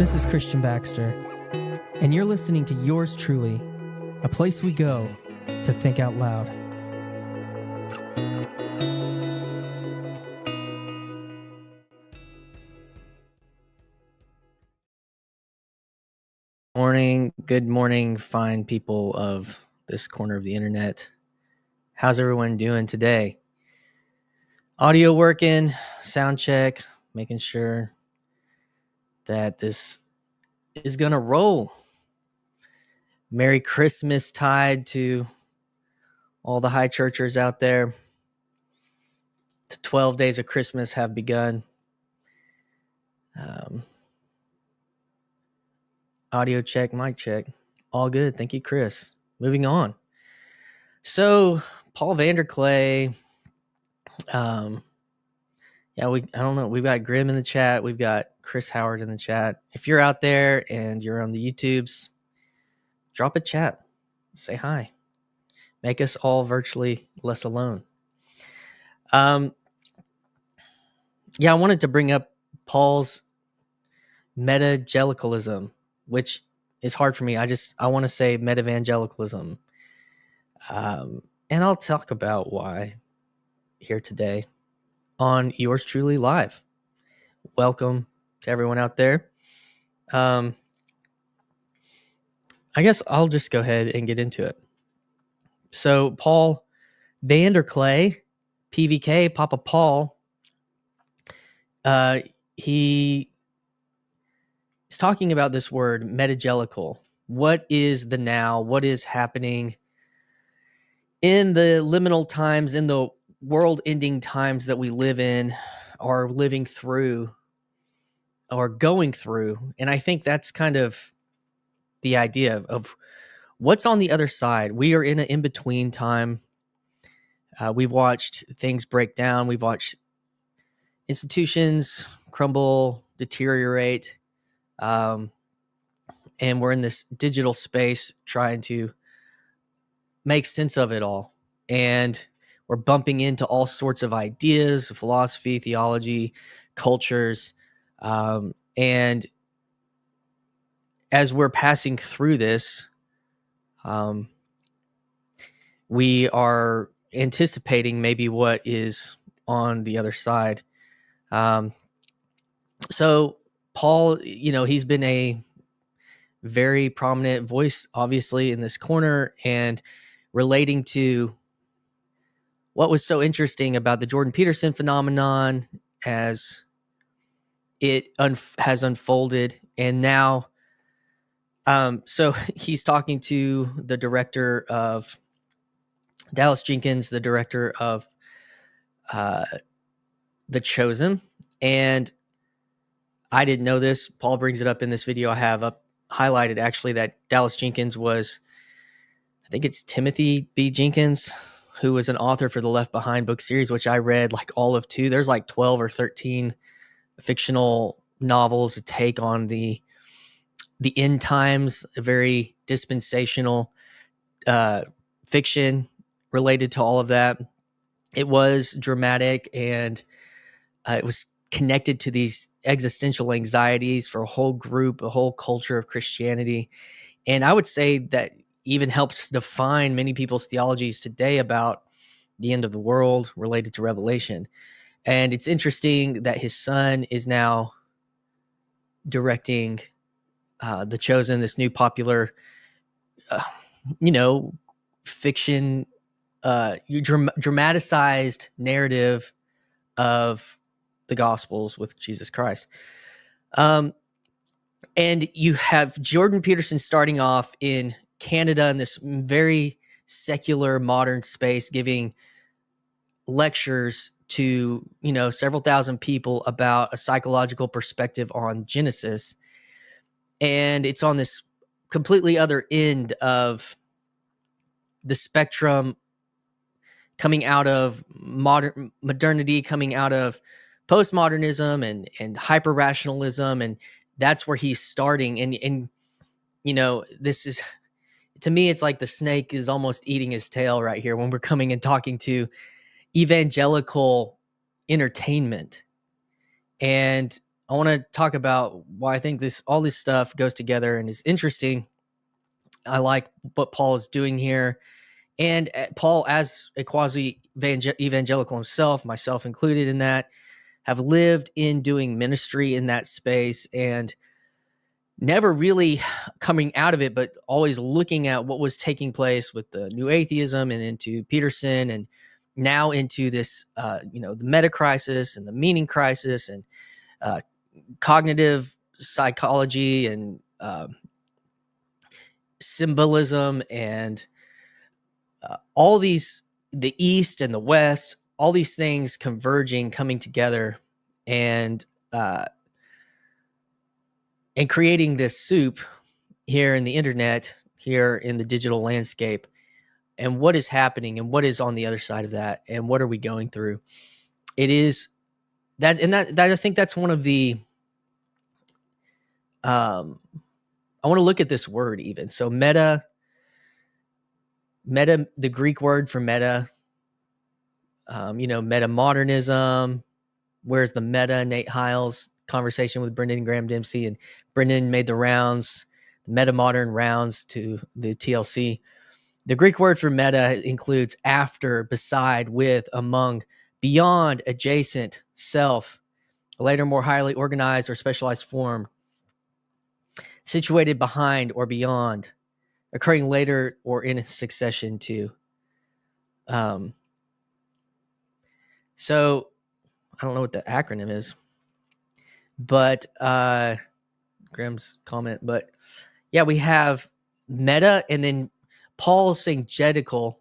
This is Christian Baxter, and you're listening to Yours Truly, a place we go to think out loud. Good morning, fine people of this corner of the internet. How's everyone doing today? Audio working, sound check, making sure that this is gonna roll. Merry Christmas tide to all the high churchers out there. The 12 days of Christmas have begun. Audio check, mic check. All good. Thank you, Chris. Moving on. So, Paul Vanderklay. I don't know. We've got Grim in the chat. We've got Chris Howard in the chat. If you're out there and you're on the YouTubes, drop a chat. Say hi. Make us all virtually less alone. I wanted to bring up Paul's metagelicalism, which is hard for me. I want to say meta-vangelicalism. And I'll talk about why here today on Yours Truly Live. Welcome to everyone out there. I guess I'll just go ahead and get into it. So Paul Vanderklay, PVK, Papa Paul, he is talking about this word metagelical. What is the now? What is happening in the liminal times, in the world-ending times that we live in, are living through, or going through? And I think that's kind of the idea of what's on the other side. We are in an in-between time. We've watched things break down. We've watched institutions crumble, deteriorate, and we're in this digital space trying to make sense of it all. And we're bumping into all sorts of ideas, philosophy, theology, cultures. And as we're passing through this, we are anticipating maybe what is on the other side. So Paul, he's been a very prominent voice, obviously, in this corner, and relating to what was so interesting about the Jordan Peterson phenomenon as it has unfolded. And now, so he's talking to the director of Dallas Jenkins, the director of The Chosen. And I didn't know this. Paul brings it up in this video I have up highlighted, actually, that Dallas Jenkins was, I think it's Timothy B. Jenkins, who was an author for the Left Behind book series, which I read like all of 2. There's like 12 or 13 fictional novels, a take on the end times, a very dispensational fiction related to all of that. It was dramatic, and it was connected to these existential anxieties for a whole group, a whole culture of Christianity. And I would say that even helps define many people's theologies today about the end of the world related to Revelation. And it's interesting that his son is now directing The Chosen, this new popular, fiction, dramatized narrative of the Gospels with Jesus Christ. And you have Jordan Peterson starting off in Canada in this very secular modern space, giving lectures to, several thousand people about a psychological perspective on Genesis. And it's on this completely other end of the spectrum, coming out of modernity, coming out of postmodernism and hyper-rationalism. And that's where he's starting. And this is, to me, it's like the snake is almost eating his tail right here when we're coming and talking to evangelical entertainment. And I want to talk about why I think all this stuff goes together and is interesting. I like what Paul is doing here. And Paul, as a quasi-evangelical himself, myself included in that, have lived in doing ministry in that space and never really coming out of it, but always looking at what was taking place with the new atheism and into Peterson, and now into this, the meta crisis and the meaning crisis and cognitive psychology and symbolism and all these, the East and the West, all these things converging, coming together, and creating this soup here in the internet, here in the digital landscape, and what is happening and what is on the other side of that, and what are we going through? It is that, and that I think that's one of the, I want to look at this word even. So meta, the Greek word for meta, meta-modernism. Where's the meta? Nate Hiles' conversation with Brendan and Graham Dempsey, and Brendan made the rounds, the meta-modern rounds to the TLC. The Greek word for meta includes after, beside, with, among, beyond, adjacent, self, a later more highly organized or specialized form, situated behind or beyond, occurring later or in succession to. So I don't know what the acronym is, but Graham's comment, but yeah, we have meta, and then Paul's saying jedical.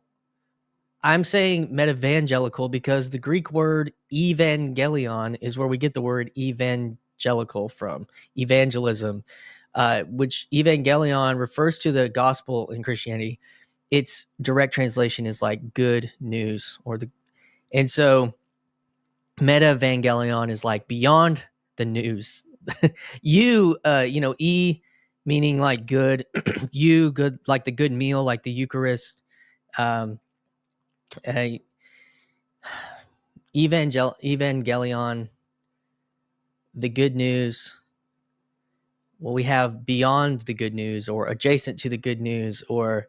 I'm saying meta-vangelical because the Greek word evangelion is where we get the word evangelical from, evangelism, which evangelion refers to the gospel in Christianity. Its direct translation is like good news, and so meta-vangelion is like beyond the news. E meaning like good, good, like the good meal, like the Eucharist. Evangelion, the good news. Well, we have beyond the good news, or adjacent to the good news, or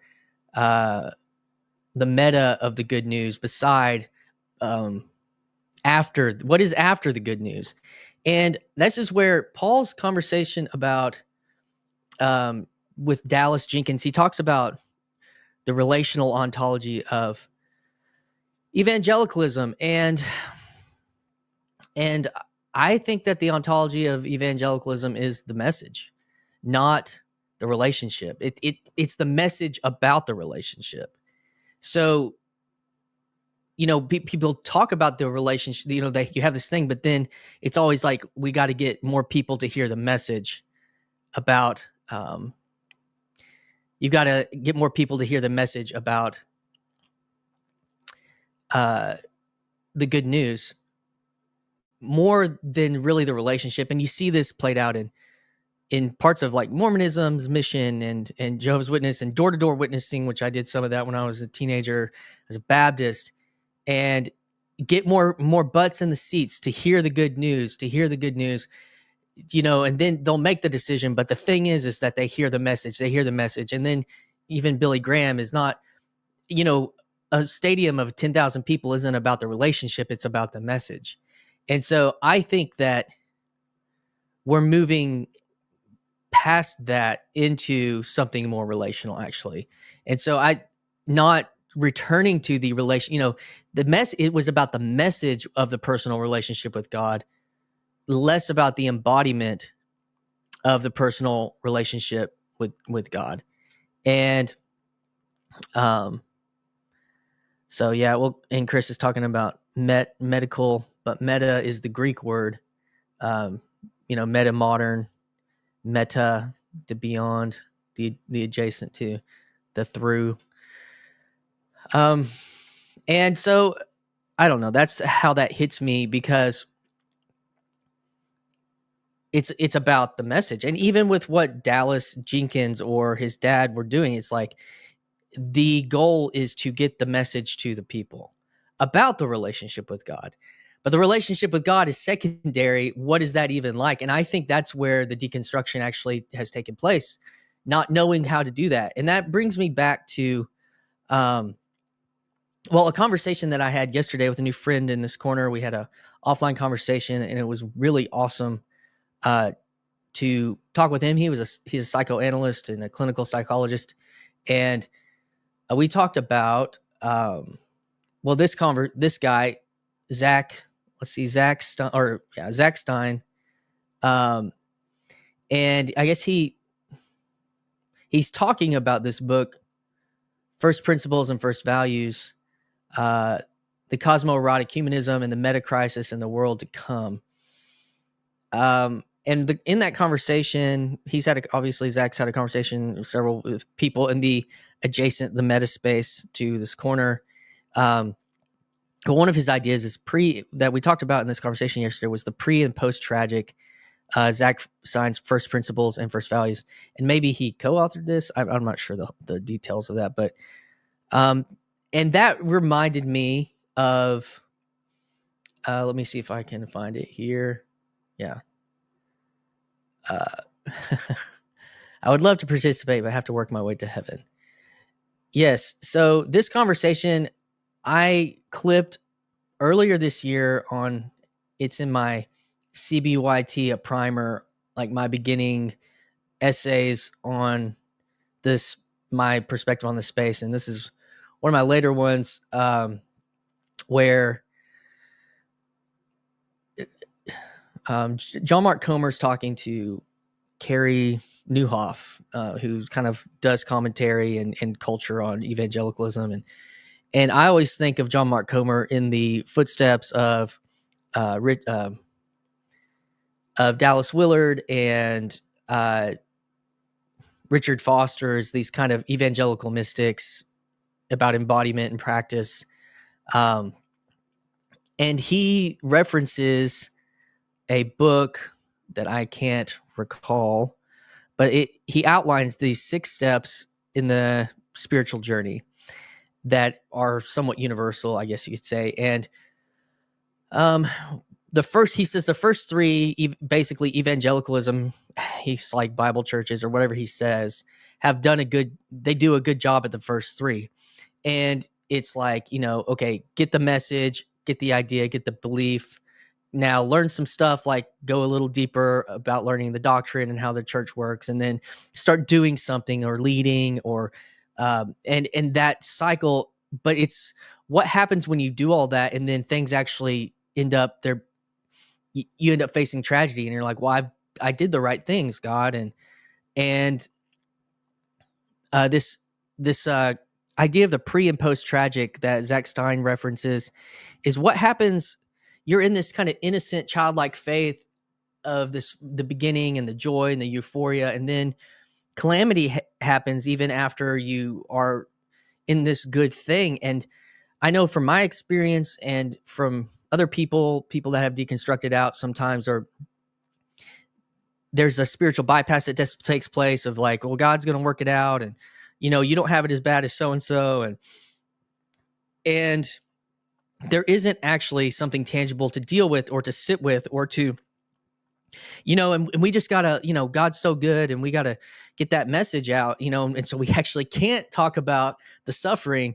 the meta of the good news, beside, after. What is after the good news? And this is where Paul's conversation about with Dallas Jenkins, he talks about the relational ontology of evangelicalism, and I think that the ontology of evangelicalism is the message, not the relationship. It's the message about the relationship. So, people talk about the relationship, you have this thing, but then it's always like, we got to get more people to hear the message about, you've got to get more people to hear the message about the good news, more than really the relationship. And you see this played out in parts of like Mormonism's mission and Jehovah's Witness and door-to-door witnessing, which I did some of that when I was a teenager as a Baptist, and get more butts in the seats to hear the good news, and then they'll make the decision. But the thing is that they hear the message, and then even Billy Graham is not, a stadium of 10,000 people isn't about the relationship, it's about the message. And so I think that we're moving past that into something more relational, actually. And so not returning to the relation, it was about the message of the personal relationship with God, less about the embodiment of the personal relationship with God. And so yeah, well, and Chris is talking about medical, but meta is the Greek word, meta modern, meta, the beyond, the adjacent to, the through. And so I don't know, that's how that hits me, because it's about the message. And even with what Dallas Jenkins or his dad were doing, it's like the goal is to get the message to the people about the relationship with God. but the relationship with God is secondary. What is that even like? And I think that's where the deconstruction actually has taken place, not knowing how to do that. And that brings me back to, a conversation that I had yesterday with a new friend in this corner. We had a offline conversation, and it was really awesome to talk with him. He's a psychoanalyst and a clinical psychologist. And we talked about, this guy, Zach Stein. And I guess he's talking about this book, First Principles and First Values, the cosmoerotic humanism and the meta crisis in the world to come. In that conversation, Zach's had a conversation with several people in the meta space to this corner. But one of his ideas is that we talked about in this conversation yesterday was the pre and post tragic, Zach Stein's First Principles and First Values. And maybe he co-authored this. I'm not sure the details of that, but, and that reminded me of, let me see if I can find it here. Yeah. I would love to participate, but I have to work my way to heaven. Yes. So this conversation I clipped earlier this year it's in my CBYT, a primer, like my beginning essays on this, my perspective on the space. And this is one of my later ones, where John Mark Comer's talking to Carrie Nieuwhof, who kind of does commentary and culture on evangelicalism. And I always think of John Mark Comer in the footsteps of Dallas Willard and Richard Foster as these kind of evangelical mystics about embodiment and practice. And he references a book that I can't recall, but he outlines these 6 steps in the spiritual journey that are somewhat universal, I guess you could say. And the first 3, basically evangelicalism, he's like Bible churches or whatever he says, they do a good job at the first 3. And it's like, okay, get the message, get the idea, get the belief. Now learn some stuff, like go a little deeper about learning the doctrine and how the church works, and then start doing something or leading or and that cycle. But it's what happens when you do all that and then things actually end up there. You end up facing tragedy, and you're like, well, I did the right things, God. And this idea of the pre and post tragic that Zach Stein references is what happens. You're in this kind of innocent, childlike faith of the beginning and the joy and the euphoria, and then calamity happens even after you are in this good thing. And I know from my experience and from other people that have deconstructed out sometimes, or there's a spiritual bypass that just takes place of like, well, God's going to work it out, and you don't have it as bad as so-and-so, and there isn't actually something tangible to deal with or to sit with or to, and we just gotta, God's so good and we gotta get that message out, and so we actually can't talk about the suffering.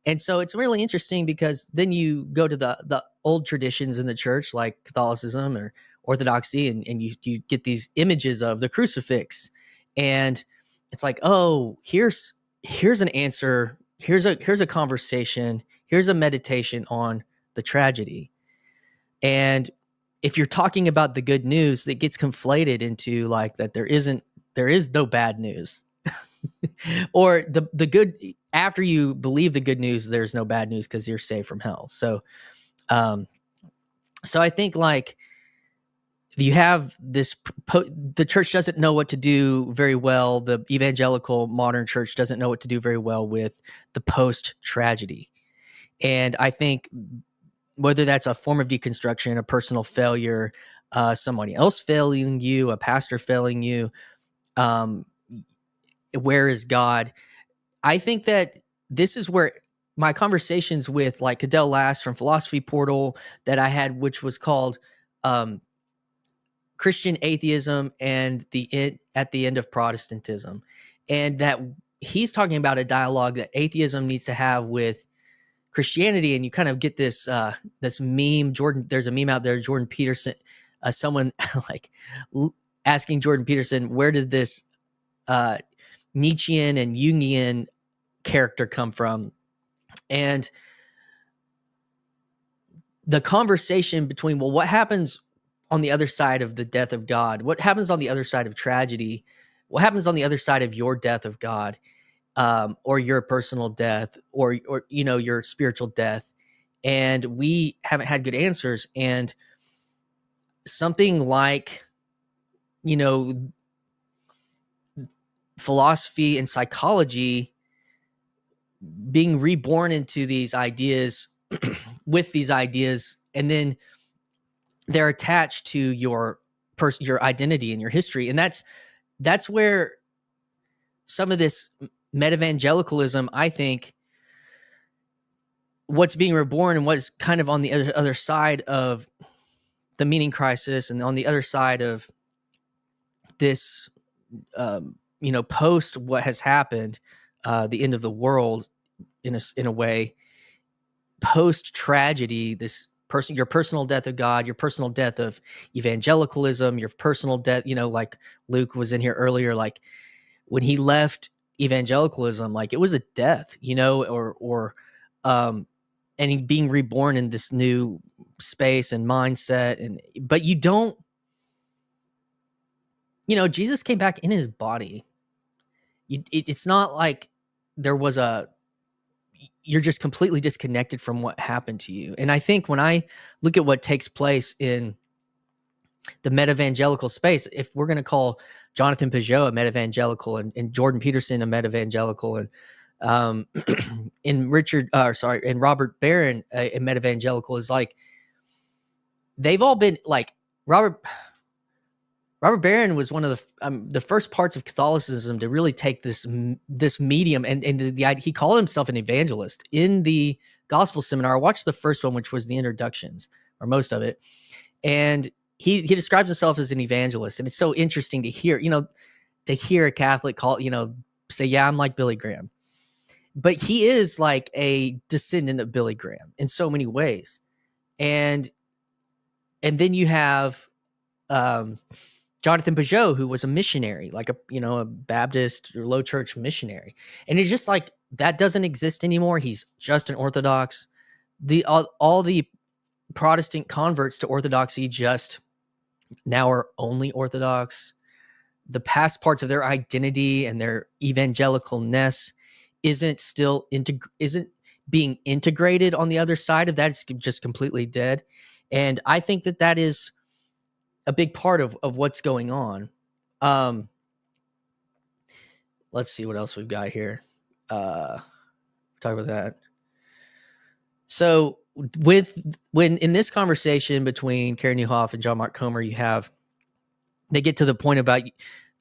And so it's really interesting because then you go to the old traditions in the church, like Catholicism or Orthodoxy, and you get these images of the crucifix, and it's like, oh, here's an answer. Here's a conversation. Here's a meditation on the tragedy. And if you're talking about the good news, it gets conflated into like that there is no bad news. Or the good, after you believe the good news, there's no bad news because you're saved from hell. So I think like you have this, the church doesn't know what to do very well. The evangelical modern church doesn't know what to do very well with the post tragedy. And I think whether that's a form of deconstruction, a personal failure, somebody else failing you, a pastor failing you, where is God? I think that this is where my conversations with like Cadell Last from Philosophy Portal that I had, which was called Christian Atheism and at the End of Protestantism, and that he's talking about a dialogue that atheism needs to have with Christianity, and you kind of get this this meme. There's a meme out there. Jordan Peterson, someone like asking Jordan Peterson, where did this Nietzschean and Jungian character come from? And the conversation between, well, what happens on the other side of the death of God? What happens on the other side of tragedy? What happens on the other side of your death of God, or your personal death, or your spiritual death? And we haven't had good answers. And something like, philosophy and psychology being reborn into these ideas with these ideas, and then they're attached to your identity and your history. And that's where some of this meta-vangelicalism, I think, what's being reborn and what's kind of on the other side of the meaning crisis, and on the other side of this, post what has happened, the end of the world, in a way, post tragedy, your personal death of God, your personal death of evangelicalism, your personal death, like Luke was in here earlier, like when he left evangelicalism, like it was a death, and he being reborn in this new space and mindset. But you don't, Jesus came back in his body. It's not like there was you're just completely disconnected from what happened to you. And I think when I look at what takes place in the meta-evangelical space, if we're going to call Jonathan Peugeot a meta-evangelical, and Jordan Peterson a meta-evangelical, and and Robert Barron a meta-evangelical, is like, they've all been like, Robert Barron was one of the first parts of Catholicism to really take this medium, and he called himself an evangelist in the gospel seminar. I watched the first one, which was the introductions, or most of it, and he describes himself as an evangelist. And it's so interesting to hear a Catholic say, yeah, I'm like Billy Graham, but he is like a descendant of Billy Graham in so many ways. And then you have Jonathan Peugeot, who was a missionary, like a Baptist or low church missionary. And it's just like, that doesn't exist anymore. He's just an Orthodox. All the Protestant converts to Orthodoxy just now are only Orthodox. The past parts of their identity and their evangelicalness isn't being integrated on the other side of that. It's just completely dead. And I think that is a big part of what's going on. Let's see what else we've got here. Talk about that. So when in this conversation between Karen Newhoff and John Mark Comer, they get to the point about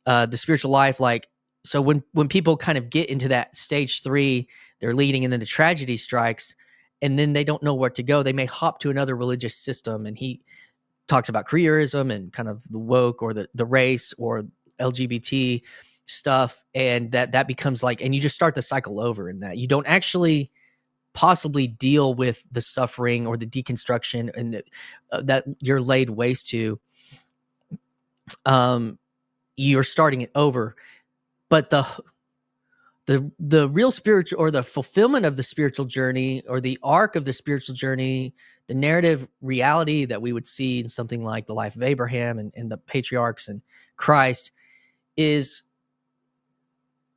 the spiritual life. Like, so when people kind of get into that stage 3, they're leading, and then the tragedy strikes, and then they don't know where to go. They may hop to another religious system. And he talks about careerism and kind of the woke, or the race, or LGBT stuff. And that becomes like, and you just start the cycle over, in that you don't actually possibly deal with the suffering or the deconstruction and that you're laid waste to. You're starting it over. But the real spiritual, or the fulfillment of the spiritual journey, or the arc of the spiritual journey, the narrative reality that we would see in something like the life of Abraham and the patriarchs and Christ, is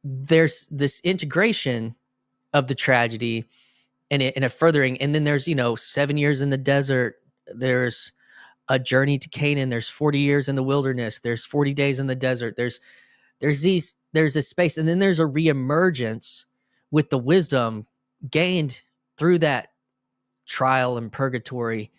there's this integration of the tragedy and a furthering. And then there's, 7 years in the desert. There's a journey to Canaan. There's 40 years in the wilderness. There's 40 days in the desert. There's this space. And then there's a reemergence with the wisdom gained through that trial and purgatory.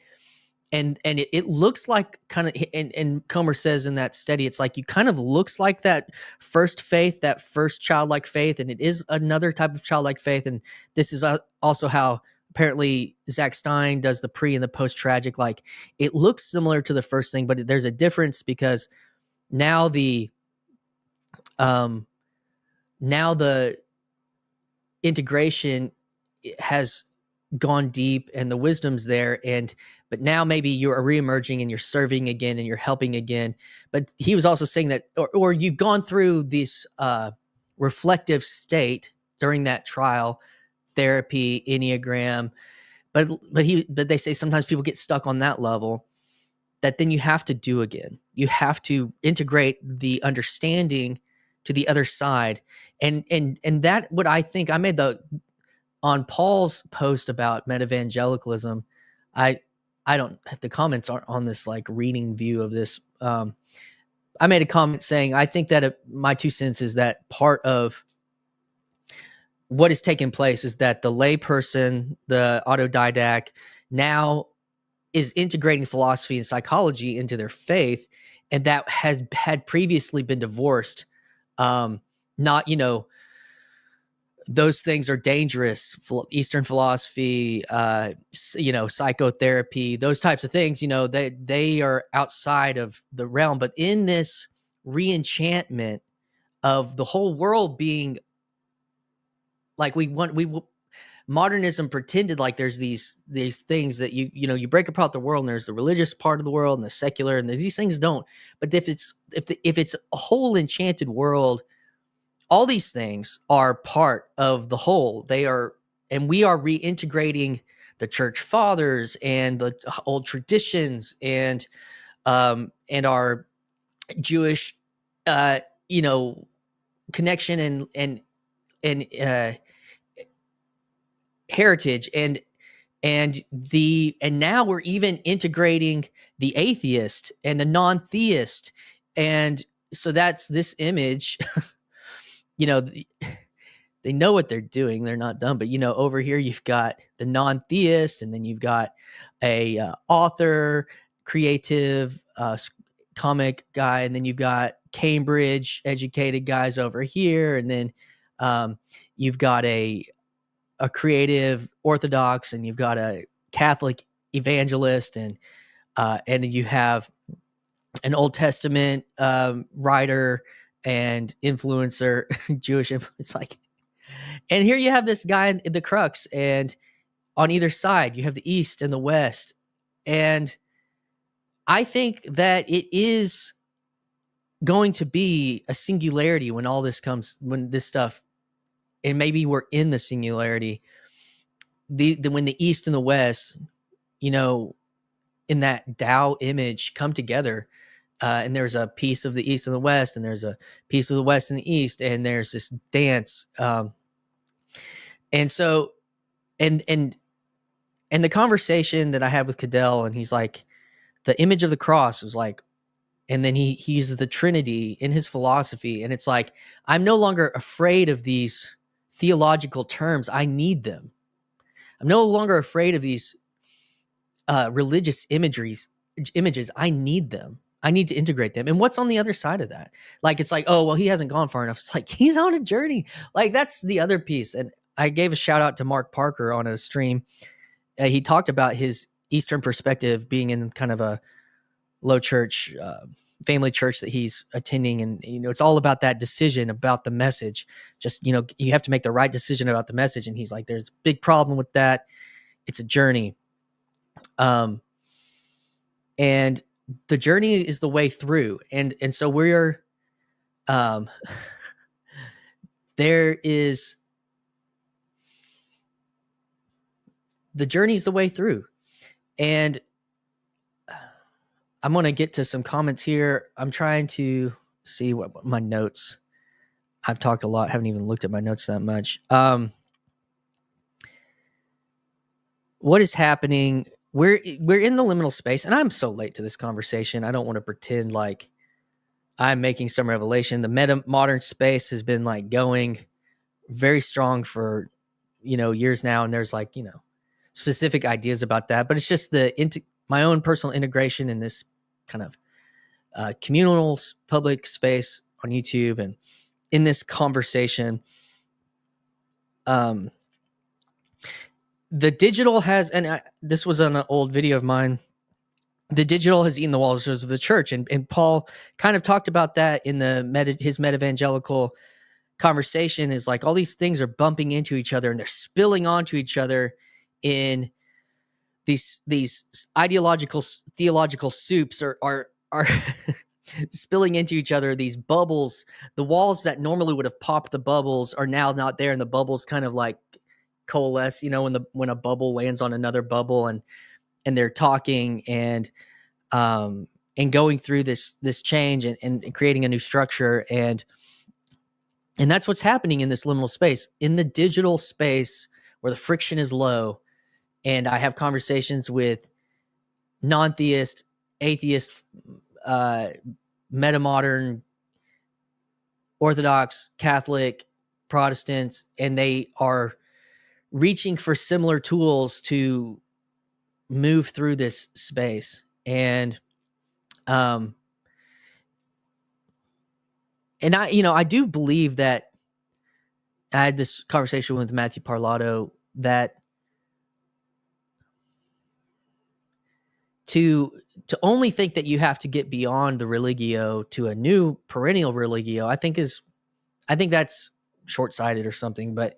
it looks like kind of, and Comer says in that study, it's like you kind of looks like that first faith, that first childlike faith, and it is another type of childlike faith. And this is also how apparently Zach Stein does the pre and the post tragic. Like it looks similar to the first thing, but there's a difference because now the integration has gone deep and the wisdom's there, but now maybe you're reemerging and you're serving again and you're helping again. But he was also saying that, or you've gone through this reflective state during that trial, therapy, Enneagram, but they say sometimes people get stuck on that level, that then you have to do again. You have to integrate the understanding to the other side. And that what I think I made on Paul's post about meta-vangelicalism, I don't have the comments aren't on this like reading view of this. I made a comment saying, I think that my 2 cents is that part of what is taking place is that the layperson, the autodidact, now is integrating philosophy and psychology into their faith, and that had previously been divorced. Not, those things are dangerous. Eastern philosophy, psychotherapy, those types of things, they are outside of the realm. But in this reenchantment of the whole world being like modernism pretended like there's these things that you break apart the world and there's the religious part of the world and the secular, and these things don't. But if it's a whole enchanted world, all these things are part of the whole. They are, and we are reintegrating the church fathers and the old traditions and our Jewish connection and heritage and now we're even integrating the atheist and the non-theist. And so that's this image. They know what they're doing. They're not dumb. But, over here you've got the non-theist, and then you've got a author, creative, comic guy, and then you've got Cambridge educated guys over here. And then you've got a creative Orthodox, and you've got a Catholic evangelist, and you have an Old Testament writer and influencer, Jewish influence, and here you have this guy in the crux, and on either side you have the East and the West. And I think that it is going to be a singularity when all this comes, when this stuff, and maybe we're in the singularity, when the East and the West, in that Tao image come together. And there's a piece of the East and the West, and there's a piece of the West and the East, and there's this dance. And so, and the conversation that I had with Cadell, and he's like, the image of the cross was like, and then he uses the Trinity in his philosophy. And it's like, I'm no longer afraid of these theological terms. I need them. I'm no longer afraid of these religious images. I need them. I need to integrate them. And what's on the other side of that? Like, it's like, oh, well, he hasn't gone far enough. It's like, he's on a journey. Like, that's the other piece. And I gave a shout out to Mark Parker on a stream. He talked about his Eastern perspective being in kind of a low church, family church that he's attending. And, it's all about that decision about the message. Just, you have to make the right decision about the message. And he's like, there's a big problem with that. It's a journey. And the journey is the way through. And so we're, the journey is the way through. And I'm going to get to some comments here. I'm trying to see what my notes, I've talked a lot, haven't even looked at my notes that much. What is happening? We're in the liminal space, and I'm so late to this conversation. I don't want to pretend like I'm making some revelation. The modern space has been like going very strong for, years now. And there's like, specific ideas about that, but it's just my own personal integration in this kind of communal public space on YouTube and in this conversation. The digital has, and this was on an old video of mine, the digital has eaten the walls of the church. And Paul kind of talked about that in his meta-evangelical conversation, is like all these things are bumping into each other and they're spilling onto each other in these ideological, theological soups are spilling into each other. These bubbles, the walls that normally would have popped the bubbles are now not there. And the bubbles kind of like coalesce, when a bubble lands on another bubble, and they're talking and going through this change and creating a new structure. And that's what's happening in this liminal space, in the digital space where the friction is low. And I have conversations with non-theist, atheist, metamodern, Orthodox, Catholic, Protestants, and they are reaching for similar tools to move through this space. And I do believe that I had this conversation with Matthew Parlato that to only think that you have to get beyond the religio to a new perennial religio, I think that's short-sighted or something. But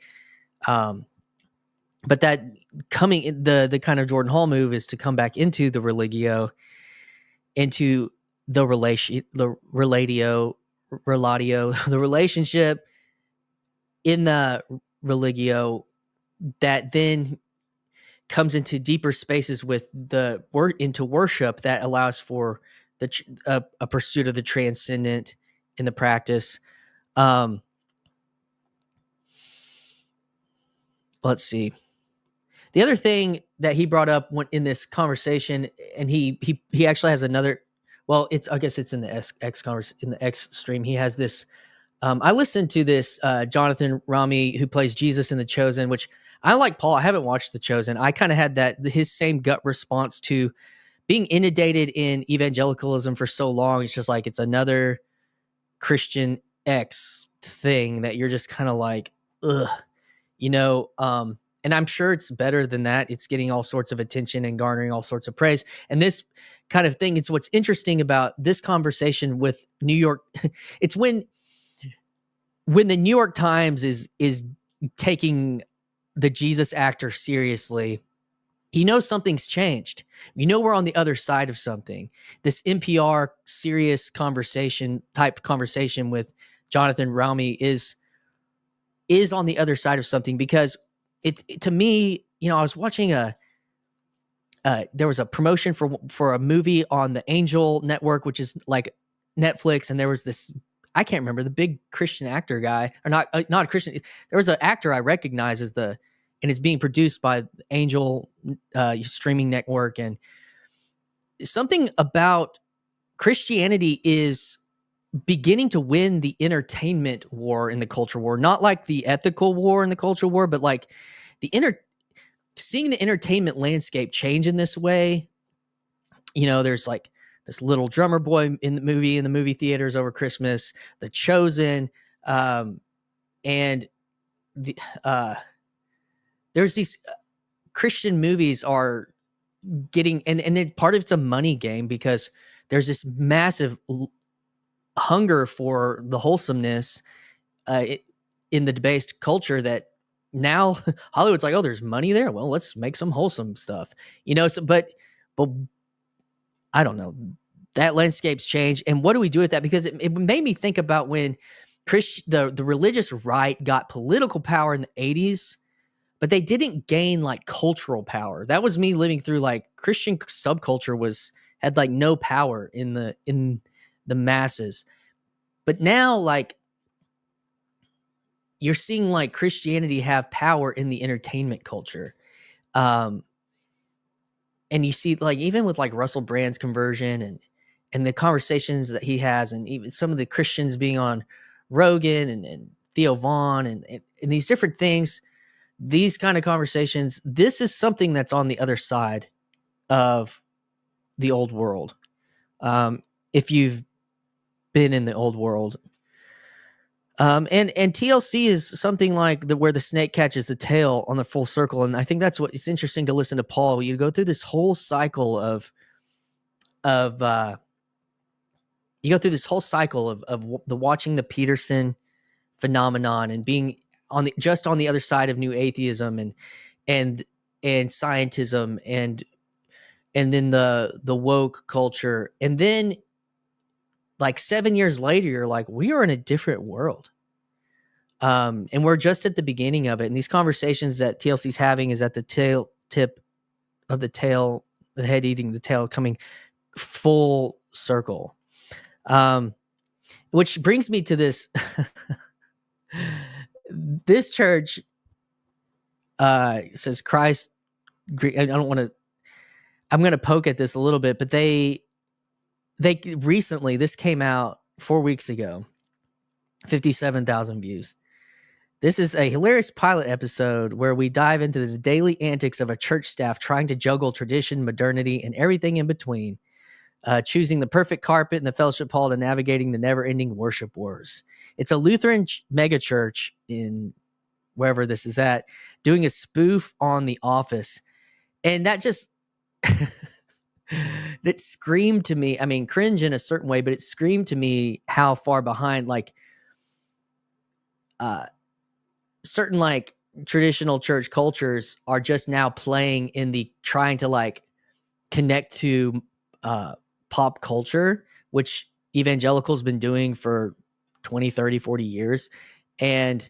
that coming, the kind of Jordan Hall move is to come back into the religio, into the relationship in the religio that then comes into deeper spaces with into worship that allows for a pursuit of the transcendent in the practice. Let's see. The other thing that he brought up in this conversation, and he actually has another. Well, I guess it's in the X stream. He has this. I listened to this Jonathan Rami, who plays Jesus in The Chosen, which I like. Paul, I haven't watched The Chosen. I kind of had his same gut response to being inundated in evangelicalism for so long. It's just like it's another Christian X thing that you're just kind of like, ugh, and I'm sure it's better than that. It's getting all sorts of attention and garnering all sorts of praise. And this kind of thing, it's what's interesting about this conversation with New York. It's when the New York Times is taking the Jesus actor seriously, something's changed. We're on the other side of something. This NPR serious conversation with Jonathan Rami is on the other side of something, because to me, I was watching there was a promotion for a movie on the Angel Network, which is like Netflix. And there was this, I can't remember, the big Christian actor guy, or not a Christian. There was an actor I recognize and it's being produced by Angel streaming network. And something about Christianity is beginning to win the entertainment war in the culture war, not like the ethical war in the culture war, but like seeing the entertainment landscape change in this way. There's like this little drummer boy in the movie theaters over Christmas, The Chosen, and there's these Christian movies are getting, and then part of it's a money game, because there's this massive hunger for the wholesomeness in the debased culture that now Hollywood's like, oh, there's money there. Well, let's make some wholesome stuff, but I don't know. That landscape's changed. And what do we do with that? Because it made me think about when the religious right got political power in the 80s, but they didn't gain like cultural power. That was me living through like Christian subculture had like no power in the masses. But now, like, you're seeing like Christianity have power in the entertainment culture. And you see, like, even with like Russell Brand's conversion and the conversations that he has, and even some of the Christians being on Rogan and Theo Vaughn and these different things, these kind of conversations, this is something that's on the other side of the old world. If you've been in the old world. And TLC is something like where the snake catches the tail on the full circle. And I think that's what it's interesting to listen to Paul. You go through this whole cycle of the watching the Peterson phenomenon and being on the other side of new atheism and scientism and then the woke culture. And then like 7 years later, you're like, we are in a different world. And we're just at the beginning of it. And these conversations that TLC's having is at the tip of the tail, the head eating the tail, coming full circle. Which brings me to this. This church says Christ. I'm going to poke at this a little bit, but they recently, this came out 4 weeks ago, 57,000 views. This is a hilarious pilot episode where we dive into the daily antics of a church staff trying to juggle tradition, modernity, and everything in between, choosing the perfect carpet in the fellowship hall to navigating the never-ending worship wars. It's a Lutheran megachurch in wherever this is at, doing a spoof on The Office. And that just... that screamed to me, I mean, cringe in a certain way, but it screamed to me how far behind, like, certain, like, traditional church cultures are just now playing in the trying to, like, connect to pop culture, which evangelicals been doing for 20, 30, 40 years. And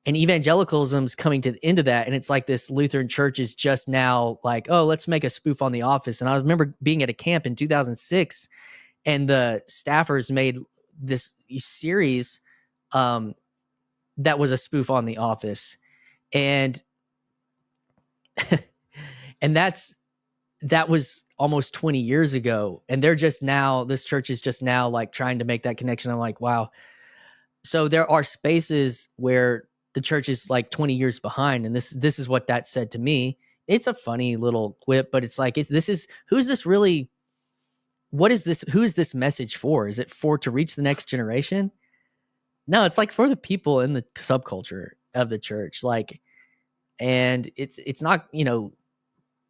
evangelicalism's coming into that. And it's like this Lutheran church is just now like, oh, let's make a spoof on The Office. And I remember being at a camp in 2006 and the staffers made this series that was a spoof on The Office. And and that was almost 20 years ago. And they're just now, this church is just now like trying to make that connection. I'm like, wow. So there are spaces where the church is like 20 years behind. And this is what that said to me. It's a funny little quip, but it's like, who's this really? What is this? Who is this message for? Is it to reach the next generation? No, it's like for the people in the subculture of the church. Like, and it's not,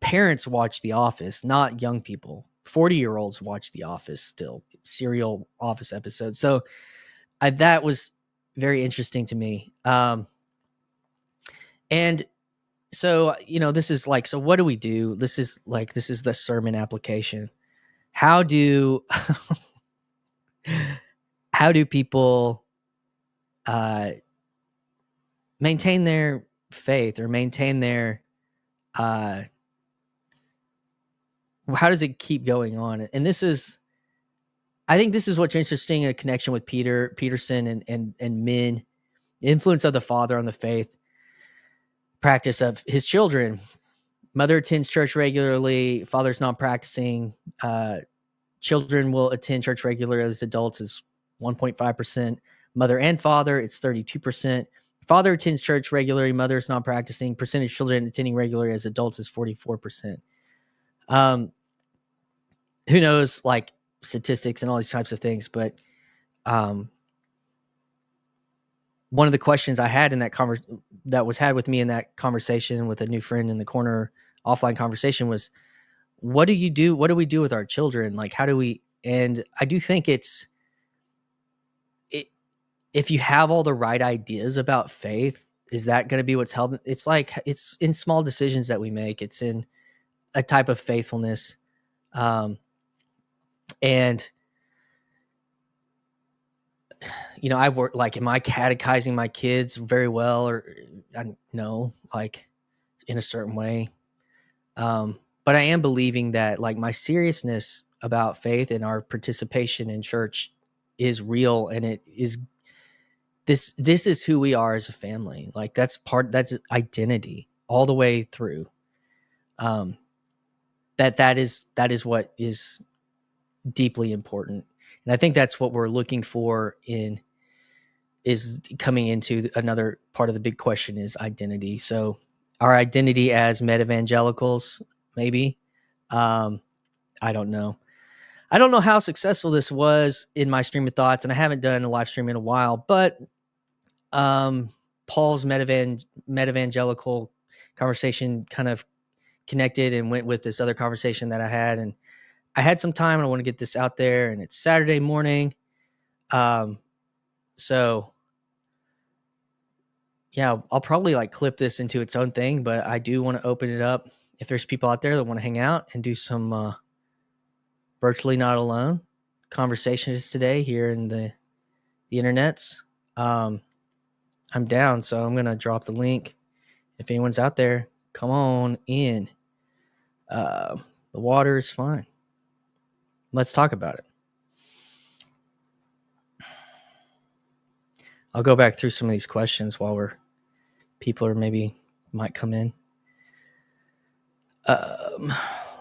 parents watch The Office, not young people. 40-year-olds watch The Office still, serial Office episodes. So that was very interesting to me. And so, this is like, so what do we do? This is the sermon application. How do people maintain their faith or maintain their, how does it keep going on? And I think this is what's interesting in a connection with Peterson and Min, the influence of the father on the faith practice of his children. Mother attends church regularly, father's not practicing. Children will attend church regularly as adults is 1.5%. Mother and father, it's 32%. Father attends church regularly, mother's not practicing. Percentage of children attending regularly as adults is 44%. Who knows, like, statistics and all these types of things, but one of the questions I had in that was had with me in that conversation with a new friend in the corner offline conversation was, what do you do? What do we do with our children? Like, how do we, and I do think if you have all the right ideas about faith, is that going to be what's helping? It's like, it's in small decisions that we make. It's in a type of faithfulness. And I work, like, am I catechizing my kids very well, or no, like, in a certain way. But I am believing that, like, my seriousness about faith and our participation in church is real, and it is this is who we are as a family. Like, that's identity all the way through. That is what is deeply important. And I think that's what we're looking for is coming into another part of the big question is identity. So our identity as meta-evangelicals, maybe. I I don't know. I don't know how successful this was in my stream of thoughts, and I haven't done a live stream in a while, but Paul's meta-evangelical conversation kind of connected and went with this other conversation that I had, and I had some time and I want to get this out there, and it's Saturday morning. So yeah, I'll probably like clip this into its own thing, but I do want to open it up if there's people out there that want to hang out and do some virtually not alone conversations today here in the internets. I'm down, so I'm gonna drop the link. If anyone's out there, come on in. The water is fine. Let's talk about it. I'll go back through some of these questions while people are maybe might come in.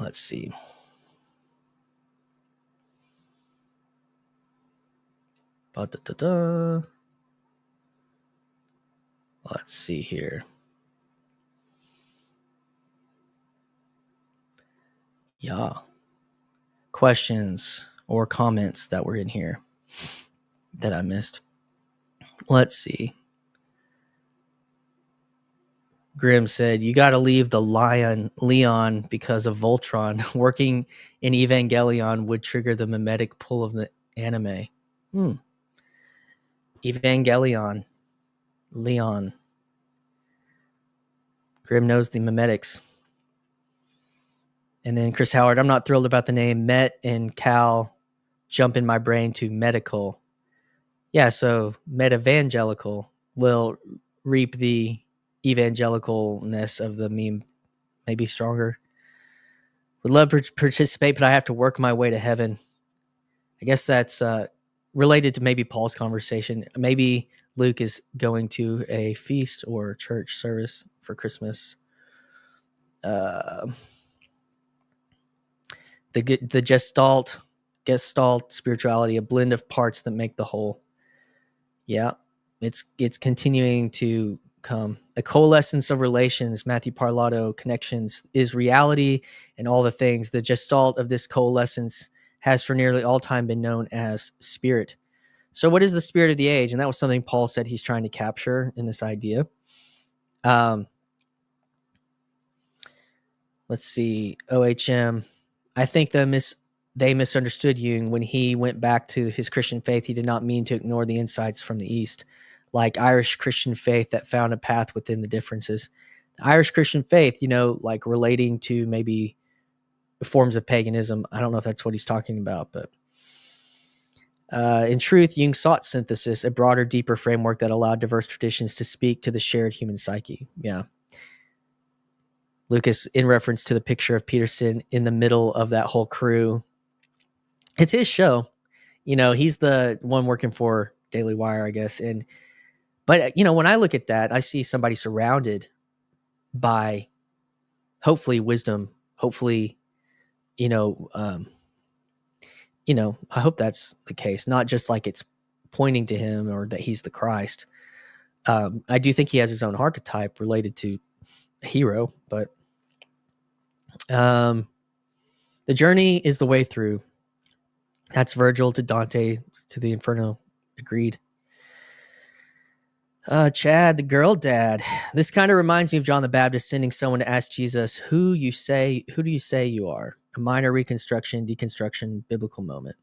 Let's see. Let's see here. Yeah. Questions or comments that were in here that I missed. Let's see. Grim said, you got to leave the Leon because of Voltron. Working in Evangelion would trigger the mimetic pull of the anime. Evangelion. Leon. Grim knows the mimetics. And then Chris Howard, I'm not thrilled about the name. Met and Cal jump in my brain to medical. Yeah, so meta-evangelical will reap the evangelicalness of the meme, maybe stronger. Would love to participate, but I have to work my way to heaven. I guess that's related to maybe Paul's conversation. Maybe Luke is going to a feast or church service for Christmas. The gestalt spirituality, a blend of parts that make the whole. Yeah, it's continuing to come. A coalescence of relations, Matthew Parlato, connections is reality and all the things. The gestalt of this coalescence has for nearly all time been known as spirit. So what is the spirit of the age? And that was something Paul said he's trying to capture in this idea. Let's see. OHM. I think they misunderstood Jung when he went back to his Christian faith. He did not mean to ignore the insights from the East, like Irish Christian faith that found a path within the differences. The Irish Christian faith, like relating to maybe forms of paganism. I don't know if that's what he's talking about, but in truth, Jung sought synthesis, a broader, deeper framework that allowed diverse traditions to speak to the shared human psyche. Yeah. Lucas, in reference to the picture of Peterson in the middle of that whole crew. It's his show. He's the one working for Daily Wire, I guess. But when I look at that, I see somebody surrounded by hopefully wisdom, hopefully, I hope that's the case, not just like it's pointing to him or that he's the Christ. I do think he has his own archetype related to a hero, but the journey is the way through. That's Virgil to Dante to the Inferno. Agreed. Chad, the girl dad. This kind of reminds me of John the Baptist sending someone to ask Jesus, who do you say you are? A minor reconstruction, deconstruction, biblical moment.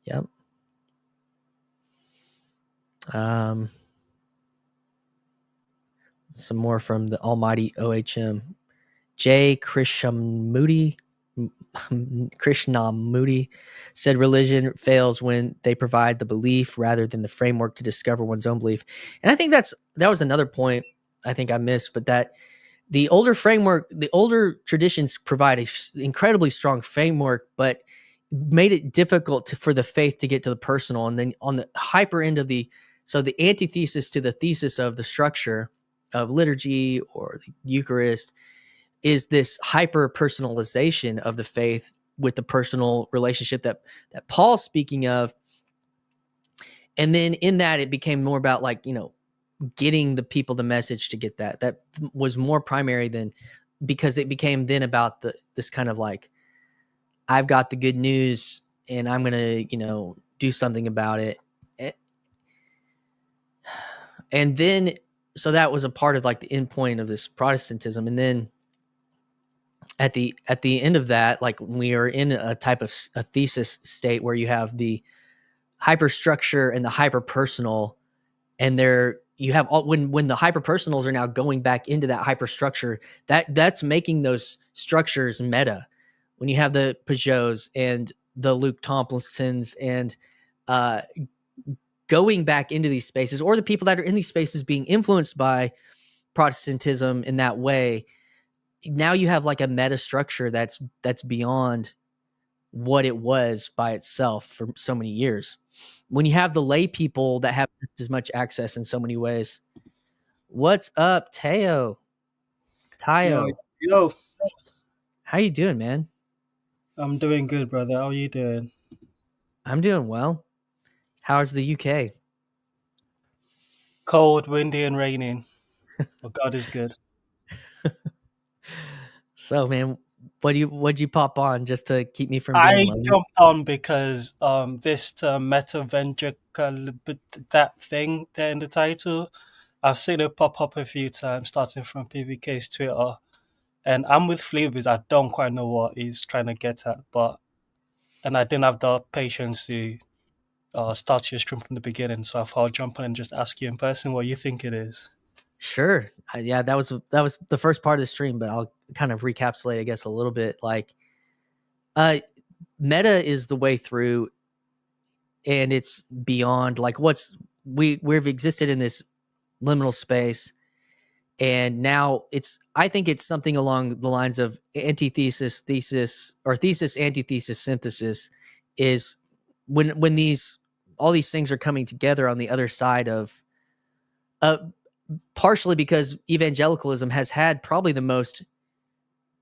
Yep. Some more from the almighty OHM. J. Krishnamurti said religion fails when they provide the belief rather than the framework to discover one's own belief. And I think that was another point I think I missed, but that the older traditions provide an incredibly strong framework, but made it difficult for the faith to get to the personal. And then on the hyper end of the antithesis to the thesis of the structure of liturgy or the Eucharist is this hyper personalization of the faith with the personal relationship that Paul's speaking of. And then in that, it became more about getting the people the message to get that was more primary than, because it became then about this kind of I've got the good news and I'm going to, do something about it. And then, so that was a part of like the end point of this Protestantism. And then at the end of that, like we are in a type of a thesis state where you have the hyperstructure and the hyperpersonal, and you have all, when the hyperpersonals are now going back into that hyperstructure, that's making those structures meta. When you have the Pageaus and the Luke Tomlinsons and going back into these spaces, or the people that are in these spaces being influenced by Protestantism in that way, now you have like a meta structure that's beyond what it was by itself for so many years. When you have the lay people that have just as much access in so many ways. What's up, Tayo? Yo, yo, How you doing, man? I'm doing good, brother. How are you doing? I'm doing well. How's the UK? Cold, windy, and raining. But God is good. So, man, what'd you pop on just to keep me from being I lonely? jumped on because this term meta-vengelical, that thing there in the title, I've seen it pop up a few times, starting from PVK's Twitter. And I'm with Fleabus. I don't quite know what he's trying to get at, and I didn't have the patience to start your stream from the beginning, so I thought I'll jump on and just ask you in person what you think it is. Sure. Yeah, that was the first part of the stream, but I'll kind of recapitulate, I guess, a little bit. Like, meta is the way through, and it's beyond. Like, we've existed in this liminal space, and now I think it's something along the lines of antithesis, thesis, or thesis, antithesis, synthesis. Is when all these things are coming together on the other side of partially because evangelicalism has had probably the most,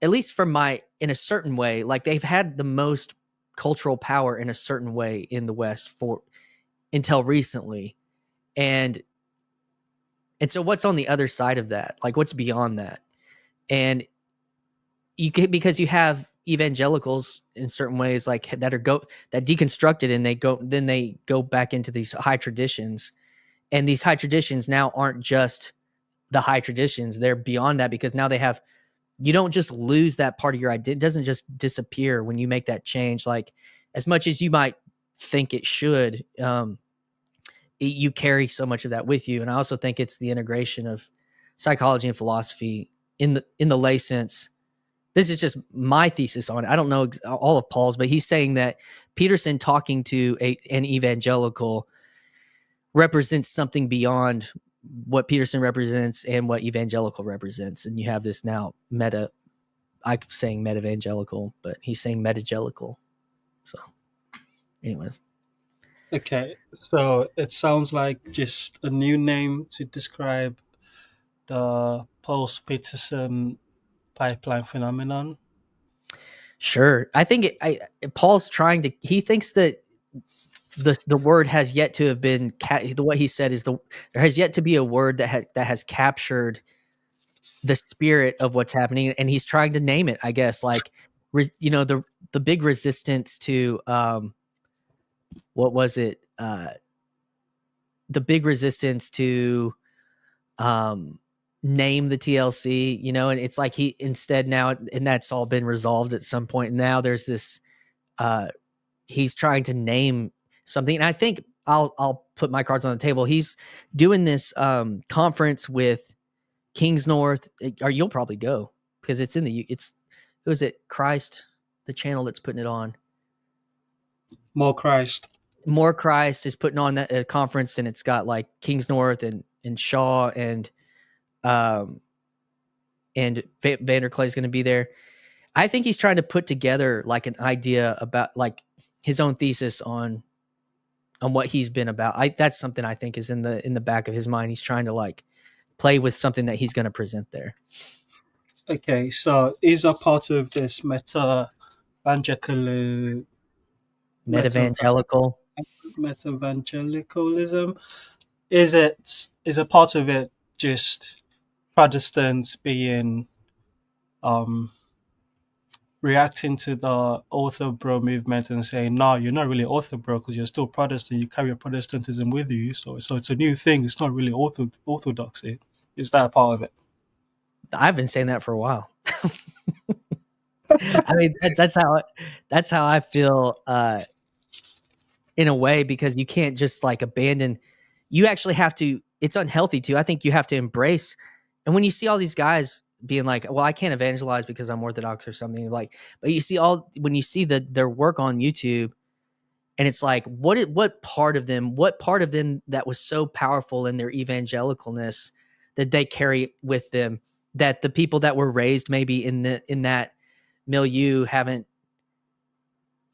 at least in a certain way, like they've had the most cultural power in a certain way in the West until recently. And so what's on the other side of that? Like what's beyond that? And because you have evangelicals in certain ways, like that deconstructed, and they go back into these high traditions. And these high traditions now aren't just the high traditions. They're beyond that, because now you don't just lose that part of your identity. It doesn't just disappear when you make that change. Like as much as you might think it should, you carry so much of that with you. And I also think it's the integration of psychology and philosophy in the lay sense. This is just my thesis on it. I don't know all of Paul's, but he's saying that Peterson talking to an evangelical represents something beyond what Peterson represents and what evangelical represents. And you have this now I'm saying meta-evangelical, but he's saying metagelical. So anyways. Okay, so it sounds like just a new name to describe the post-Peterson pipeline phenomenon. Sure. I think Paul's he thinks that the word has yet to have been, what he said is there has yet to be a word that has captured the spirit of what's happening. And he's trying to name it, I guess, like, the big resistance to, what was it? The big resistance to, name the TLC, and it's like instead now, and that's all been resolved at some point. Now there's this, he's trying to name something. And I think I'll put my cards on the table. He's doing this conference with Kings North, or you'll probably go because it's who is it? Christ, the channel that's putting it on. More Christ is putting on that conference, and it's got like Kings North and Shaw and Vanderclay's going to be there. I think he's trying to put together like an idea about like his own thesis on what he's been about. That's something I think is in the back of his mind. He's trying to like play with something that he's going to present there. Okay, so is a part of this meta-evangelicalism? Is a part of it just Protestants being reacting to the author bro movement and saying, "No, you're not really author bro because you're still Protestant. You carry your Protestantism with you, so it's a new thing. It's not really orthodoxy." Is that a part of it? I've been saying that for a while. I mean, that's how I feel in a way, because you can't just like abandon. You actually have to. It's unhealthy too. I think you have to embrace. And when you see all these guys being like, "Well, I can't evangelize because I'm Orthodox or something," like, but you see when you see their work on YouTube, and it's like, what part of them that was so powerful in their evangelicalness that they carry with them, that the people that were raised maybe in that milieu haven't,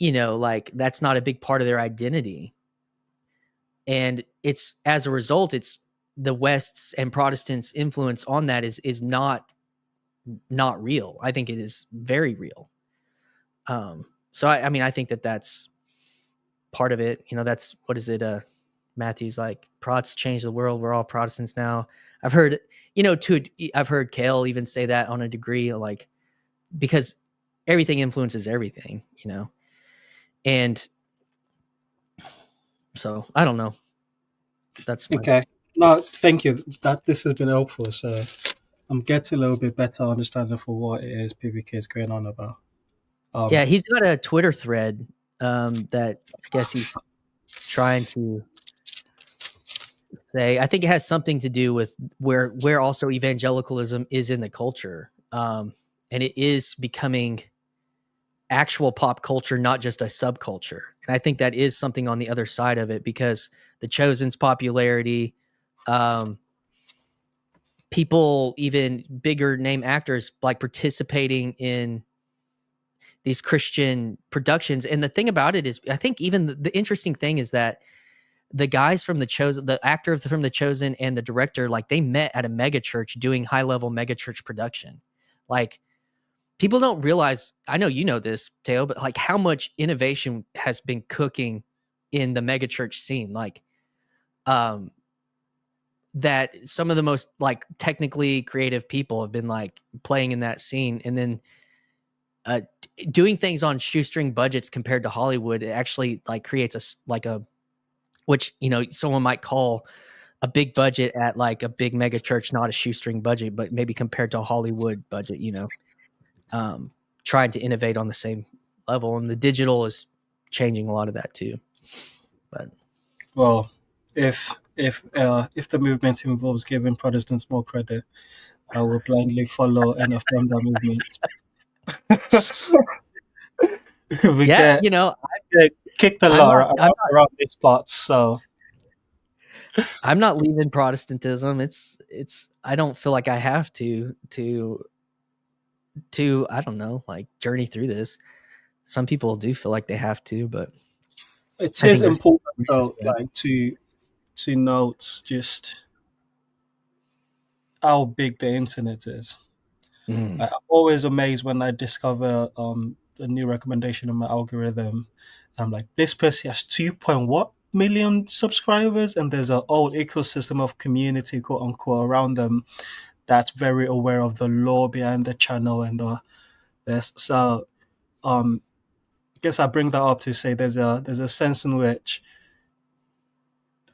like, that's not a big part of their identity. And it's, as a result, it's the West's and Protestants' influence on that is not real. I think it is very real. So I mean, I think that's part of it. That's, what is it? Matthew's like, Prots change the world. We're all Protestants now. I've heard, I've heard Cadell even say that on a degree, like, because everything influences everything, and so I don't know. That's okay. No, thank you. This has been helpful. So I'm getting a little bit better understanding for what it is PVK is going on about. Yeah, he's got a Twitter thread that I guess he's trying to say. I think it has something to do with where also evangelicalism is in the culture, and it is becoming actual pop culture, not just a subculture. And I think that is something on the other side of it, because the Chosen's popularity, people, even bigger name actors, like participating in these Christian productions. And the thing about it is, I think even the interesting thing is that the guys from The Chosen, the actor from The Chosen and the director, like, they met at a mega church doing high level mega church production. Like, people don't realize, I know you know this, Teo, but like how much innovation has been cooking in the megachurch scene. Like, that some of the most like technically creative people have been like playing in that scene, and then doing things on shoestring budgets compared to Hollywood. It actually like creates which, someone might call a big budget at like a big mega church, not a shoestring budget, but maybe compared to a Hollywood budget, trying to innovate on the same level. And the digital is changing a lot of that too. But, well, if the movement involves giving Protestants more credit, I will blindly follow and affirm that movement. we get kicked a lot around these parts, so I'm not leaving Protestantism. It's I don't feel like I have to I don't know, like, journey through this. Some people do feel like they have to, but it is important though, like to note just how big the internet is. I'm always amazed when I discover the new recommendation in my algorithm. I'm like, this person has 2 million subscribers, and there's a whole ecosystem of community, quote unquote, around them that's very aware of the lore behind the channel and this. So I guess I bring that up to say there's a sense in which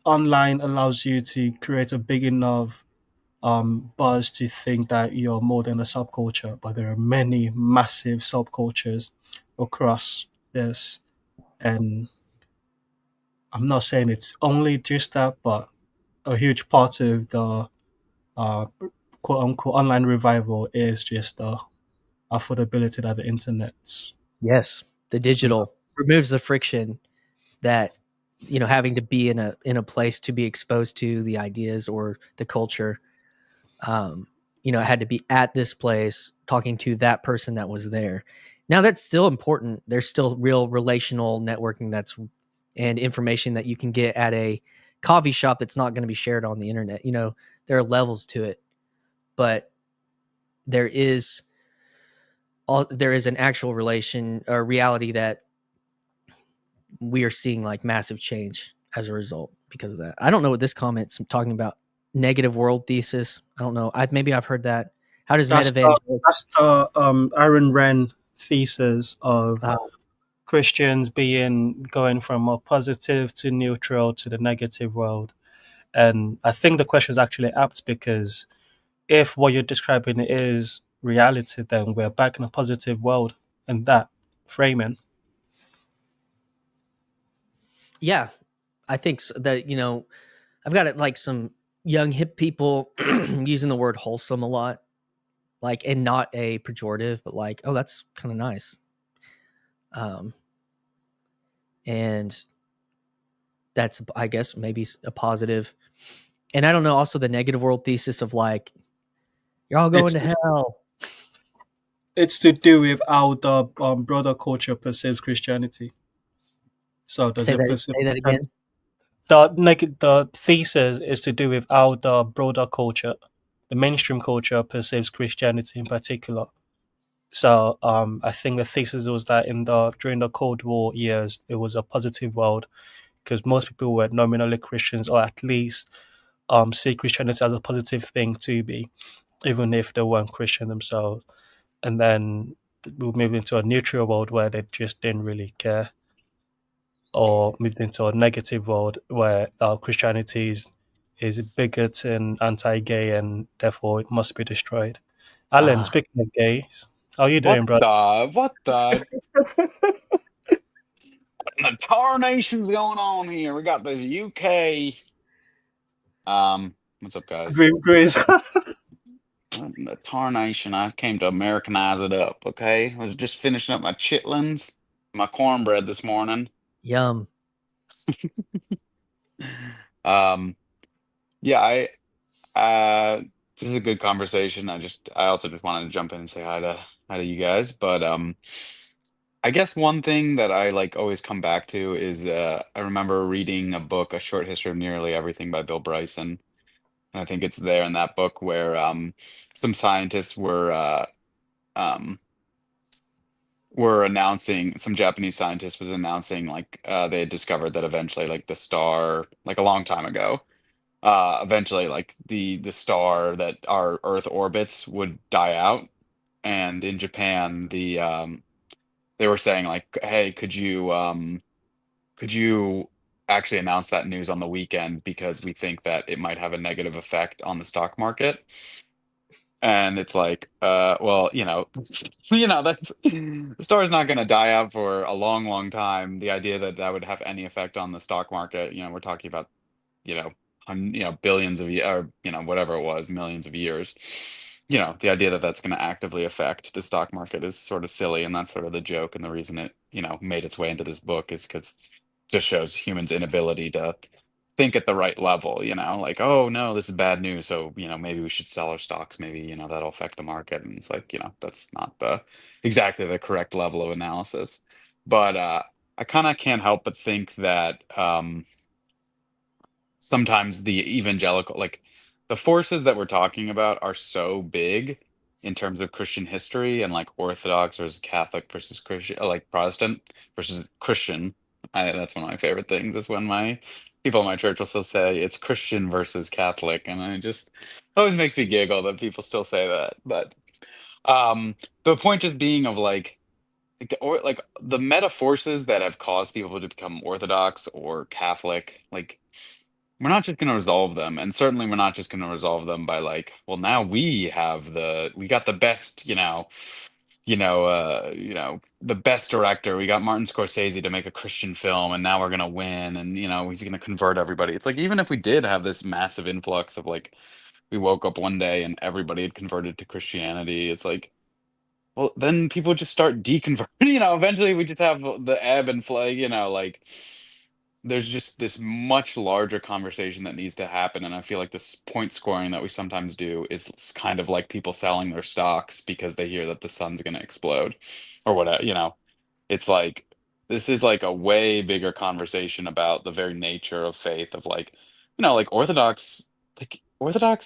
online allows you to create a big enough buzz to think that you're more than a subculture, but there are many massive subcultures across this. And I'm not saying it's only just that, but a huge part of the quote unquote online revival is just the affordability that the internet's. Yes, the digital removes the friction that, having to be in a place to be exposed to the ideas or the culture. I had to be at this place talking to that person that was there. Now, that's still important. There's still real relational networking and information that you can get at a coffee shop that's not going to be shared on the internet. There are levels to it, but there is an actual reality that we are seeing, like, massive change as a result because of that. I don't know what this comment's talking about. Negative world thesis. I don't know. Maybe I've heard that. How does That's the Aaron Wren thesis of Christians going from a positive to neutral to the negative world. And I think the question is actually apt because if what you're describing is reality, then we're back in a positive world in that framing. Yeah, I think that, I've got like some young hip people using the word wholesome a lot, like, and not a pejorative, but like, oh, that's kind of nice. And that's, I guess, maybe a positive. And I don't know, also the negative world thesis of like, you're all going to hell. It's to do with how the broader culture perceives Christianity. So does Say it perceive that again. the thesis is to do with how the broader culture, the mainstream culture, perceives Christianity in particular. So I think the thesis was that during the Cold War years, it was a positive world because most people were nominally Christians, or at least see Christianity as a positive thing to be, even if they weren't Christian themselves. And then we moved into a neutral world where they just didn't really care, or moved into a negative world where Christianity is bigot and anti-gay, and therefore it must be destroyed. Alan, speaking of gays, how are you doing, bro? What the tarnation's going on here? We got this UK. What's up, guys? Grace. The tarnation. I came to Americanize it up, okay? I was just finishing up my chitlins, my cornbread this morning. Yum. Yeah, this is a good conversation. I also just wanted to jump in and say hi to you guys. But I guess one thing that I like always come back to is I remember reading a book, A Short History of Nearly Everything by Bill Bryson. And I think it's there in that book where some scientists were announcing, some Japanese scientist was announcing like they had discovered that eventually like the star, like a long time ago, eventually like the star that our Earth orbits would die out. And in Japan, they were saying like, hey, could you actually announce that news on the weekend because we think that it might have a negative effect on the stock market? And it's like, well, that's the star's not going to die out for a long, long time. The idea that that would have any effect on the stock market, we're talking about, billions of years, or whatever it was, millions of years. The idea that that's going to actively affect the stock market is sort of silly, and that's sort of the joke. And the reason it, made its way into this book is because just shows humans' inability to think at the right level, like, oh no, this is bad news. So, maybe we should sell our stocks. Maybe, that'll affect the market. And it's like, that's not exactly the correct level of analysis. But I kind of can't help but think that sometimes the evangelical, like the forces that we're talking about are so big in terms of Christian history and like Orthodox versus Catholic versus Christian, like Protestant versus Christian. That's one of my favorite things is when my people in my church will still say it's Christian versus Catholic. And it always makes me giggle that people still say that. But the point just being of like the meta forces that have caused people to become Orthodox or Catholic, like we're not just going to resolve them, and certainly we're not just going to resolve them by like, well, now we got the best, the best director. We got Martin Scorsese to make a Christian film, and now we're going to win, and he's going to convert everybody. It's like even if we did have this massive influx of like, we woke up one day and everybody had converted to Christianity, it's like, well, then people just start deconverting. Eventually we just have the ebb and flow. Like there's just this much larger conversation that needs to happen. And I feel like this point scoring that we sometimes do is kind of like people selling their stocks because they hear that the sun's going to explode or whatever. It's like this is like a way bigger conversation about the very nature of faith, of like, like Orthodox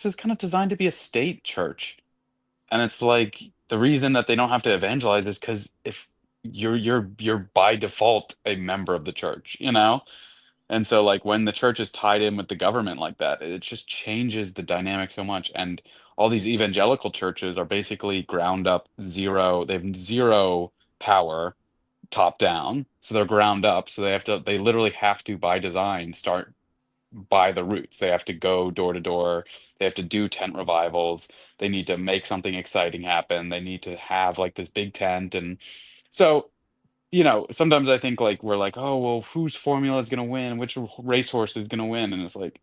is kind of designed to be a state church. And it's like the reason that they don't have to evangelize is because if you're by default a member of the church. And so like when the church is tied in with the government like that, it just changes the dynamic so much. And all these evangelical churches are basically ground up zero. They have zero power top down, so they're ground up, so they literally have to, by design, start by the roots. They have to go door to door. They have to do tent revivals. They need to make something exciting happen. They need to have like this big tent. And so, sometimes I think like we're like, oh, well, whose formula is going to win? Which racehorse is going to win? And it's like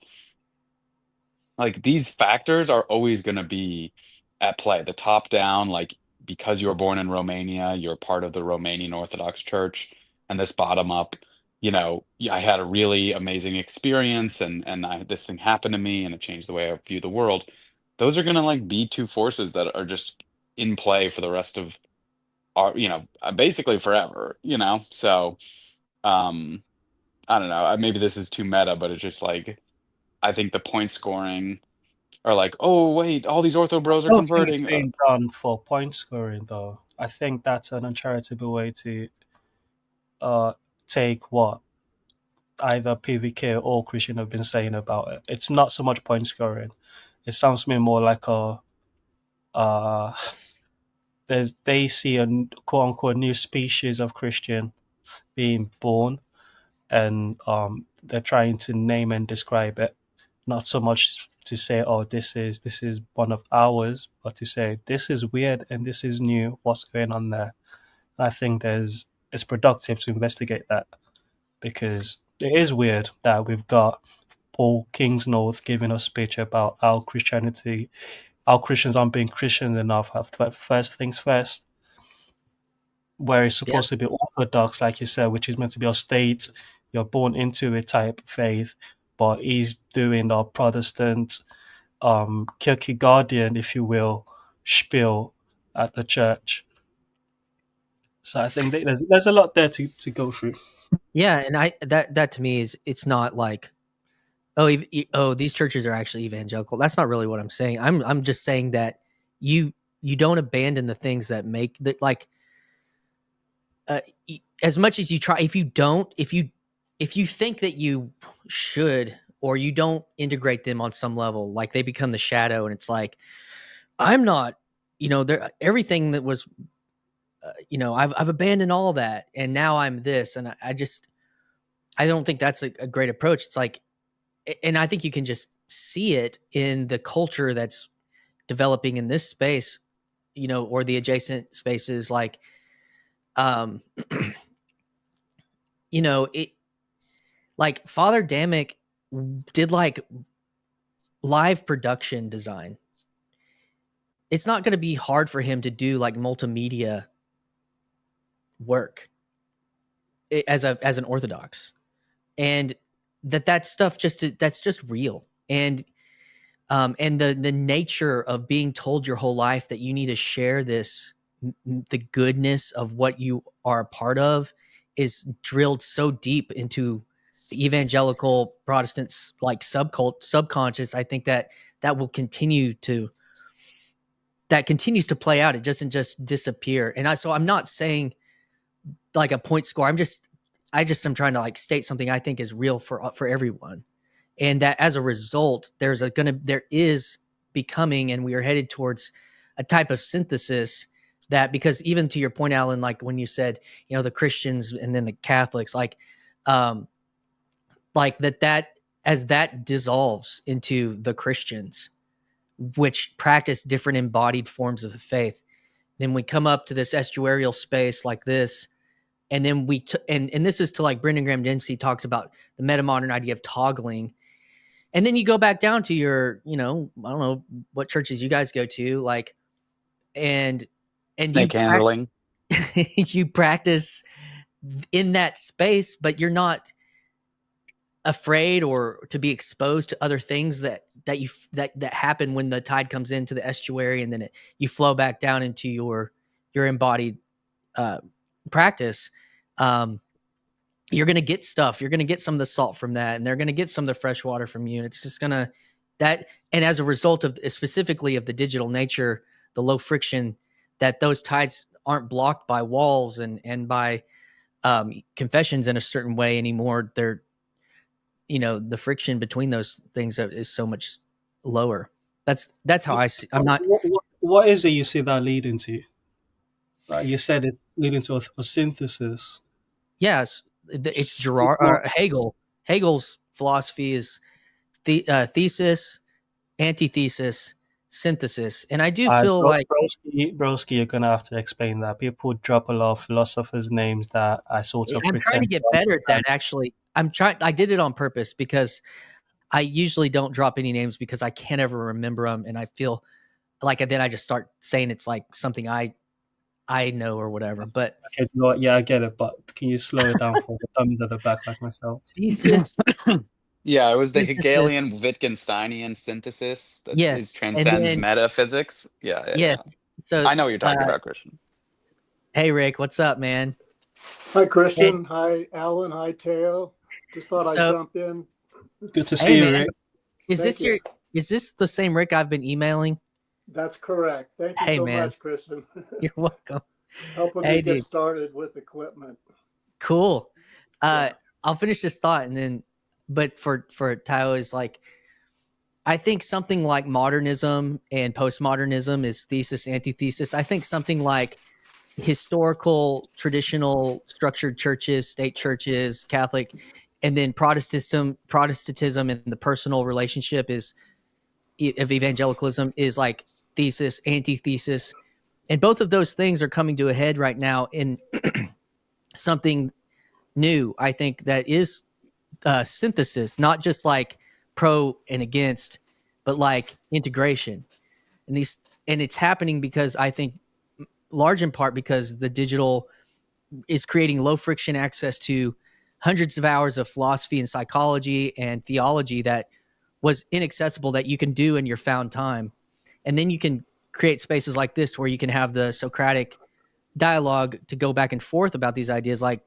these factors are always going to be at play. The top down, like because you were born in Romania, you're part of the Romanian Orthodox Church, and this bottom up, yeah, I had a really amazing experience, and this thing happened to me, and it changed the way I view the world. Those are going to like be two forces that are just in play for the rest of our, basically forever. So um, I don't know. Maybe this is too meta, but it's just like I think the point scoring are like, oh wait, all these ortho bros I are don't think it's converting. being done for point scoring, though. I think that's an uncharitable way to take what either PVK or Christian have been saying about it. It's not so much point scoring. It sounds to me more like uh, they see a quote unquote new species of Christian being born, and they're trying to name and describe it. Not so much to say, oh, this is one of ours, but to say this is weird and this is new. What's going on there? And I think it's productive to investigate that, because it is weird that we've got Paul Kingsnorth giving a speech about how Christians aren't being Christian enough. First things first, where it's Yeah. supposed to be orthodox, like you said, which is meant to be a state, you're born into a type faith, but he's doing a Protestant, Kierkegaardian, if you will, spiel at the church. So I think there's a lot there to go through. Yeah, and that to me is, it's not like, oh, these churches are actually evangelical. That's not really what I'm saying. I'm just saying that you don't abandon the things that make that, like, as much as you try. If you think that you should, or you don't integrate them on some level, like they become the shadow, and it's like, I'm not, there, everything that was, I've abandoned all that, and now I'm this, and I don't think that's a great approach. It's like, and I think you can just see it in the culture that's developing in this space, or the adjacent spaces, like, it, like Father Damick did like live production design. It's not going to be hard for him to do like multimedia work as an Orthodox, and that stuff that's just real. And the nature of being told your whole life that you need to share this, the goodness of what you are a part of, is drilled so deep into the evangelical Protestants, like subconscious. I think that continues to play out. It doesn't just disappear. And I'm not saying like a point score. I'm trying to like state something I think is real for everyone. And that as a result, there is becoming, and we are headed towards a type of synthesis that, because even to your point, Alan, like when you said, the Christians and then the Catholics, like that as that dissolves into the Christians, which practice different embodied forms of the faith, then we come up to this estuarial space like this. And then and this is to, like, Brendan Graham Dempsey talks about the meta-modern idea of toggling. And then you go back down to your, I don't know what churches you guys go to, like, and Snake handling. you practice in that space, but you're not afraid or to be exposed to other things that happen when the tide comes into the estuary, and then you flow back down into your embodied practice. You're going to get stuff. You're going to get some of the salt from that, and they're going to get some of the fresh water from you. And it's just going to and as a result of specifically of the digital nature, the low friction, that those tides aren't blocked by walls and by confessions in a certain way anymore. They're, the friction between those things is so much lower. That's how I see. I'm not. What is it you see that leading to? You said it leading to a synthesis. Yes, it's Gerard Hegel. Hegel's philosophy is thesis, antithesis, synthesis, and I do feel like Broski, you're gonna have to explain that. People drop a lot of philosophers' names that I sort of I'm trying to pretend get to better at that. understand. Actually, I did it on purpose because I usually don't drop any names because I can't ever remember them, and I feel like then I just start saying it's like something I know or whatever. But Okay, you know what? Yeah, I get it, but can you slow it down for the dummies at the back like myself? thesis, Yeah, it was the synthesis, Hegelian Wittgensteinian synthesis that is yes, and transcends then metaphysics. Yeah. yes. So, I know what you're talking about, Christian. hey Rick, what's up, man? Hi, Christian. Hi, Alan. Hi, Teo. Just thought I'd So- jump in. Good to Hey, see you, man. Rick. Is this the same Rick I've been emailing? That's correct. Thank you Hey, so man. much, Christian. You're welcome. Helping Hey, me get dude. started with equipment. Cool. Yeah. I'll finish this thought and then, but for Tao is like, I think something like modernism and postmodernism is thesis, antithesis. I think something like historical, traditional, structured churches, state churches, Catholic, and then Protestantism and the personal relationship of evangelicalism is like thesis, antithesis. And both of those things are coming to a head right now in something new, I think, that is synthesis, not just like pro and against, but like integration. And it's happening because I think large in part because the digital is creating low friction access to hundreds of hours of philosophy and psychology and theology that was inaccessible that you can do in your found time. And then you can create spaces like this where you can have the Socratic dialogue to go back and forth about these ideas, like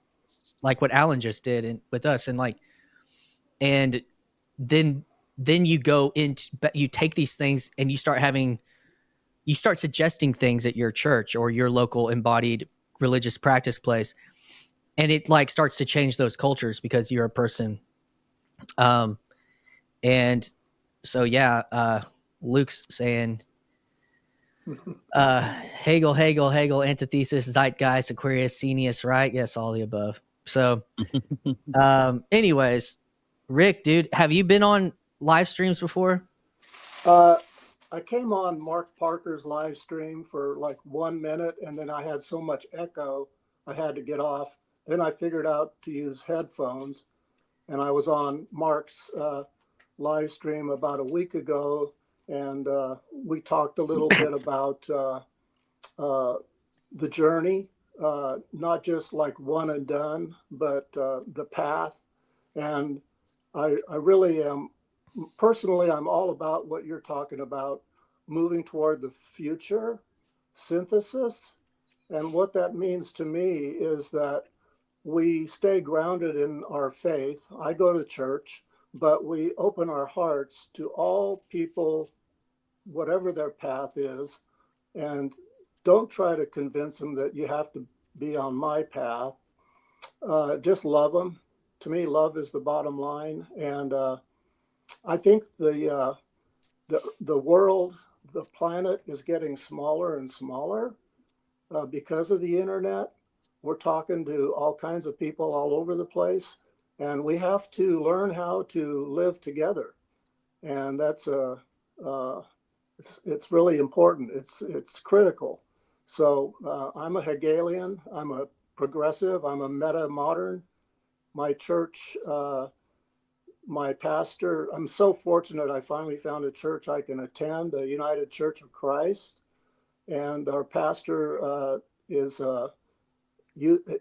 what Alan just did with us. And then you go into, you take these things and you start suggesting things at your church or your local embodied religious practice place. And it like starts to change those cultures because you're a person. And so, yeah, Luke's saying, Hegel, antithesis, zeitgeist, Aquarius, Cenius, right? Yes, all the above. So, anyways, Rick, dude, have you been on live streams before? I came on Mark Parker's live stream for like 1 minute, and then I had so much echo, I had to get off. Then I figured out to use headphones, and I was on Mark's live stream about a week ago, and we talked a little bit about the journey, not just like one and done, but the path. And I really am, personally, I'm all about what you're talking about, moving toward the future, synthesis. And what that means to me is that we stay grounded in our faith. I go to church, but we open our hearts to all people, whatever their path is, and don't try to convince them that you have to be on my path. Just love them. To me, love is the bottom line. And I think the world, the planet is getting smaller and smaller because of the internet. We're talking to all kinds of people all over the place, and we have to learn how to live together. And that's it's really important. It's critical. So I'm a Hegelian. I'm a progressive. I'm a meta-modern. My church, my pastor, I'm so fortunate I finally found a church I can attend, a United Church of Christ. And our pastor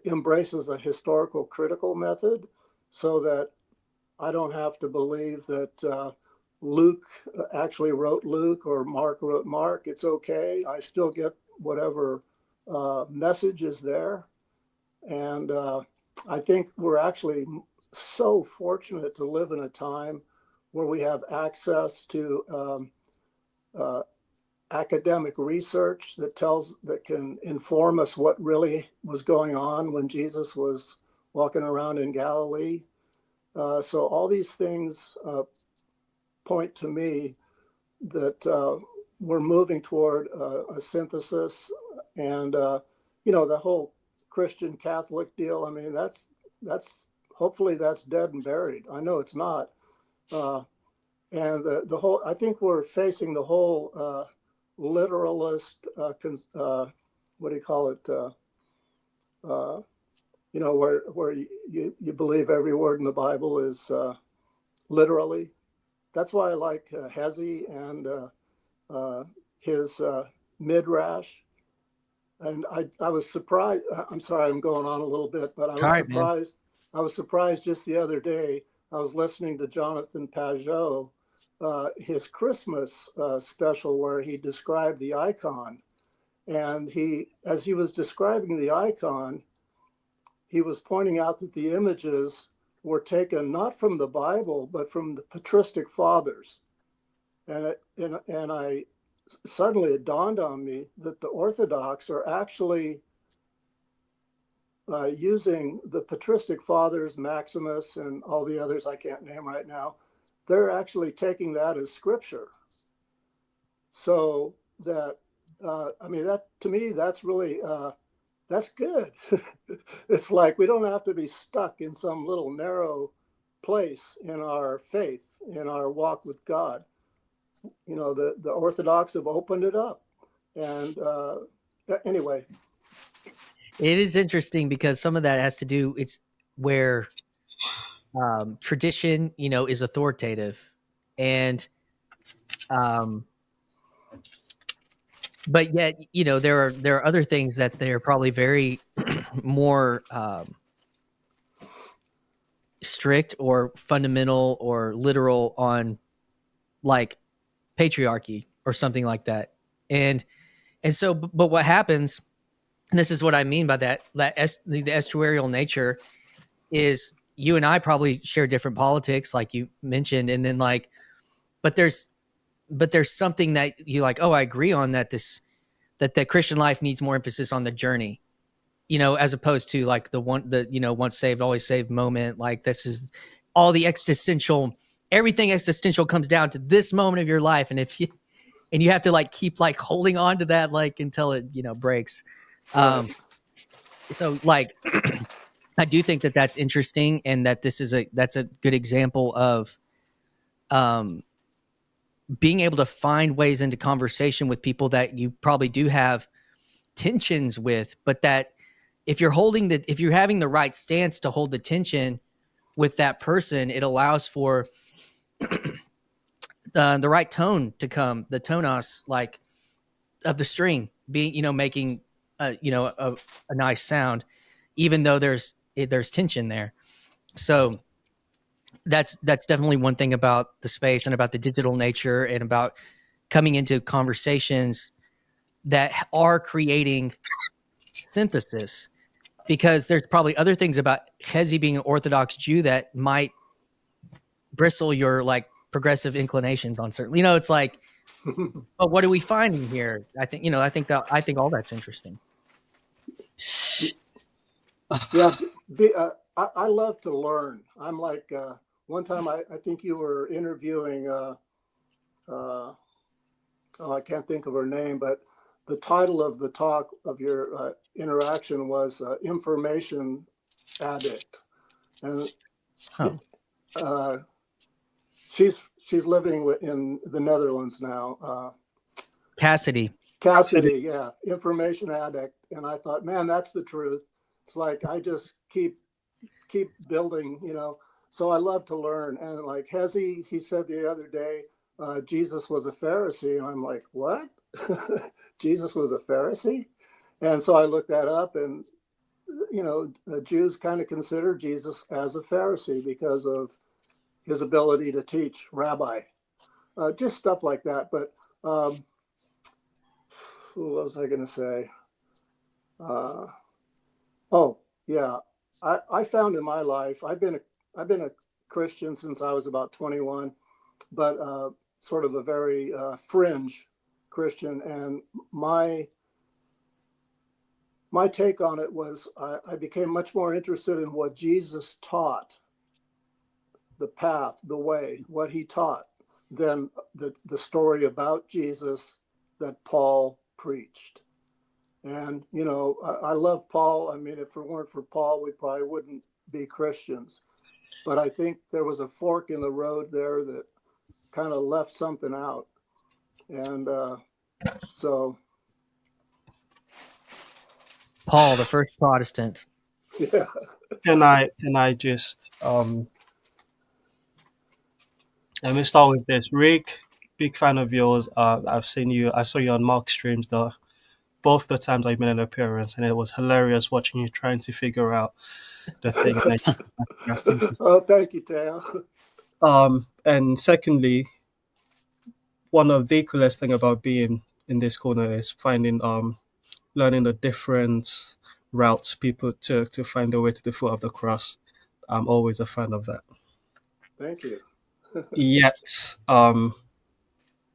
embraces a historical critical method so that I don't have to believe that Luke actually wrote Luke or Mark wrote Mark. It's okay. I still get whatever message is there. And I think we're actually so fortunate to live in a time where we have access to academic research that can inform us what really was going on when Jesus was walking around in Galilee. So all these things point to me that we're moving toward a synthesis, and the whole Christian Catholic deal. I mean, that's hopefully that's dead and buried. I know it's not. And the whole, I think we're facing the whole literalist, what do you call it? Where you believe every word in the Bible is literally. That's why I like Hezi and his midrash. And I was surprised. I'm sorry, I'm going on a little bit, but I was surprised. I was surprised just the other day. I was listening to Jonathan Pajot, his Christmas special, where he described the icon. And as he was describing the icon, he was pointing out that the images were taken not from the Bible, but from the patristic fathers. And suddenly it dawned on me that the Orthodox are actually using the patristic fathers, Maximus and all the others I can't name right now. They're actually taking that as scripture. So that, that to me, that's really, that's good. It's like we don't have to be stuck in some little narrow place in our faith, in our walk with God. The Orthodox have opened it up. And anyway. It is interesting because some of that has to do, it's where tradition, is authoritative. And, but yet, there are other things that they're probably very more strict or fundamental or literal on, like patriarchy or something like that. And so, but what happens, and this is what I mean by the estuarial nature, is you and I probably share different politics, like you mentioned, and then but there's something that you like, oh, I agree on that that Christian life needs more emphasis on the journey, as opposed to like the once saved, always saved moment. Like this is all the existential, everything existential comes down to this moment of your life. And you have to keep holding on to that, until it, breaks. So I do think that that's interesting, and that that's a good example of being able to find ways into conversation with people that you probably do have tensions with, but that if you're having the right stance to hold the tension with that person, it allows for the right tone to come, the tonos of the string being, making a nice sound, even though there's tension there. So that's definitely one thing about the space and about the digital nature and about coming into conversations that are creating synthesis, because there's probably other things about Hezi being an Orthodox Jew that might bristle your progressive inclinations on certain, it's like, but what are we finding here? I think all that's interesting. Yeah. I love to learn. I'm one time I think you were interviewing, I can't think of her name, but the title of the talk of your interaction was Information Addict. And she's living in the Netherlands now. Cassidy, yeah. Information Addict. And I thought, man, that's the truth. It's like, I just keep building, so I love to learn. And Hezi, he said the other day, Jesus was a Pharisee. And I'm like, what? Jesus was a Pharisee? And so I looked that up, and, Jews kind of consider Jesus as a Pharisee because of his ability to teach, rabbi, just stuff like that. But what was I going to say? Oh, yeah. I found in my life, I've been a Christian since I was about 21, but sort of a very fringe Christian. And my take on it was I became much more interested in what Jesus taught, the path, the way, what he taught, than the story about Jesus that Paul preached. And, you know, I love Paul. I mean, if it weren't for Paul, we probably wouldn't be Christians. But I think there was a fork in the road there that kind of left something out. And so, Paul, the first Protestant. yeah. Can I just let me start with this. Rick, big fan of yours. I saw you on Mark streams both the times I've made an appearance, and it was hilarious watching you trying to figure out the things that Oh, thank you, Teo. And secondly, one of the coolest thing about being in this corner is finding learning the different routes people took to find their way to the foot of the cross. I'm always a fan of that. Thank you. Yet,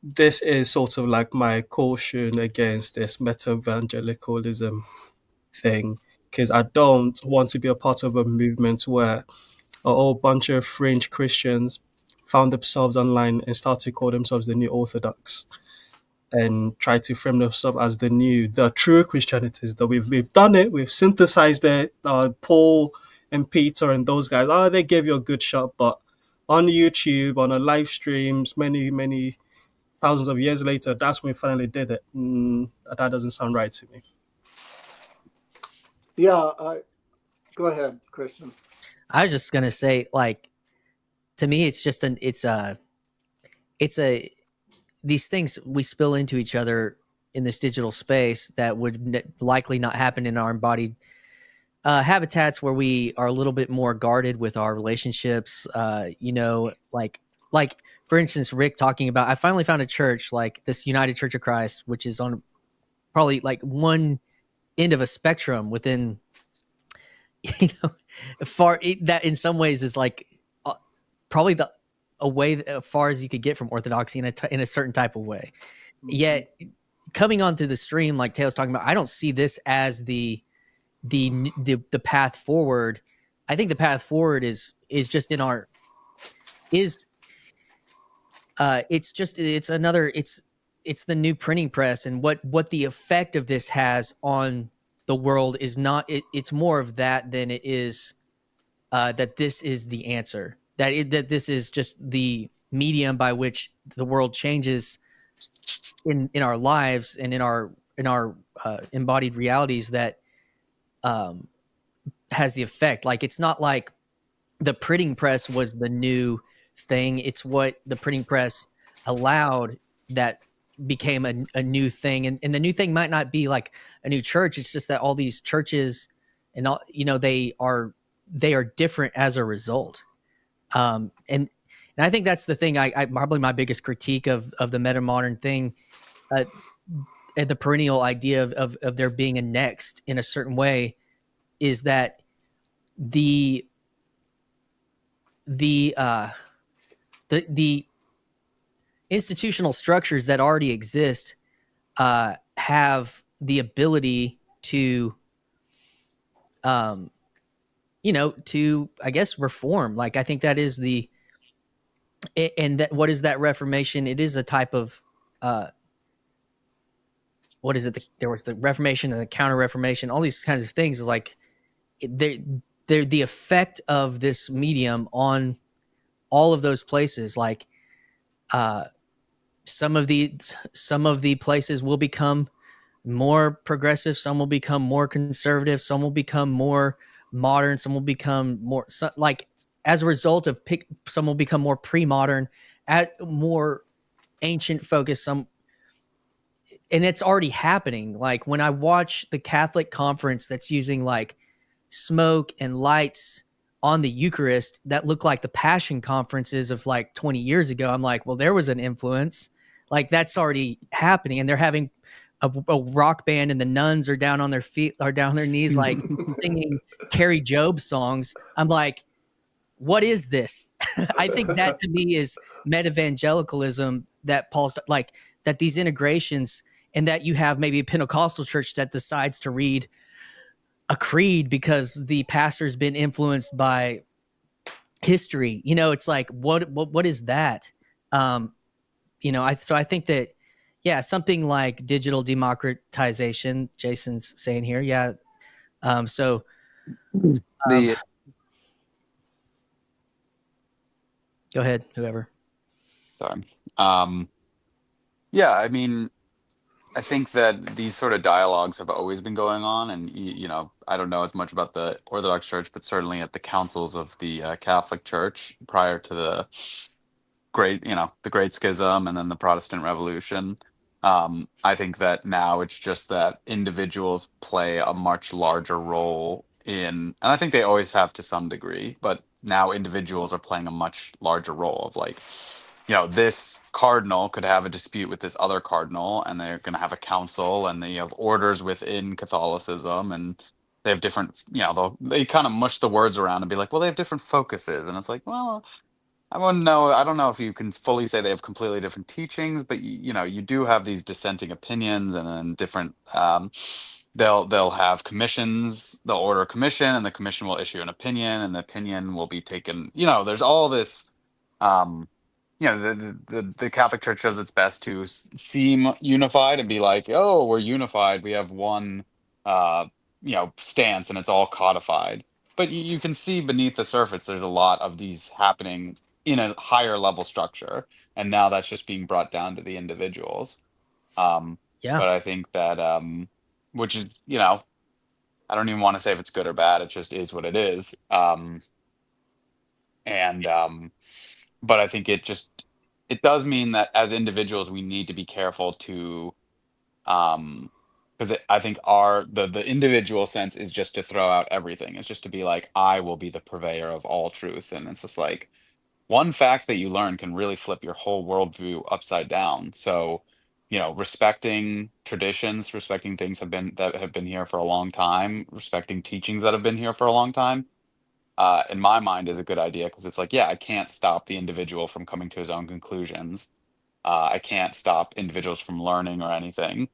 this is sort of like my caution against this meta-vangelicalism thing, because I don't want to be a part of a movement where a whole bunch of fringe Christians found themselves online and start to call themselves the new Orthodox and try to frame themselves as the true Christianities. That we've done it, we've synthesized it. Paul and Peter and those guys, they gave you a good shot, but on YouTube, on a live streams, many thousands of years later, that's when we finally did it. That doesn't sound right to me. Yeah, go ahead, Christian. I was just gonna say, like, to me, it's just these things we spill into each other in this digital space that would likely not happen in our embodied habitats, where we are a little bit more guarded with our relationships. You know, like for instance, Rick talking about, I finally found a church like this United Church of Christ, which is on probably like one end of a spectrum within, you know, that in some ways is like probably a way as far as you could get from orthodoxy in a certain type of way. Yet coming onto the stream, like Taylor's talking about, I don't see this as the path forward. I think the path forward is just in our it's the new printing press, and what the effect of this has on the world is not, it's more of that than it is that this is the answer, that this is just the medium by which the world changes in our lives and in our embodied realities, that has the effect. Like, it's not like the printing press was the new thing. It's what the printing press allowed that became a new thing. And the new thing might not be like a new church. It's just that all these churches and all, you know, they are different as a result. And I think that's the thing. I probably my biggest critique of the meta modern thing, the perennial idea of there being a next in a certain way, is that the institutional structures that already exist have the ability to, to, I guess, reform. Like, I think that is and that, what is that Reformation? It is a type of, what is it? There was the Reformation and the Counter-Reformation, all these kinds of things. Is like, they're the effect of this medium on all of those places. Like, some of the places will become more progressive, some will become more conservative, some will become more modern, some will become more like, as a result of some will become more pre-modern, more ancient focus, and it's already happening. Like, when I watch the Catholic conference that's using like smoke and lights on the Eucharist that look like the Passion conferences of like 20 years ago, I'm like, well, there was an influence. Like, that's already happening. And they're having a rock band, and the nuns are down on their feet or down on their knees, like singing Carrie Job songs. I'm like, what is this? I think that to me is meta-vangelicalism, that Paul's like, that these integrations, and that you have maybe a Pentecostal church that decides to read a creed because the pastor's been influenced by history. You know, it's like, what is that? So I think that Yeah, something like digital democratization. Jason's saying here. Yeah. So The go ahead, whoever. sorry. Yeah, I mean, I think that these sort of dialogues have always been going on, and you know, I don't know as much about the Orthodox Church, but certainly at the councils of the Catholic Church prior to the the Great Schism and then the Protestant Revolution. I think that now it's just that individuals play a much larger role in, and I think they always have to some degree, but now individuals are playing a much larger role of like, you know, this cardinal could have a dispute with this other cardinal, and they're going to have a council, and they have orders within Catholicism, and they have different, you know, they kind of mush the words around and be like, well, they have different focuses, and it's like, well, I wouldn't know. I don't know if you can fully say they have completely different teachings, but you know, you do have these dissenting opinions, and then different. They'll have commissions. They'll order a commission, and the commission will issue an opinion, and the opinion will be taken. You know, there's all this. You know, the Catholic Church does its best to seem unified and be like, oh, we're unified. We have one, you know, stance, and it's all codified. But you can see beneath the surface, there's a lot of these happening in a higher level structure, and now that's just being brought down to the individuals. Yeah. But I think that, which is, you know, I don't even want to say if it's good or bad. It just is what it is. But I think it does mean that as individuals, we need to be careful to, because I think the individual sense is just to throw out everything. It's just to be like, I will be the purveyor of all truth, and it's just like one fact that you learn can really flip your whole worldview upside down. So, you know, respecting traditions, respecting things that have been here for a long time, respecting teachings that have been here for a long time, in my mind, is a good idea, because it's like, yeah, I can't stop the individual from coming to his own conclusions. I can't stop individuals from learning or anything,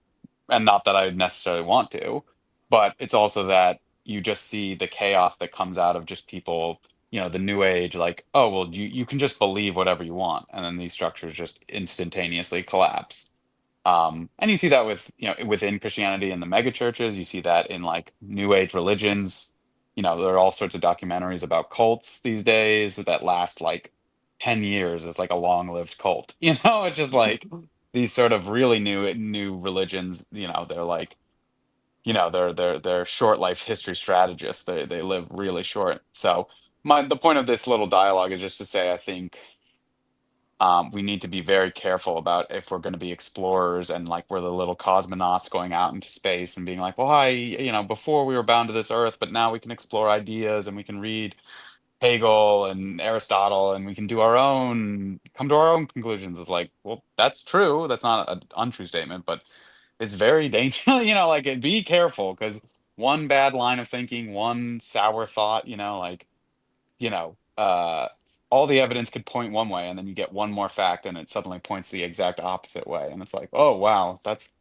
and not that I necessarily want to, but it's also that you just see the chaos that comes out of just people, you know, the new age, like, oh, well, you can just believe whatever you want, and then these structures just instantaneously collapse. And you see that with, you know, within Christianity and the mega churches. You see that in like new age religions. You know, there are all sorts of documentaries about cults these days that last like 10 years. It's like a long-lived cult. You know, it's just like these sort of really new religions, you know, they're like, you know, they're short life history strategists. They live really short. So the point of this little dialogue is just to say, I think we need to be very careful about if we're going to be explorers and like we're the little cosmonauts going out into space and being like, well, you know, before we were bound to this earth, but now we can explore ideas and we can read Hegel and Aristotle and we can come to our own conclusions. It's like, well, that's true. That's not an untrue statement, but it's very dangerous. You know, like be careful, because one bad line of thinking, one sour thought, you know, like, you know, all the evidence could point one way, and then you get one more fact, and it suddenly points the exact opposite way, and it's like, oh wow, that's,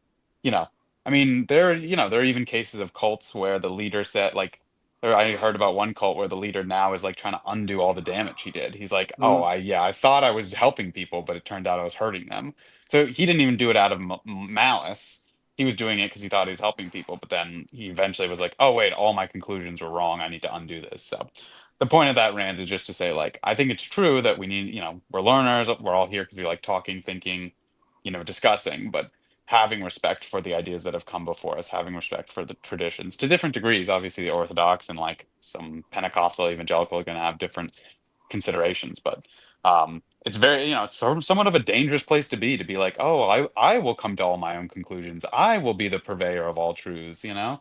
you know, I mean, there are even cases of cults where the leader said, like, I heard about one cult where the leader now is like trying to undo all the damage he did. He's like, oh, I thought I was helping people, but it turned out I was hurting them. So he didn't even do it out of malice. He was doing it because he thought he was helping people, but then he eventually was like, oh wait, all my conclusions were wrong. I need to undo this. So the point of that rant is just to say, like, I think it's true that we need, you know, we're learners, we're all here because we like talking, thinking, you know, discussing, but having respect for the ideas that have come before us, having respect for the traditions to different degrees. Obviously, the Orthodox and like some Pentecostal evangelical are going to have different considerations, but it's very, you know, it's somewhat of a dangerous place to be like, oh, I will come to all my own conclusions. I will be the purveyor of all truths, you know?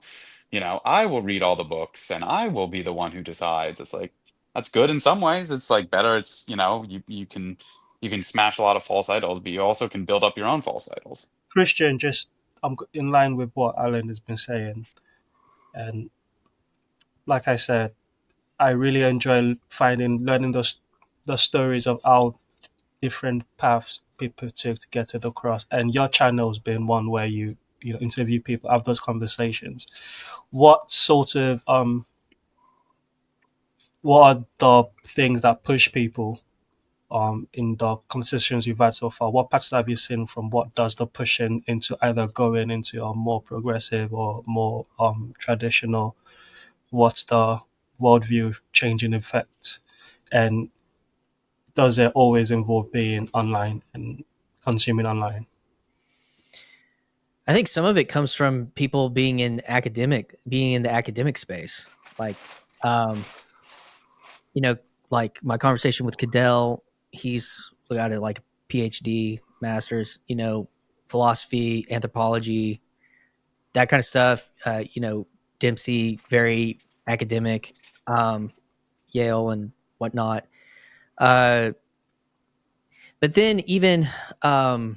You know, I will read all the books and I will be the one who decides. It's like, that's good in some ways. It's like better. It's, you know, you can smash a lot of false idols, but you also can build up your own false idols. Christian, just I'm in line with what Alan has been saying, and like I said, I really enjoy learning the stories of how different paths people took to get to the cross. And your channel's been one where you know interview people, have those conversations. What sort of what are the things that push people in the conversations we've had so far, what patterns have you seen from what does the pushing into either going into a more progressive or more traditional? What's the worldview changing effect? And does it always involve being online and consuming online? I think some of it comes from people being in the academic space. Like, like my conversation with Cadell, he's got a PhD, master's, philosophy, anthropology, that kind of stuff. Dempsey, very academic, Yale and whatnot. But then even, I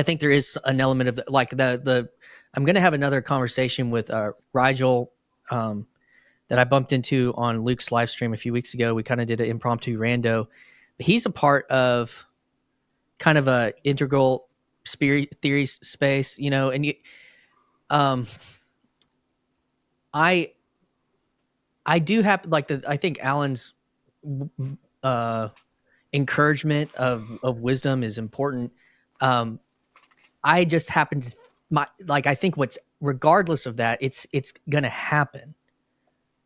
think there is an element of the I'm going to have another conversation with Rigel that I bumped into on Luke's live stream a few weeks ago. We kind of did an impromptu rando. But he's a part of kind of a integral spirit theory space, and I do have I think Alan's encouragement of wisdom is important. I just happen to I think regardless of that, it's going to happen.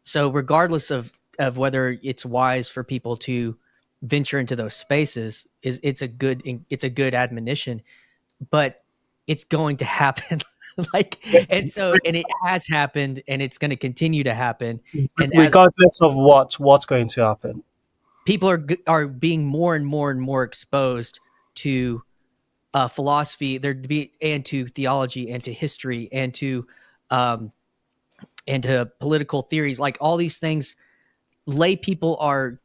So regardless of whether it's wise for people to venture into those spaces, it's a good admonition, but it's going to happen. And it has happened, and it's going to continue to happen. And regardless of what's going to happen, people are being more and more and more exposed to philosophy, and to theology, and to history, and to political theories. Like all these things, lay people are,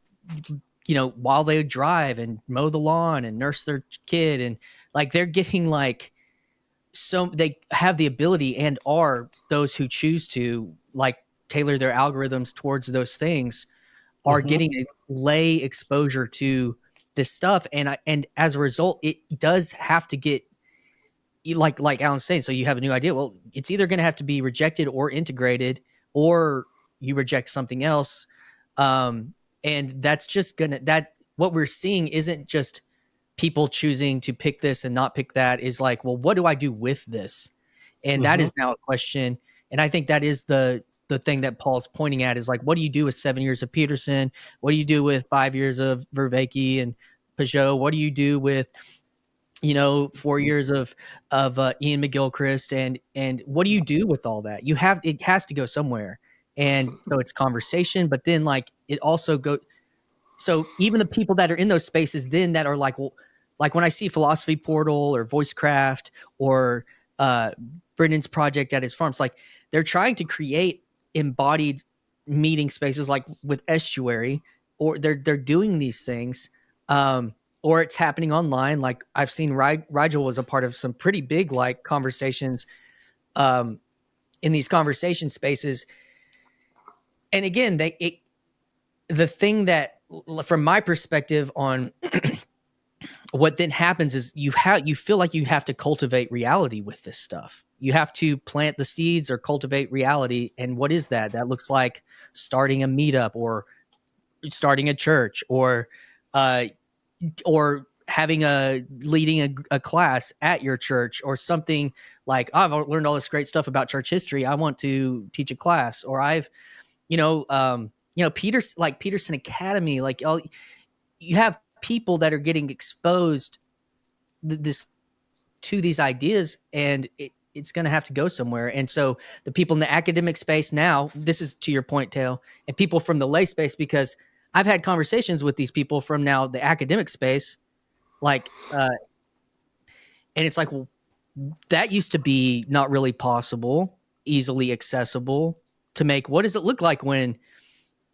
while they drive and mow the lawn and nurse their kid, and they're getting so they have the ability, and are those who choose to tailor their algorithms towards those things, are getting a lay exposure to this stuff, and as a result, it does have to get like Alan's saying. So you have a new idea. Well, it's either going to have to be rejected or integrated, or you reject something else. And that's just what we're seeing isn't just people choosing to pick this and not pick that. Is well, what do I do with this? And that is now a question. And I think that is the thing that Paul's pointing at is what do you do with 7 years of Peterson? What do you do with 5 years of Vervaeke and Peugeot? What do you do with 4 years of Ian McGilchrist, and what do you do with all that? It has to go somewhere. And so it's conversation, but then it also so even the people that are in those spaces then that are well, when I see Philosophy Portal or Voicecraft or Brendan's project at his farm, it's they're trying to create embodied meeting spaces with Estuary, or they're doing these things, or it's happening online. I've seen Rigel was a part of some pretty big conversations in these conversation spaces. And again, the thing that, from my perspective on what then happens is you feel like you have to cultivate reality with this stuff. You have to plant the seeds or cultivate reality. And what is that? That looks like starting a meetup, or starting a church, or leading a class at your church, or something I've learned all this great stuff about church history, I want to teach a class, or I've Peterson Academy, you have people that are getting exposed to these ideas, and it's going to have to go somewhere. And so the people in the academic space now, this is to your point, Teo, and people from the lay space, because I've had conversations with these people from now the academic space, and it's well, that used to be not really possible, easily accessible to make. What does it look like when,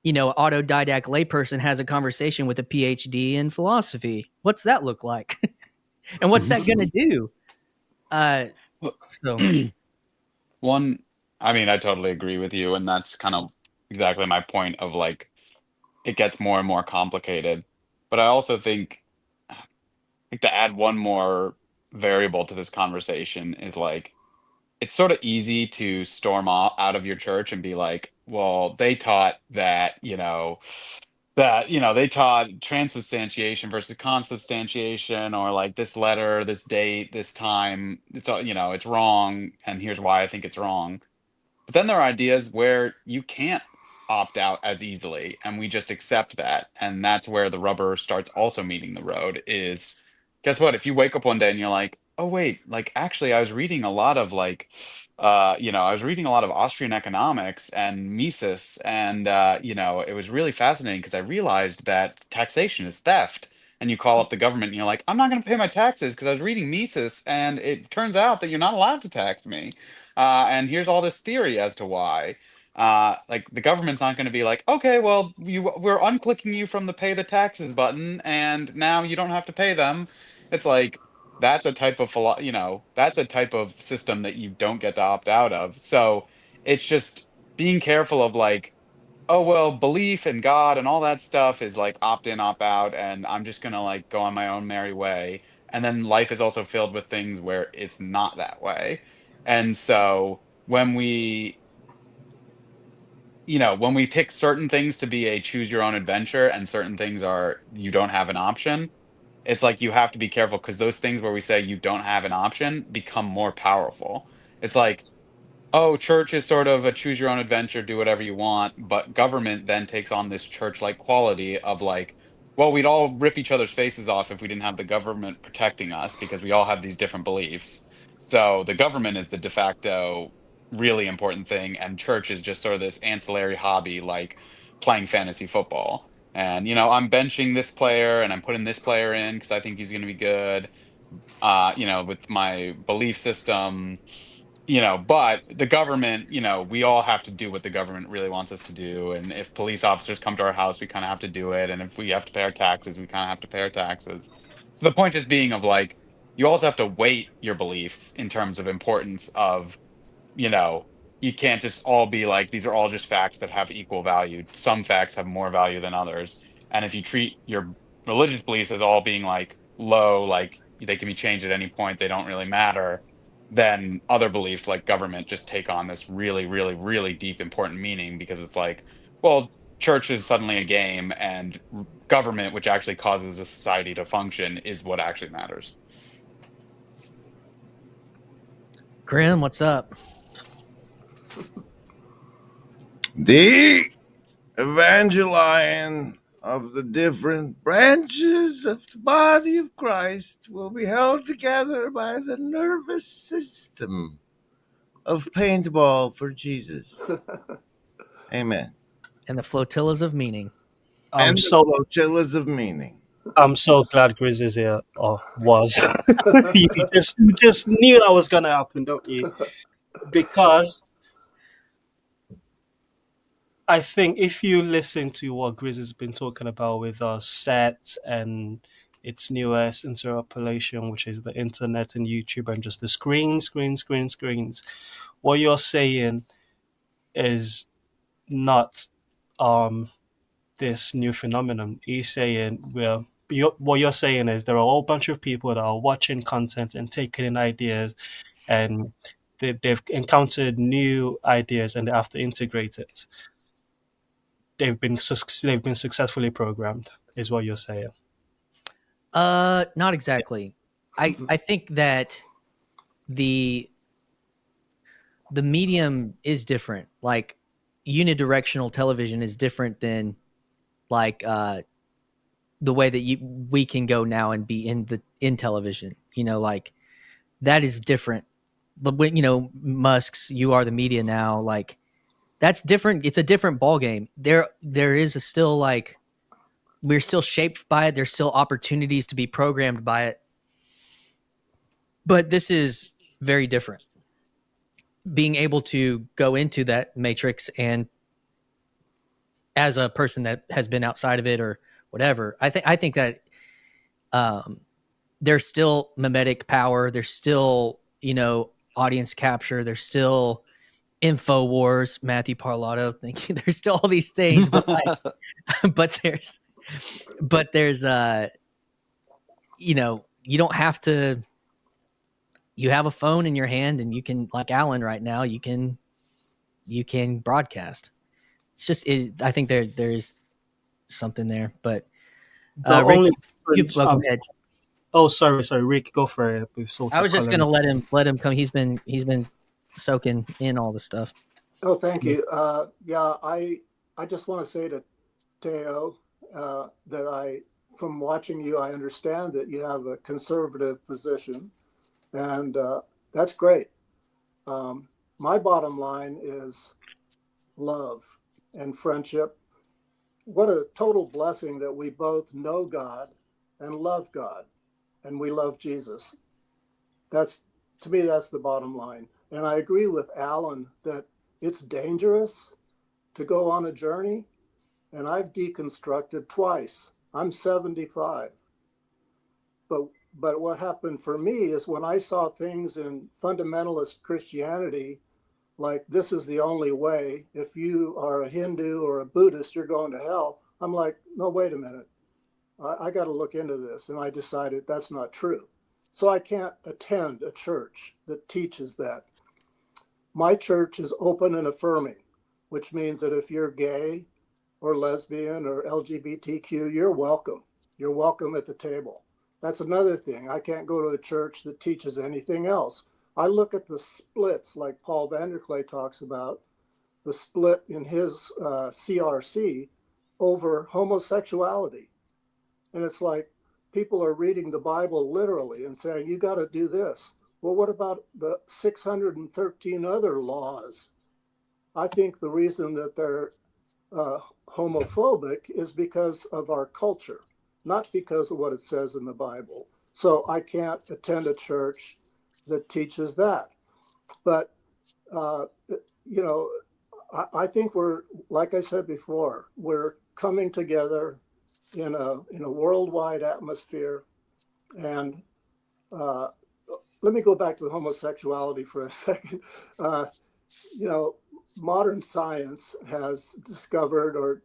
an autodidact layperson has a conversation with a PhD in philosophy? What's that look like? And what's that going to do? One, I mean, I totally agree with you, and that's kind of exactly my point of it gets more and more complicated. But I also think to add one more variable to this conversation is it's sort of easy to storm out of your church and be well, they taught that, that, they taught transubstantiation versus consubstantiation, or like this letter, this date, this time, it's all, it's wrong, and here's why I think it's wrong. But then there are ideas where you can't opt out as easily, and we just accept that. And that's where the rubber starts also meeting the road is, guess what? If you wake up one day and you're like, oh wait, like actually I was reading a lot of I was reading a lot of Austrian economics and Mises, and it was really fascinating because I realized that taxation is theft. And you call up the government and you're like, I'm not going to pay my taxes because I was reading Mises, and it turns out that you're not allowed to tax me. And here's all this theory as to why. Like the government's not going to be like, okay, well, we're unclicking you from the pay the taxes button, and now you don't have to pay them. It's like that's a type of that's a type of system that you don't get to opt out of. So it's just being careful of like, oh well, belief in God and all that stuff is like opt in, opt out, and I'm just gonna like go on my own merry way. And then life is also filled with things where it's not that way. And so when we pick certain things to be a choose your own adventure and certain things are you don't have an option, it's like you have to be careful because those things where we say you don't have an option become more powerful. It's like, oh, church is sort of a choose your own adventure, do whatever you want, but government then takes on this church-like quality of like, well, we'd all rip each other's faces off if we didn't have the government protecting us because we all have these different beliefs. So the government is the de facto really important thing, and church is just sort of this ancillary hobby like playing fantasy football. And I'm benching this player and I'm putting this player in because I think he's going to be good. With my belief system, but the government, we all have to do what the government really wants us to do. And if police officers come to our house, we kind of have to do it. And if we have to pay our taxes, we kind of have to pay our taxes. So the point just being of like, you also have to weight your beliefs in terms of importance of, you know, you can't just all be like, these are all just facts that have equal value. Some facts have more value than others. And if you treat your religious beliefs as all being like low, like they can be changed at any point, they don't really matter, then other beliefs like government just take on this really, really, really deep, important meaning because it's like, well, church is suddenly a game and government, which actually causes a society to function, is what actually matters. Grim, what's up? The evangeline of the different branches of the body of Christ will be held together by the nervous system of paintball for Jesus. Amen. And the flotillas of meaning. And the flotillas of meaning. I'm so glad Grizz is here, or was. you just knew that was going to happen, don't you? Because I think if you listen to what Grizz has been talking about with set and its newest interpolation, which is the internet and YouTube and just the screens, what you're saying is not this new phenomenon. He's saying, well, what you're saying is there are a whole bunch of people that are watching content and taking in ideas, and they've encountered new ideas and they have to integrate it. They've been successfully programmed, is what you're saying. Not exactly. I think that the medium is different. Like unidirectional television is different than like the way that we can go now and be in television. Like that is different. But when Musk's "You Are the Media" now, like that's different. It's a different ball game. There is still like we're still shaped by it. There's still opportunities to be programmed by it. But this is very different. Being able to go into that matrix, and as a person that has been outside of it or whatever, I think that there's still mimetic power. There's still, audience capture. There's still info wars, Matthew Parlato. Thank you. There's still all these things, but there's you don't have to. You have a phone in your hand, and you can, like Alan right now, you can broadcast. It's just, I think there's something there. But The Rick, only you difference, go ahead. oh, sorry, Rick, go for it. We've sort I of was just colored gonna let him come. He's been soaking in all the stuff. Oh, thank you. Yeah, I just want to say to Teo that from watching you, I understand that you have a conservative position, and that's great. My bottom line is love and friendship. What a total blessing that we both know God and love God, and we love Jesus. That's, to me, that's the bottom line. And I agree with Alan that it's dangerous to go on a journey, and I've deconstructed twice. I'm 75. But what happened for me is when I saw things in fundamentalist Christianity, like this is the only way. If you are a Hindu or a Buddhist, you're going to hell. I'm like, no, wait a minute. I got to look into this. And I decided that's not true. So I can't attend a church that teaches that. My church is open and affirming, which means that if you're gay or lesbian or LGBTQ, you're welcome. You're welcome at the table. That's another thing. I can't go to a church that teaches anything else. I look at the splits like Paul Vanderklay talks about, the split in his CRC over homosexuality. And it's like people are reading the Bible literally and saying, you got to do this. Well, what about the 613 other laws? I think the reason that they're homophobic is because of our culture, not because of what it says in the Bible. So I can't attend a church that teaches that. But, I think we're, like I said before, we're coming together in a worldwide atmosphere. And let me go back to the homosexuality for a second. Modern science has discovered or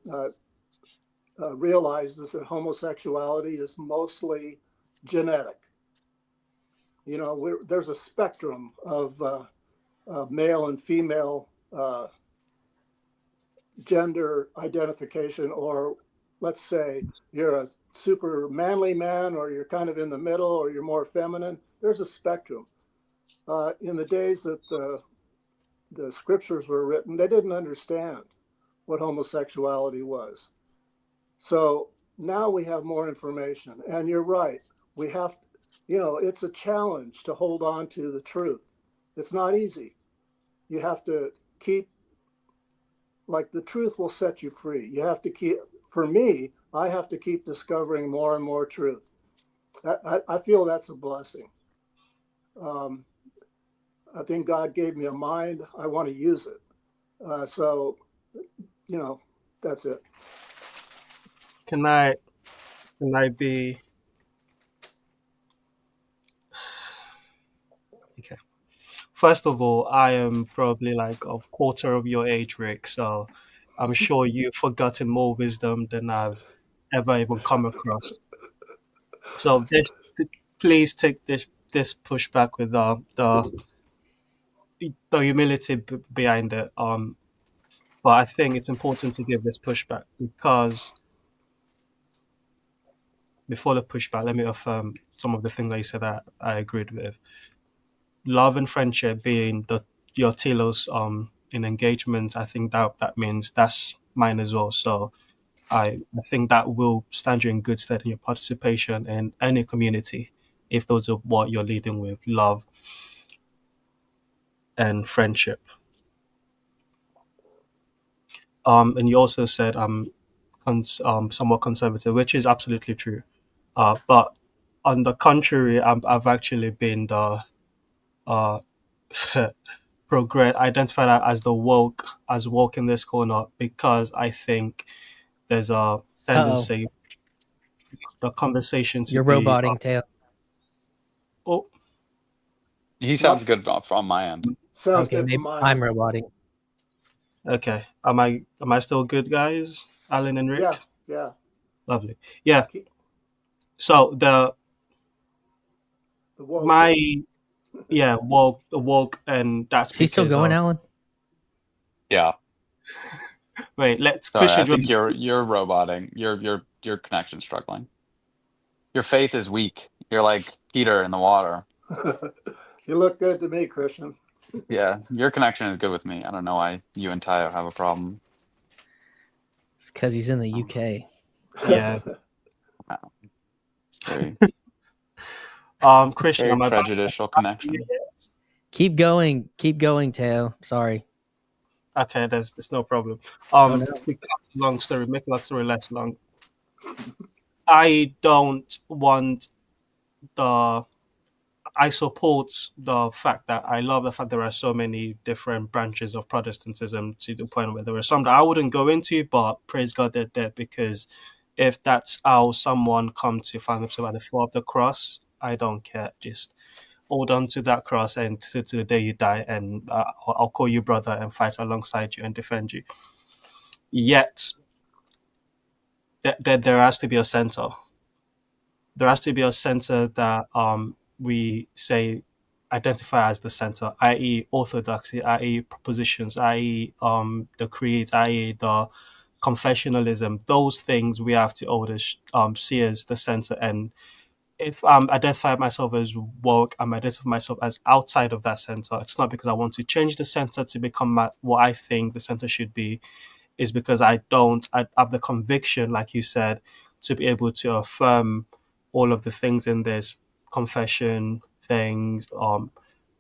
realizes that homosexuality is mostly genetic. There's a spectrum of male and female gender identification, or let's say you're a super manly man, or you're kind of in the middle, or you're more feminine. There's a spectrum. In the days that the scriptures were written, they didn't understand what homosexuality was. So now we have more information, and you're right. We have, it's a challenge to hold on to the truth. It's not easy. You have to keep, like, the truth will set you free. You have to keep, for me, I have to keep discovering more and more truth. I feel that's a blessing. I think God gave me a mind. I want to use it. So, that's it. Can I be okay? First of all, I am probably like a quarter of your age, Rick. So I'm sure you've forgotten more wisdom than I've ever even come across. So please take this pushback with the humility behind it. But I think it's important to give this pushback because before the pushback, let me affirm some of the things that you said that I agreed with. Love and friendship being your telos in engagement, I think that means that's mine as well. So I think that will stand you in good stead in your participation in any community if those are what you're leading with, love and friendship. And you also said I'm somewhat conservative, which is absolutely true. But on the contrary, I've actually been the uh, identified as the woke in this corner because I think there's a tendency the conversation to You're be roboting, Teo. oh He Not sounds good on my end. sounds Okay, good maybe from my I'm end. roboting. okay. Am I still good, guys? Alan and Rick? Yeah. Lovely. Yeah. Keep So the woke. my woke and that's Is he still because going, of Alan? Yeah. Wait, let's Sorry, I Christian. think you're roboting. Your connection's struggling. Your faith is weak. You're like Peter in the water. You look good to me, Christian. Yeah, your connection is good with me. I don't know why you and Tayo have a problem. It's because he's in the UK. Yeah. Very, Christian, very I'm about prejudicial connection. Keep going, Teo. Sorry. Okay, there's no problem. Oh, no. We cut a long story, make a long story less long. I don't want the. I support the fact that I love the fact there are so many different branches of Protestantism, to the point where there are some that I wouldn't go into, but praise God they're there, because if that's how someone come to find themselves at the foot of the cross, I don't care. Just hold on to that cross and to the day you die, and I'll call you brother and fight alongside you and defend you. Yet, there has to be a center. There has to be a center that we say identify as the center, i.e., orthodoxy, i.e., propositions, i.e., the creed, i.e., the confessionalism. Those things we have to always see as the center. And if I'm identifying myself as woke, I'm identifying myself as outside of that center. It's not because I want to change the center to become what I think the center should be. Is because I have the conviction, like you said, to be able to affirm all of the things in this confession things.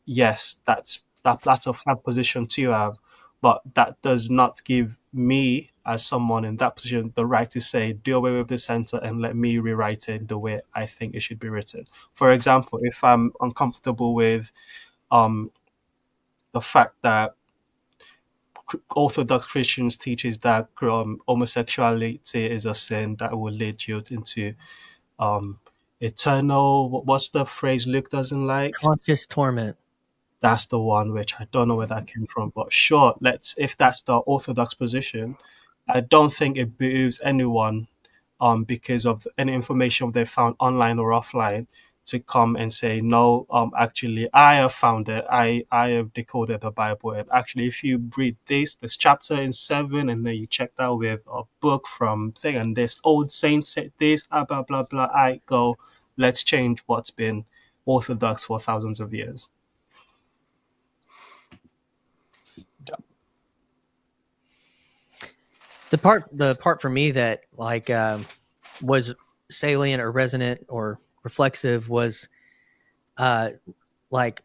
Yes, that's a fair position to have, but that does not give me, as someone in that position, the right to say, do away with the center and let me rewrite it the way I think it should be written. For example, if I'm uncomfortable with the fact that Orthodox Christians teaches that homosexuality is a sin that will lead you into eternal. What's the phrase Luke doesn't like? Conscious torment. That's the one, which I don't know where that came from, but sure, if that's the Orthodox position, I don't think it behooves anyone, because of any information they found online or offline, to come and say, no, actually, I have found it. I have decoded the Bible. And actually, if you read this chapter in 7, and then you check that with a book from thing, and this old saint said this, blah, blah, blah, I go, let's change what's been orthodox for thousands of years. The part for me that was salient or resonant or reflexive was like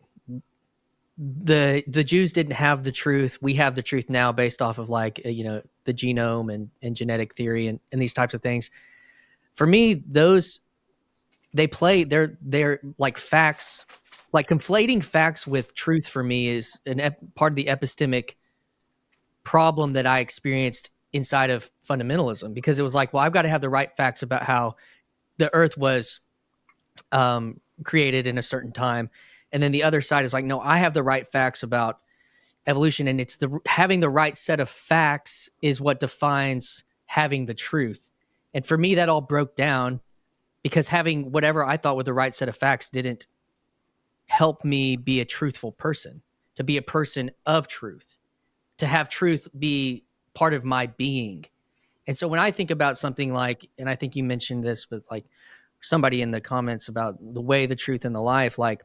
the Jews didn't have the truth. We have the truth now based off of the genome and genetic theory and these types of things. For me, those they're like facts, like conflating facts with truth for me is part of the epistemic problem that I experienced inside of fundamentalism, because it was like, well, I've got to have the right facts about how the earth was created in a certain time. And then the other side is like, no, I have the right facts about evolution. And it's having the right set of facts is what defines having the truth. And for me, that all broke down because having whatever I thought were the right set of facts didn't help me be a truthful person, to be a person of truth, to have truth be part of my being. And so when I think about something like, and I think you mentioned this with like somebody in the comments about the way, the truth, and the life, like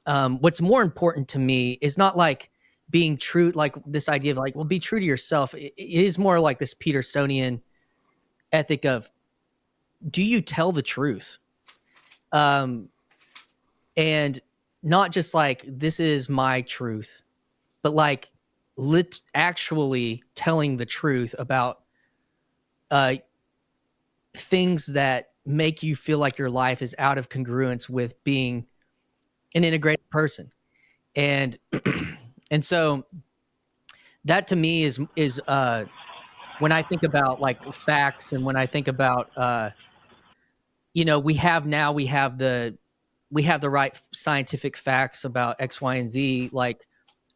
what's more important to me is not like being true, like this idea of like, well, be true to yourself. It is more like this Petersonian ethic of, do you tell the truth? And not just like, this is my truth, but like actually telling the truth about things that make you feel like your life is out of congruence with being an integrated person. And and so that to me is when I think about like facts, and when I think about we have the right scientific facts about X, Y, and Z. Like,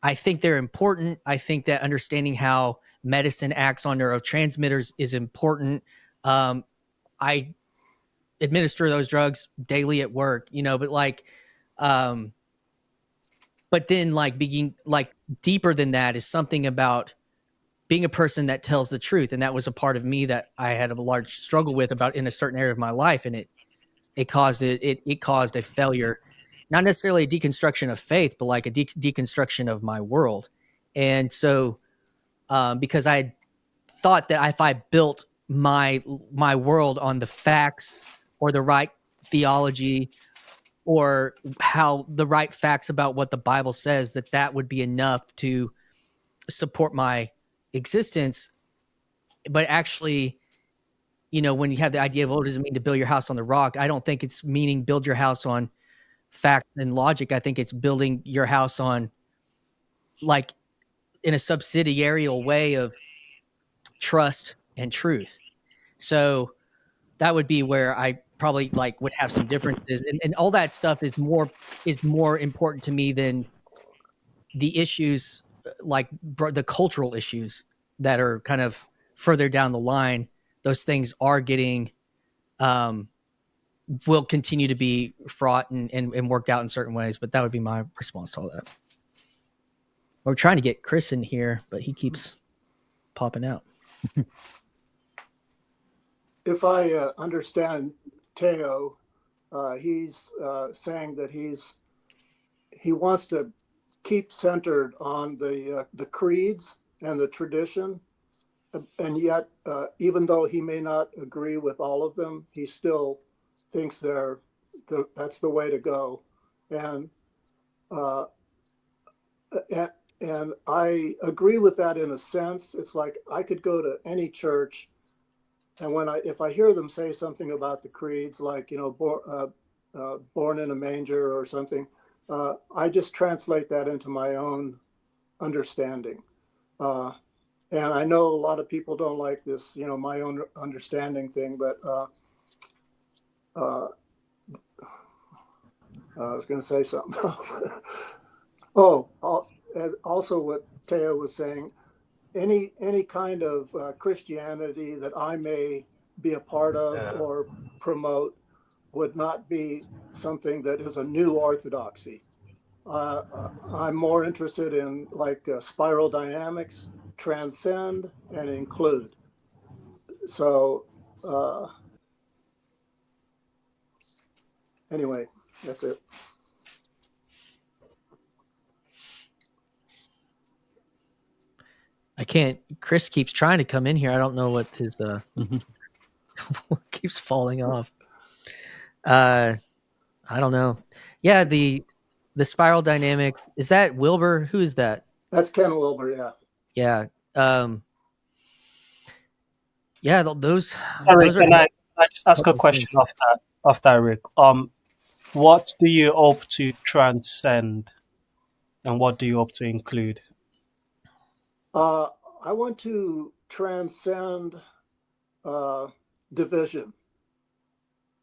I think they're important. I think that understanding how medicine acts on neurotransmitters is important. I administer those drugs daily at work, but like, but then like being like deeper than that is something about being a person that tells the truth. And that was a part of me that I had a large struggle with about in a certain area of my life. And it caused a failure, not necessarily a deconstruction of faith, but like a deconstruction of my world. And so, because I had thought that if I built my world on the facts or the right theology or how the right facts about what the Bible says, that would be enough to support my existence. But actually, you know, when you have the idea of what does it mean to build your house on the rock, I don't think it's meaning build your house on facts and logic. I think it's building your house on, like, in a subsidiarial way of trust and truth. So that would be where I probably like would have some differences, and all that stuff is more important to me than the issues, like the cultural issues that are kind of further down the line. Those things are getting, will continue to be fraught and worked out in certain ways, but that would be my response to all that. We're trying to get Chris in here, but he keeps popping out. If I understand Teo, he's saying that he wants to keep centered on the creeds and the tradition, and yet even though he may not agree with all of them, he still thinks that's the way to go. And I agree with that in a sense. It's like I could go to any church, and if I hear them say something about the creeds, like, you know, born in a manger or something, I just translate that into my own understanding. And I know a lot of people don't like this, you know, my own understanding thing, but I was going to say something. Also what Teo was saying, any kind of Christianity that I may be a part of or promote would not be something that is a new orthodoxy. I'm more interested in like spiral dynamics, transcend and include. So anyway, that's it. I can't. Chris keeps trying to come in here. I don't know what his keeps falling off. I don't know. Yeah, the spiral dynamic, is that Wilbur? Who is that? That's Ken Wilbur. Yeah. Yeah. Yeah. Those. Sorry, those are can I just ask a question of that, Rick? What do you hope to transcend, and what do you hope to include? I want to transcend division.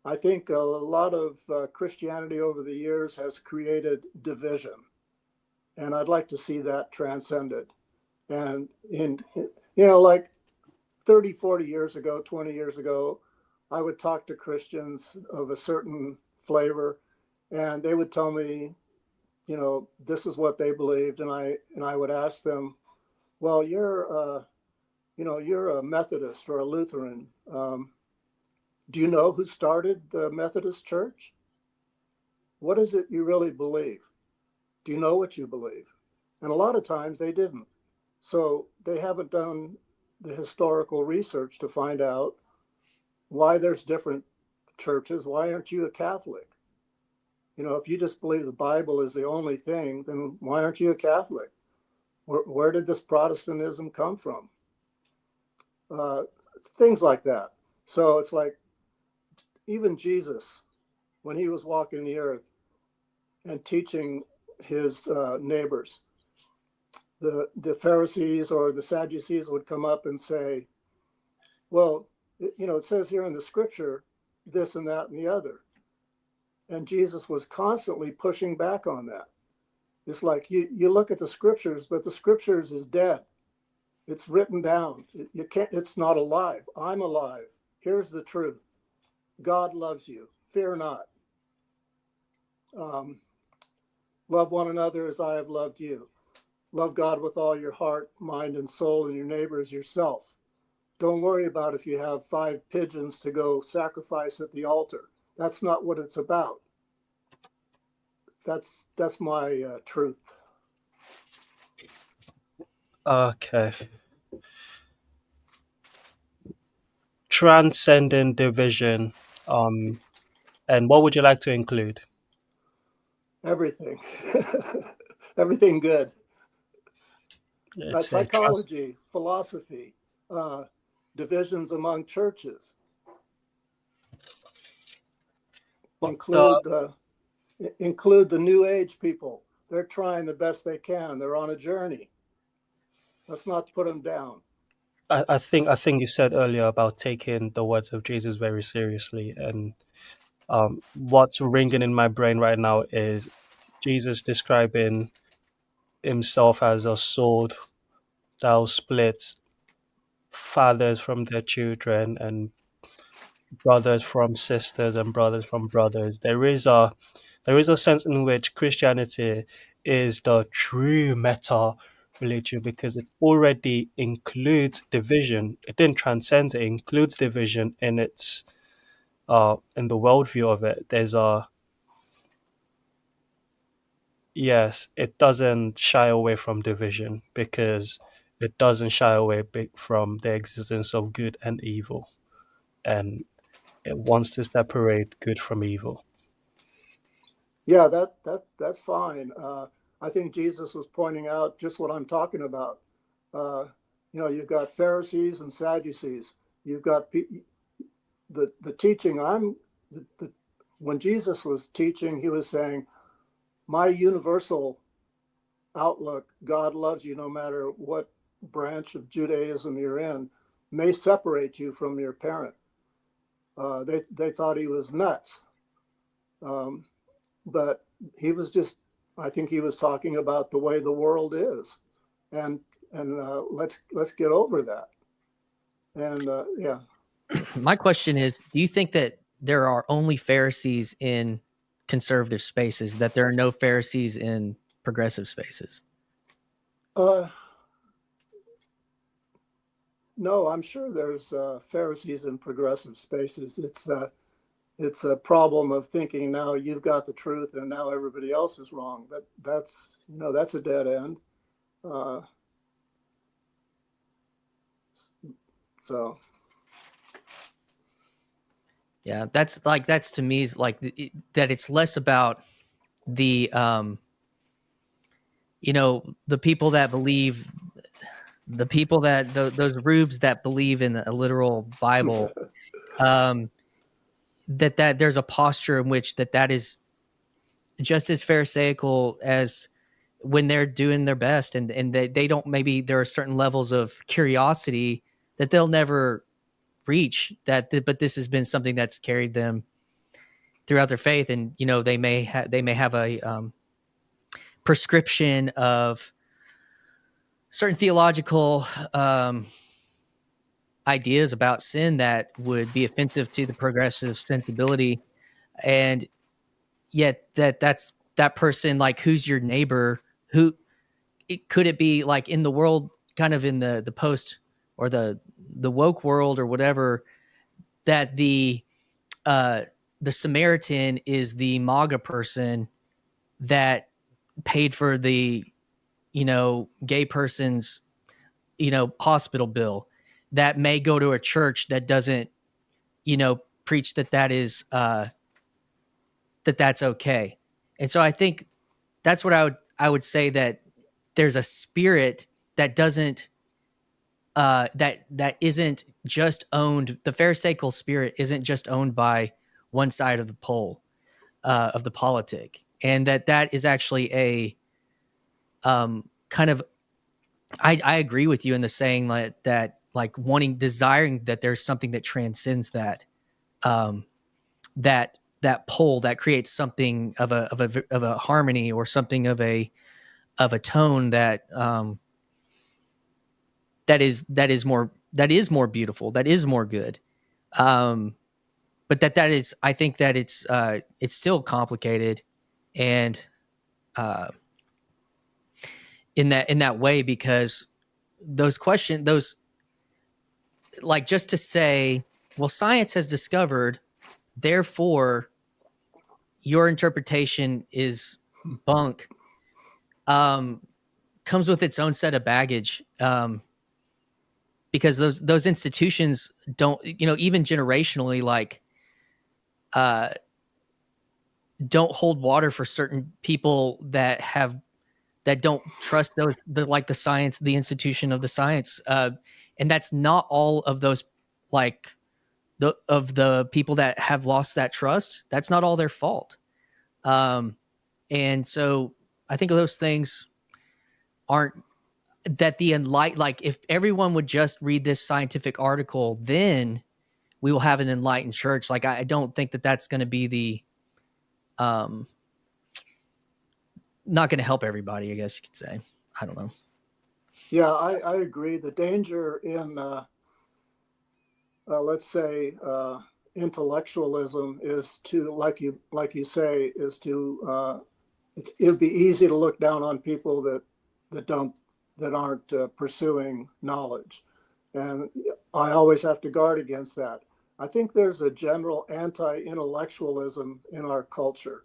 I think a lot of Christianity over the years has created division, and I'd like to see that transcended. And like 30, 40 years ago, 20 years ago, I would talk to Christians of a certain flavor, and they would tell me, you know, this is what they believed, and I would ask them, well, you're a Methodist or a Lutheran. Do you know who started the Methodist Church? What is it you really believe? Do you know what you believe? And a lot of times they didn't. So they haven't done the historical research to find out why there's different churches. Why aren't you a Catholic? You know, if you just believe the Bible is the only thing, then why aren't you a Catholic? Where did this Protestantism come from? Things like that. So it's like, even Jesus, when he was walking the earth and teaching his neighbors, the Pharisees or the Sadducees would come up and say, well, you know, it says here in the scripture, this and that and the other. And Jesus was constantly pushing back on that. It's like you look at the scriptures, but the scriptures is dead. It's written down. You can't. It's not alive. I'm alive. Here's the truth. God loves you. Fear not. Love one another as I have loved you. Love God with all your heart, mind, and soul, and your neighbor as yourself. Don't worry about if you have 5 pigeons to go sacrifice at the altar. That's not what it's about. That's my truth. Okay. Transcending division. And what would you like to include? Everything. Everything good. Let's say Psychology, philosophy, divisions among churches. Include the New Age people. They're trying the best they can. They're on a journey. Let's not put them down. I think you said earlier about taking the words of Jesus very seriously, and what's ringing in my brain right now is Jesus describing himself as a sword that splits fathers from their children and brothers from sisters and brothers from brothers. There is a sense in which Christianity is the true meta religion because it already includes division. It didn't transcend; it includes division in its in the worldview of it. Yes, it doesn't shy away from division because it doesn't shy away from the existence of good and evil, and it wants to separate good from evil. Yeah, that's fine. I think Jesus was pointing out just what I'm talking about. You've got Pharisees and Sadducees. You've got the teaching. When Jesus was teaching, he was saying, my universal outlook, God loves you no matter what branch of Judaism you're in, may separate you from your parent. They thought he was nuts. But I think he was talking about the way the world is. And let's get over that. And yeah. My question is, do you think that there are only Pharisees in conservative spaces, that there are no Pharisees in progressive spaces? No, I'm sure there's Pharisees in progressive spaces. It's a problem of thinking now you've got the truth and now everybody else is wrong. But that's a dead end. So. Yeah, that's to me is like that. It's less about the the people that believe, those rubes that believe in a literal Bible, that there's a posture in which that is just as pharisaical as when they're doing their best, and they don't, maybe there are certain levels of curiosity that they'll never reach, but this has been something that's carried them throughout their faith. And they may have a prescription of certain theological ideas about sin that would be offensive to the progressive sensibility, and yet that's that person, like, who's your neighbor, could it be like in the world, kind of in the post or the woke world or whatever, that the Samaritan is the MAGA person that paid for the gay person's hospital bill, that may go to a church that doesn't preach that is that's okay. And so I think that's what I would say, that there's a spirit that doesn't that isn't just owned. The Pharisaical spirit isn't just owned by one side of the pole of the politic, and that is actually a kind of, I agree with you in the saying that like desiring that there's something that transcends that pole, that creates something of a harmony, or something of a tone that is more beautiful, that is more good. But that is, I think that it's still complicated, and in that way, because those like, just to say, well, science has discovered, therefore your interpretation is bunk, comes with its own set of baggage, because those institutions don't, even generationally, like, don't hold water for certain people that don't trust the science, the institution of the science, and that's not all of those, like, the people that have lost that trust. That's not all their fault. And so I think those things aren't, that the enlightened, like, if everyone would just read this scientific article, then we will have an enlightened church. Like, I don't think that that's going to be the, not going to help everybody, I guess you could say. I don't know. Yeah, I agree. The danger in, let's say, intellectualism is to, like you say, is to, it'd be easy to look down on people that aren't pursuing knowledge. And I always have to guard against that. I think there's a general anti-intellectualism in our culture.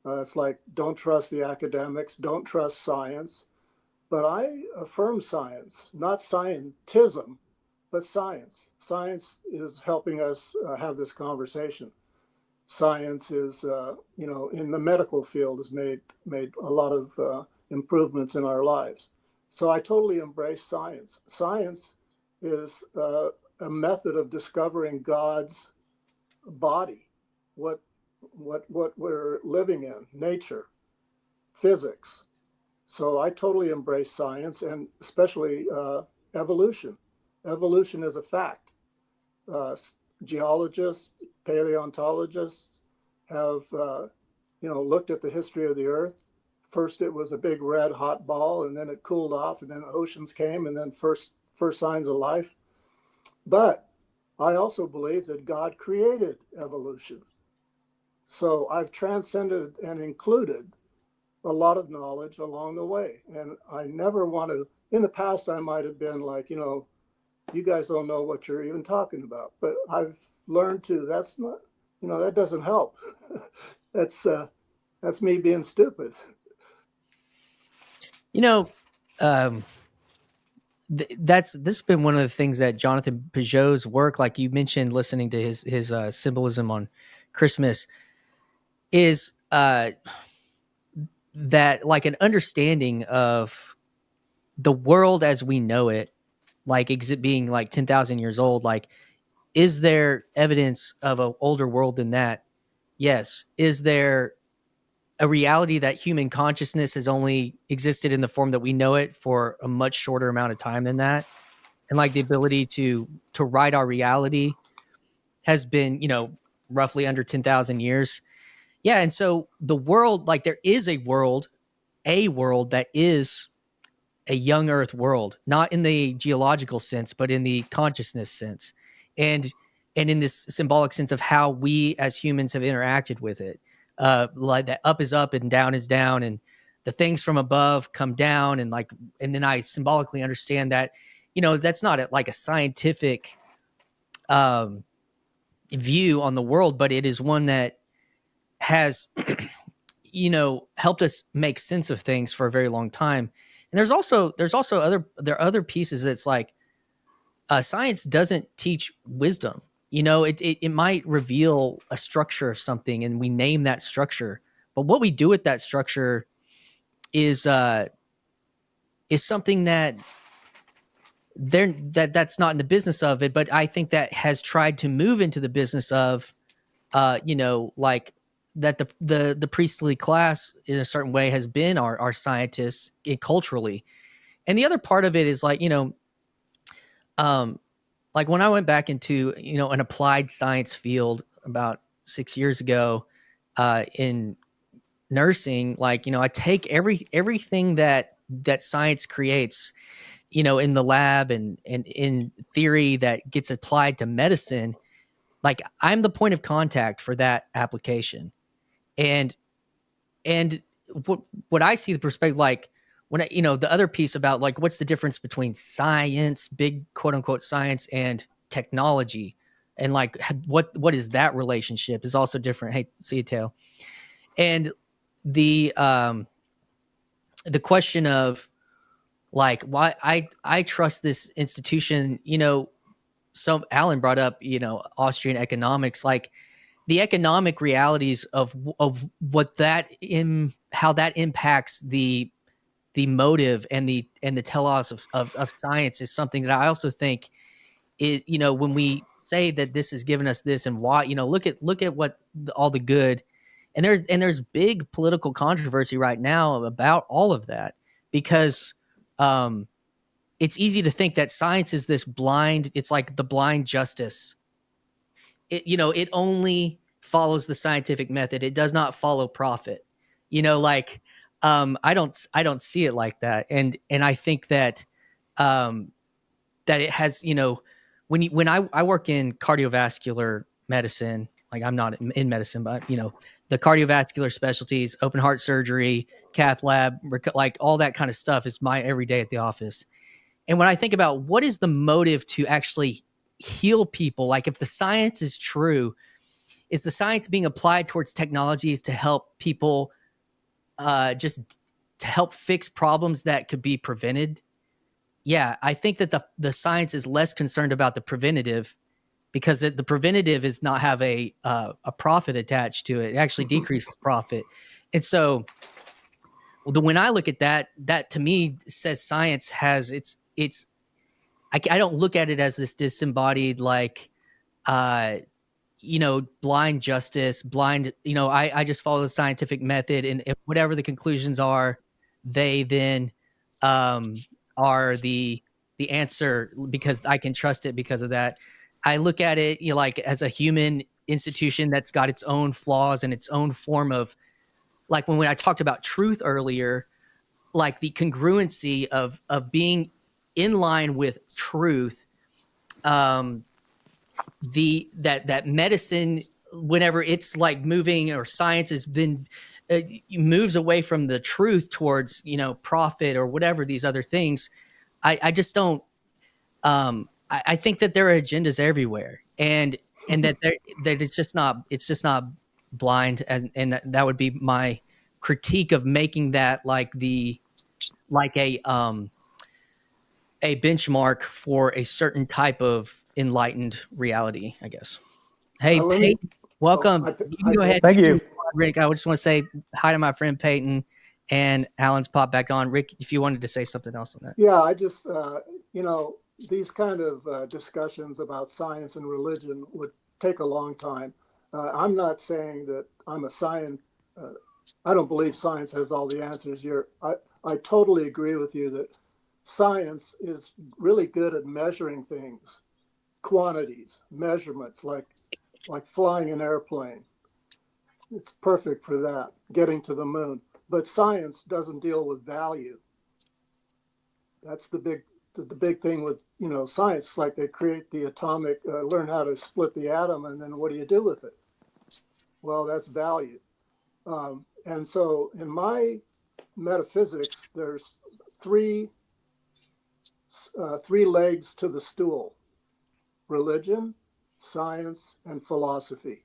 It's like, don't trust the academics, don't trust science. But I affirm science, not scientism, but science. Science is helping us have this conversation. Science is, in the medical field, has made a lot of improvements in our lives. So I totally embrace science. Science is a method of discovering God's body, what we're living in, nature, physics. So I totally embrace science, and especially evolution. Evolution is a fact. Geologists, paleontologists have, looked at the history of the Earth. First, it was a big red hot ball, and then it cooled off, and then oceans came, and then first signs of life. But I also believe that God created evolution. So I've transcended and included a lot of knowledge along the way. And I never want to, in the past, I might have been like, you guys don't know what you're even talking about. But I've learned to, that's not, that doesn't help. That's me being stupid. This has been one of the things that Jonathan Peugeot's work, like you mentioned, listening to his symbolism on Christmas, is that, like, an understanding of the world as we know it, like being like 10,000 years old. Like, is there evidence of an older world than that? Yes. Is there a reality that human consciousness has only existed in the form that we know it for a much shorter amount of time than that? And, like, the ability to write our reality has been, roughly under 10,000 years. Yeah. And so the world, like, there is a world that is a young Earth world, not in the geological sense, but in the consciousness sense. And in this symbolic sense of how we as humans have interacted with it. Like, that up is up and down is down, and the things from above come down. And then I symbolically understand that, that's not like a scientific view on the world, but it is one that has, helped us make sense of things for a very long time. And there are other pieces that's like, science doesn't teach wisdom. It might reveal a structure of something, and we name that structure, but what we do with that structure is something that that's not in the business of it. But I think that has tried to move into the business of, like, that the priestly class in a certain way has been our scientists culturally. And the other part of it is, like, like, when I went back into, an applied science field about 6 years ago, in nursing, like, I take everything that science creates, in the lab and in theory that gets applied to medicine. Like, I'm the point of contact for that application. And what I see the perspective, like, when I, the other piece about like what's the difference between science, big quote unquote science, and technology, and like what is that relationship is also different. Hey, see you, Tail. And the question of like why I trust this institution, some Alan brought up, Austrian economics, like the economic realities of what that how that impacts the motive and the telos of science is something that I also think it, when we say that this has given us this and why, look at what all the good, and there's big political controversy right now about all of that, because it's easy to think that science is this blind, it's like the blind justice. It only follows the scientific method. It does not follow profit. I don't see it like that. And I think that that it has, when I work in cardiovascular medicine, like I'm not in medicine, but the cardiovascular specialties, open heart surgery, cath lab, like all that kind of stuff is my everyday at the office. And when I think about what is the motive to actually heal people, like if the science is true, is the science being applied towards technologies to help people just to help fix problems that could be prevented? Yeah, I think that the science is less concerned about the preventative, because the preventative is not have a profit attached to it. It actually decreases profit. And so when I look at that to me says science has I don't look at it as this disembodied, like, blind justice, blind, I just follow the scientific method, and if whatever the conclusions are, they then are the answer because I can trust it because of that. I look at it, like as a human institution that's got its own flaws and its own form of, like when I talked about truth earlier, like the congruency of being in line with truth, that medicine, whenever it's like moving, or science has been moves away from the truth towards profit or whatever these other things, I just don't I think that there are agendas everywhere, and that it's just not blind, and that would be my critique of making that like a benchmark for a certain type of enlightened reality, I guess. Hey, Peyton, welcome. You can go ahead. Thank you, Rick. I just want to say hi to my friend Peyton, and Alan's popped back on. Rick, if you wanted to say something else on that. Yeah, I just, these kind of discussions about science and religion would take a long time. I'm not saying that I'm a science. I don't believe science has all the answers here. I totally agree with you that science is really good at measuring things, quantities, measurements, like flying an airplane. It's perfect for that, getting to the moon. But science doesn't deal with value. That's the big thing with science. Like they create the atomic, learn how to split the atom, and then what do you do with it? Well, that's value. And so in my metaphysics, there's three legs to the stool: religion, science, and philosophy.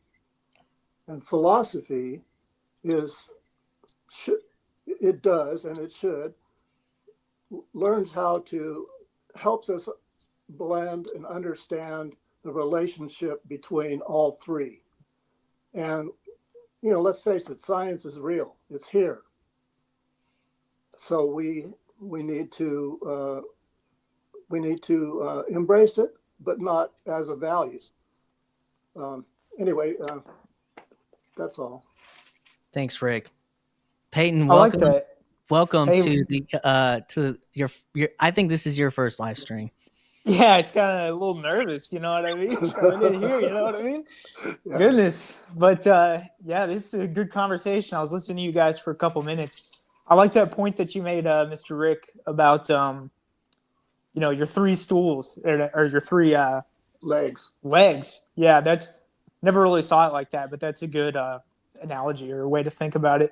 And philosophy learns how to, helps us blend and understand the relationship between all three. And, let's face it, science is real. It's here. So we need to embrace it, but not as a value. Anyway, that's all. Thanks, Rick. Peyton, I like welcome. that. Welcome Hey. to your. I think this is your first live stream. Yeah, it's kind of a little nervous, you know what I mean? Coming in here, you know what I mean? Yeah. Goodness. But yeah, this is a good conversation. I was listening to you guys for a couple minutes. I like that point that you made, Mr. Rick, about your three stools or your three Legs. Yeah, that's never really saw it like that, but that's a good analogy or a way to think about it.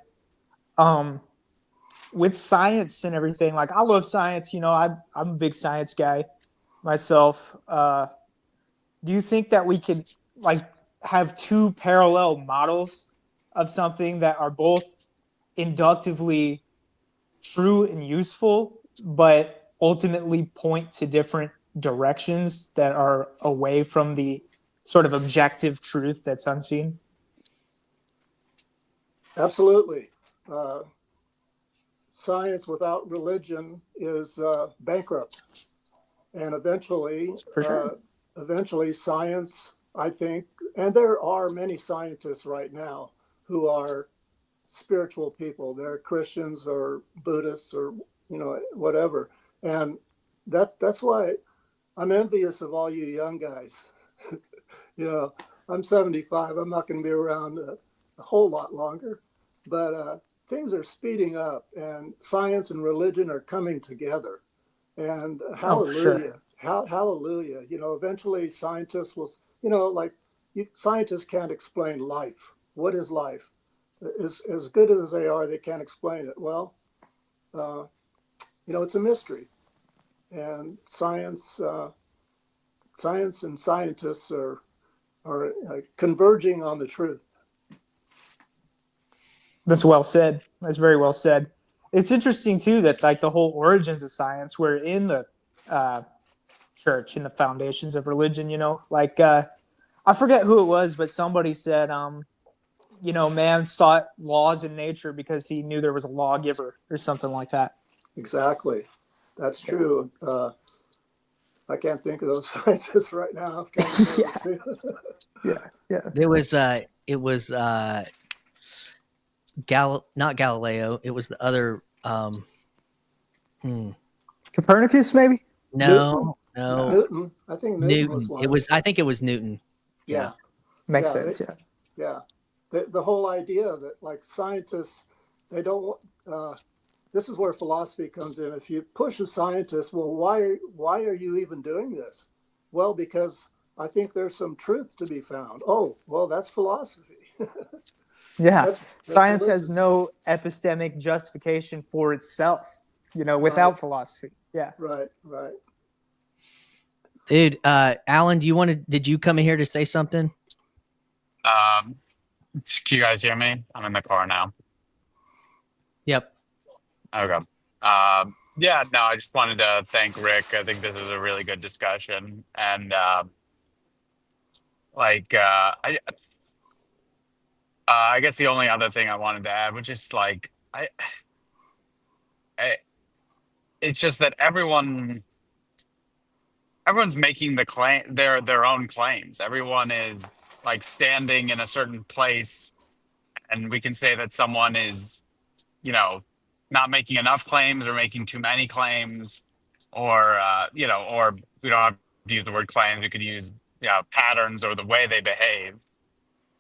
with science and everything, like I love science, you know, I'm a big science guy myself. Do you think that we could like have two parallel models of something that are both inductively true and useful, but ultimately point to different directions that are away from the sort of objective truth that's unseen? Absolutely. Science without religion is bankrupt, and For sure. eventually, science, I think, and there are many scientists right now who are spiritual people. They're Christians or Buddhists or whatever, and that's why I'm envious of all you young guys. I'm 75. I'm not going to be around a whole lot longer, but things are speeding up, and science and religion are coming together. And hallelujah, hallelujah. Eventually scientists will, scientists can't explain life. What is life? As good as they are, they can't explain it. Well, it's a mystery, and science and scientists are converging on the truth. That's well said. That's very well said. It's interesting too that like the whole origins of science were in the church, in the foundations of religion. Like I forget who it was, but somebody said, man sought laws in nature because he knew there was a lawgiver or something like that. Exactly, that's true. I can't think of those scientists right now. Yeah. It was not Galileo. It was the other. Copernicus, maybe? No. Newton. I think Newton was one. I think it was Newton. Yeah. Makes sense. Yeah. The whole idea that like scientists, they don't. This is where philosophy comes in. If you push a scientist, well, why are you even doing this? Well, because I think there's some truth to be found. Oh, well, that's philosophy. Yeah. That's Science religion. has no epistemic justification for itself, without philosophy. Yeah. Right. Dude, Alan, did you come in here to say something? Can you guys hear me? I'm in the car now. Yep. Okay. Yeah, no, I just wanted to thank Rick. I think this is a really good discussion. And I guess the only other thing I wanted to add was just like it's just that everyone's making their own claims. Everyone is like standing in a certain place, and we can say that someone is, not making enough claims or making too many claims, or or we don't have to use the word claims. We could use patterns or the way they behave.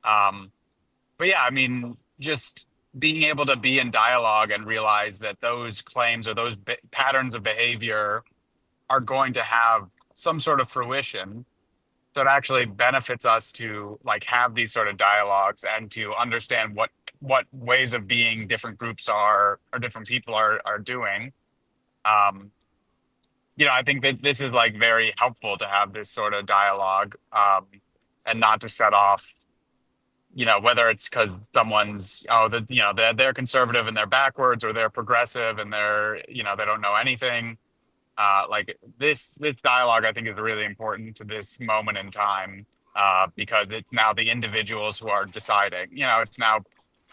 But yeah, I mean, just being able to be in dialogue and realize that those claims or those patterns of behavior are going to have some sort of fruition. So it actually benefits us to like have these sort of dialogues and to understand what ways of being different groups are or different people are doing. I think that this is like very helpful to have this sort of dialogue, and not to set off, whether it's because someone's, they're conservative and they're backwards, or they're progressive and they're, they don't know anything. Like this dialogue, I think, is really important to this moment in time, because it's now the individuals who are deciding. It's now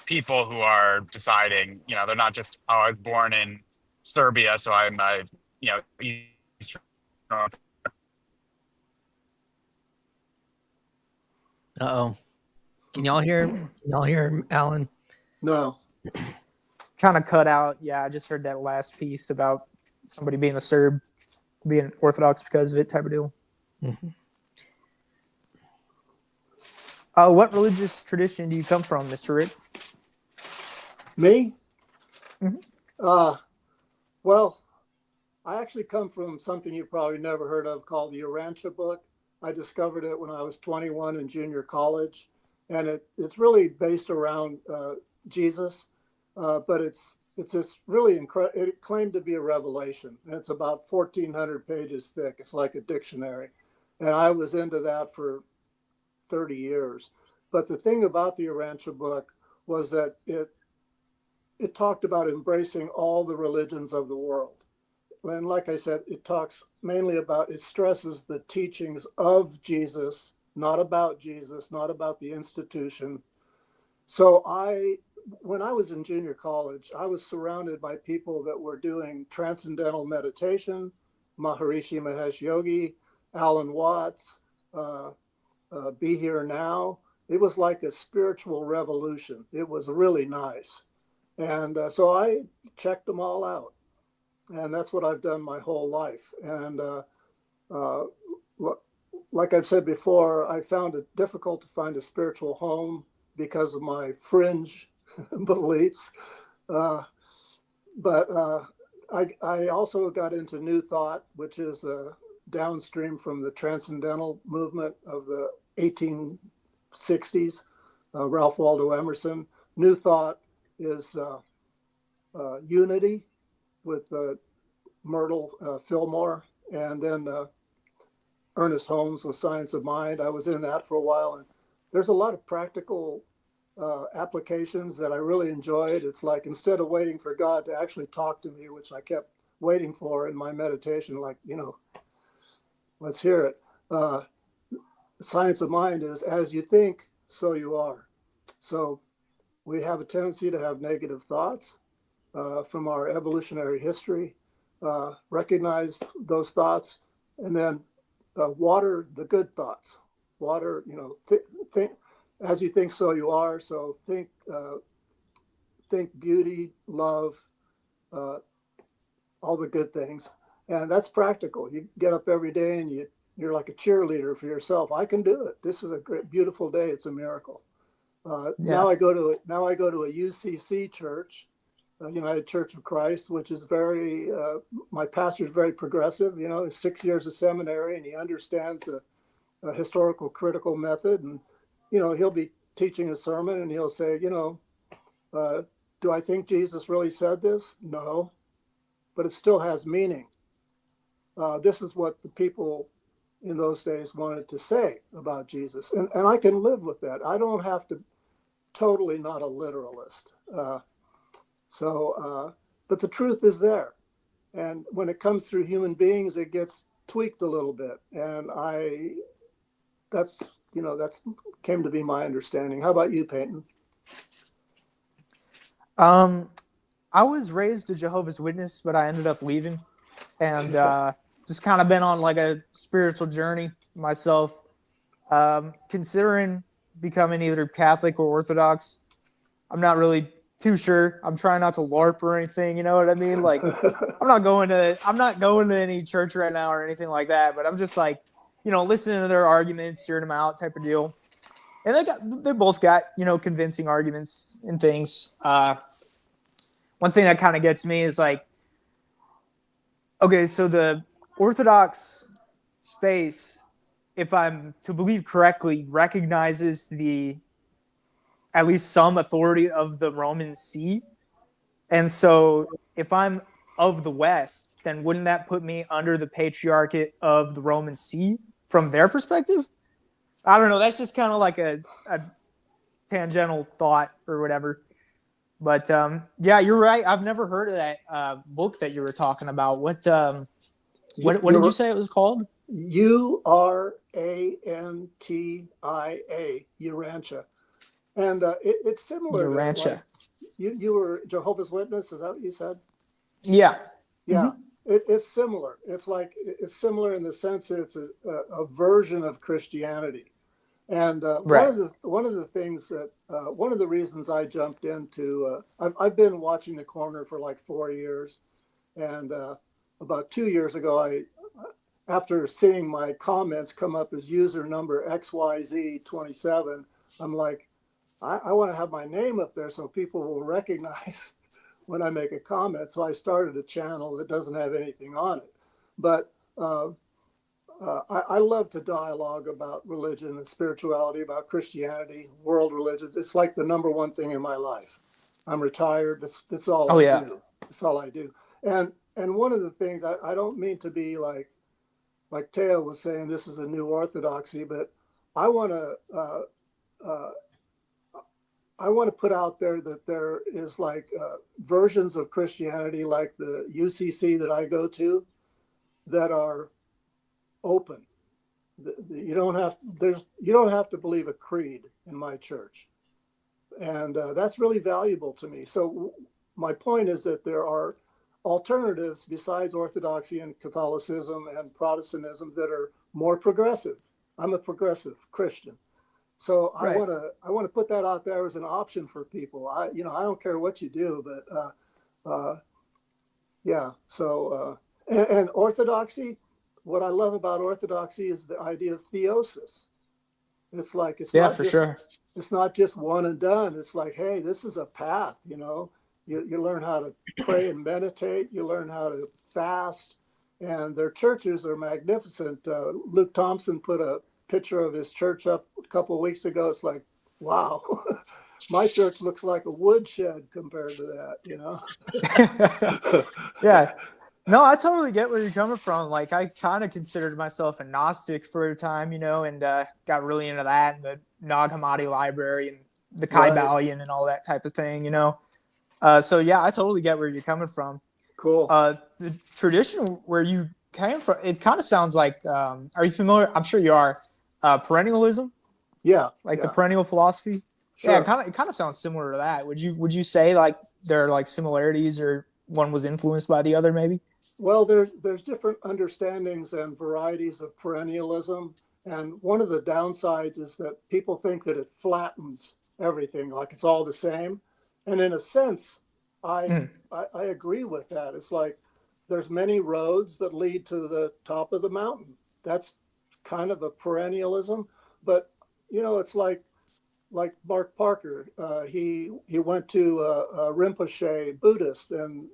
people who are deciding. They're not just, I was born in Serbia, so I'm Eastern. Uh-oh. Can y'all hear Alan? No. Kind of cut out. Yeah, I just heard that last piece about somebody being a Serb, being Orthodox because of it, type of deal. Mm-hmm. What religious tradition do you come from, Mr. Rick? Me? Mm-hmm. Well, I actually come from something you probably never heard of called the Urantia book. I discovered it when I was 21 in junior college, and it's really based around Jesus, but it's it's this really incredible, it claimed to be a revelation. And it's about 1,400 pages thick. It's like a dictionary. And I was into that for 30 years. But the thing about the Urantia book was that it talked about embracing all the religions of the world. And like I said, it talks mainly about, it stresses the teachings of Jesus, not about Jesus, not about the institution. So when I was in junior college, I was surrounded by people that were doing transcendental meditation, Maharishi Mahesh Yogi, Alan Watts, Be Here Now. It was like a spiritual revolution. It was really nice. And so I checked them all out. And that's what I've done my whole life. And like I've said before, I found it difficult to find a spiritual home because of my fringe beliefs. But I also got into New Thought, which is downstream from the Transcendental movement of the 1860s, Ralph Waldo Emerson. New Thought is Unity with Myrtle Fillmore, and then Ernest Holmes with Science of Mind. I was in that for a while, and there's a lot of practical applications that I really enjoyed. It's like, instead of waiting for God to actually talk to me, which I kept waiting for in my meditation, like, let's hear it. Science of Mind is, as you think, so you are. So we have a tendency to have negative thoughts from our evolutionary history. Recognize those thoughts, and then water the good thoughts. Water, think as you think, so you are. So think beauty, love, all the good things, and that's practical. You get up every day and you're like a cheerleader for yourself. I can do it. This is a great, beautiful day. It's a miracle. Now I go to a UCC church, United Church of Christ, which is very, my pastor is very progressive, 6 years of seminary, and he understands a historical critical method. And, he'll be teaching a sermon and he'll say, do I think Jesus really said this? No, but it still has meaning. This is what the people in those days wanted to say about Jesus. And I can live with that. I don't have to, totally not a literalist. But the truth is there. And when it comes through human beings, it gets tweaked a little bit. And that's came to be my understanding. How about you, Peyton? I was raised a Jehovah's Witness, but I ended up leaving, and just kind of been on like a spiritual journey myself, considering becoming either Catholic or Orthodox. I'm not really too sure. I'm trying not to LARP or anything. You know what I mean? Like, I'm not going to any church right now or anything like that. But I'm just like, listening to their arguments, hearing them out, type of deal. And they both got convincing arguments and things. One thing that kind of gets me is like, okay, so the Orthodox space, if I'm to believe correctly, recognizes at least some authority of the Roman See. And so if I'm of the West, then wouldn't that put me under the patriarchate of the Roman See from their perspective? I don't know. That's just kind of like a tangential thought or whatever. But yeah, you're right. I've never heard of that book that you were talking about. What did you say it was called? Urantia, Urantia. And it's similar. Urantia. Like, you were Jehovah's Witness, is that what you said? Yeah. Yeah. Mm-hmm. It's similar. It's similar in the sense that it's a version of Christianity. And right. one of the things that one of the reasons I jumped into I've been watching The Corner for like 4 years, and about 2 years ago, after seeing my comments come up as user number XYZ27, I'm like, I want to have my name up there so people will recognize when I make a comment. So I started a channel that doesn't have anything on it, but I love to dialogue about religion and spirituality, about Christianity, world religions. It's like the number one thing in my life. I'm retired. That's all Oh I yeah. do. That's all I do. And one of the things, I don't mean to be like Teo was saying, this is a new orthodoxy, but I want to put out there that there is like versions of Christianity, like the UCC that I go to, that are open. You don't have to believe a creed in my church, and that's really valuable to me. So my point is that there are alternatives besides Orthodoxy and Catholicism and Protestantism that are more progressive. I'm a progressive Christian, so Right. I want to put that out there as an option for people. I don't care what you do, but yeah. So and Orthodoxy, what I love about Orthodoxy is the idea of theosis. It's like Yeah, for sure. It's not just one and done. It's like, hey, this is a path. You learn how to pray and meditate. You learn how to fast, and their churches are magnificent. Luke Thompson put a picture of his church up a couple of weeks ago. It's like, wow, my church looks like a woodshed compared to that. Yeah. No, I totally get where you're coming from. Like, I kind of considered myself a Gnostic for a time, and got really into that and the Nag Hammadi library and the Kybalion and all that type of thing, So, yeah, I totally get where you're coming from. Cool. The tradition where you came from, it kind of sounds like, are you familiar? I'm sure you are. Perennialism? Yeah. Like the perennial philosophy? Sure. Yeah, it kind of sounds similar to that. Would you say like there are like similarities, or one was influenced by the other maybe? Well, there's different understandings and varieties of perennialism, and one of the downsides is that people think that it flattens everything, like it's all the same. And in a sense, I agree with that. It's like there's many roads that lead to the top of the mountain. That's kind of a perennialism, but it's like Mark Parker. He went to a Rinpoche Buddhist, and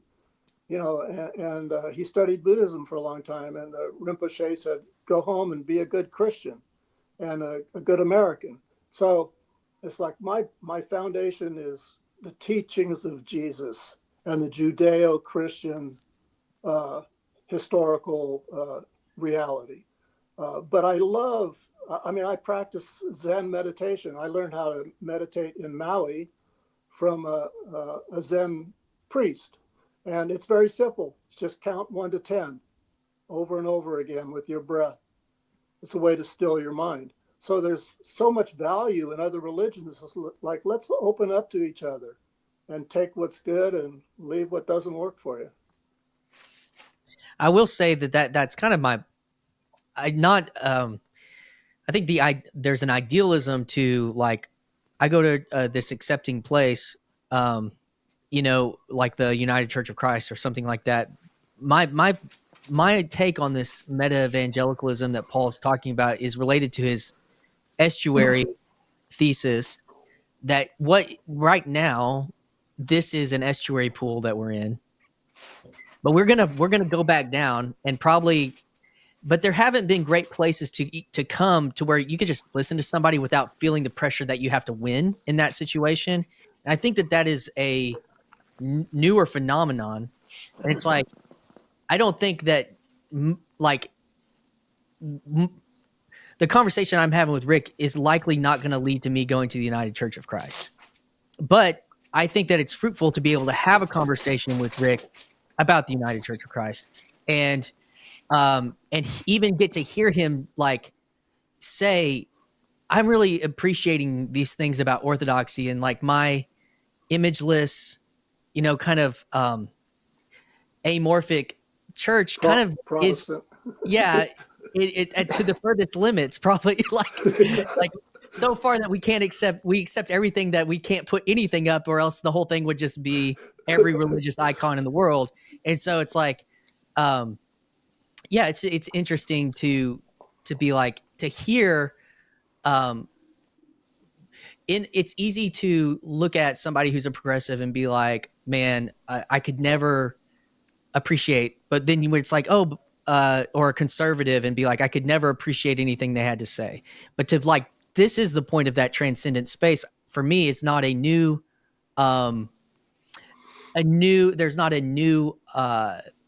he studied Buddhism for a long time. And the Rinpoche said, go home and be a good Christian and a good American. So it's like my foundation is the teachings of Jesus and the Judeo-Christian historical reality. But I practice Zen meditation. I learned how to meditate in Maui from a Zen priest. And it's very simple. It's just count 1 to 10 over and over again with your breath. It's a way to still your mind. So there's so much value in other religions. It's like, let's open up to each other and take what's good and leave what doesn't work for you. I will say that's kind of I think there's an idealism to, like, I go to this accepting place, like the United Church of Christ or something like that. My take on this meta-vangelicalism that Paul's talking about is related to his estuary thesis, that right now this is an estuary pool that we're in, but we're gonna go back down and probably. But there haven't been great places to come to where you can just listen to somebody without feeling the pressure that you have to win in that situation. And I think that is a newer phenomenon. And it's like, I don't think that the conversation I'm having with Rick is likely not going to lead to me going to the United Church of Christ. But I think that it's fruitful to be able to have a conversation with Rick about the United Church of Christ, and even get to hear him like say, I'm really appreciating these things about Orthodoxy and like my imageless, kind of amorphic church kind of Protestant. Yeah, it to the furthest limits, probably like so far that we accept everything, that we can't put anything up, or else the whole thing would just be every religious icon in the world. And so it's like, it's interesting to be like, to hear. It's easy to look at somebody who's a progressive and be like, man, I could never appreciate. But then it's like, or a conservative and be like, I could never appreciate anything they had to say. But to this is the point of that transcendent space. For me, it's not a new there's not a new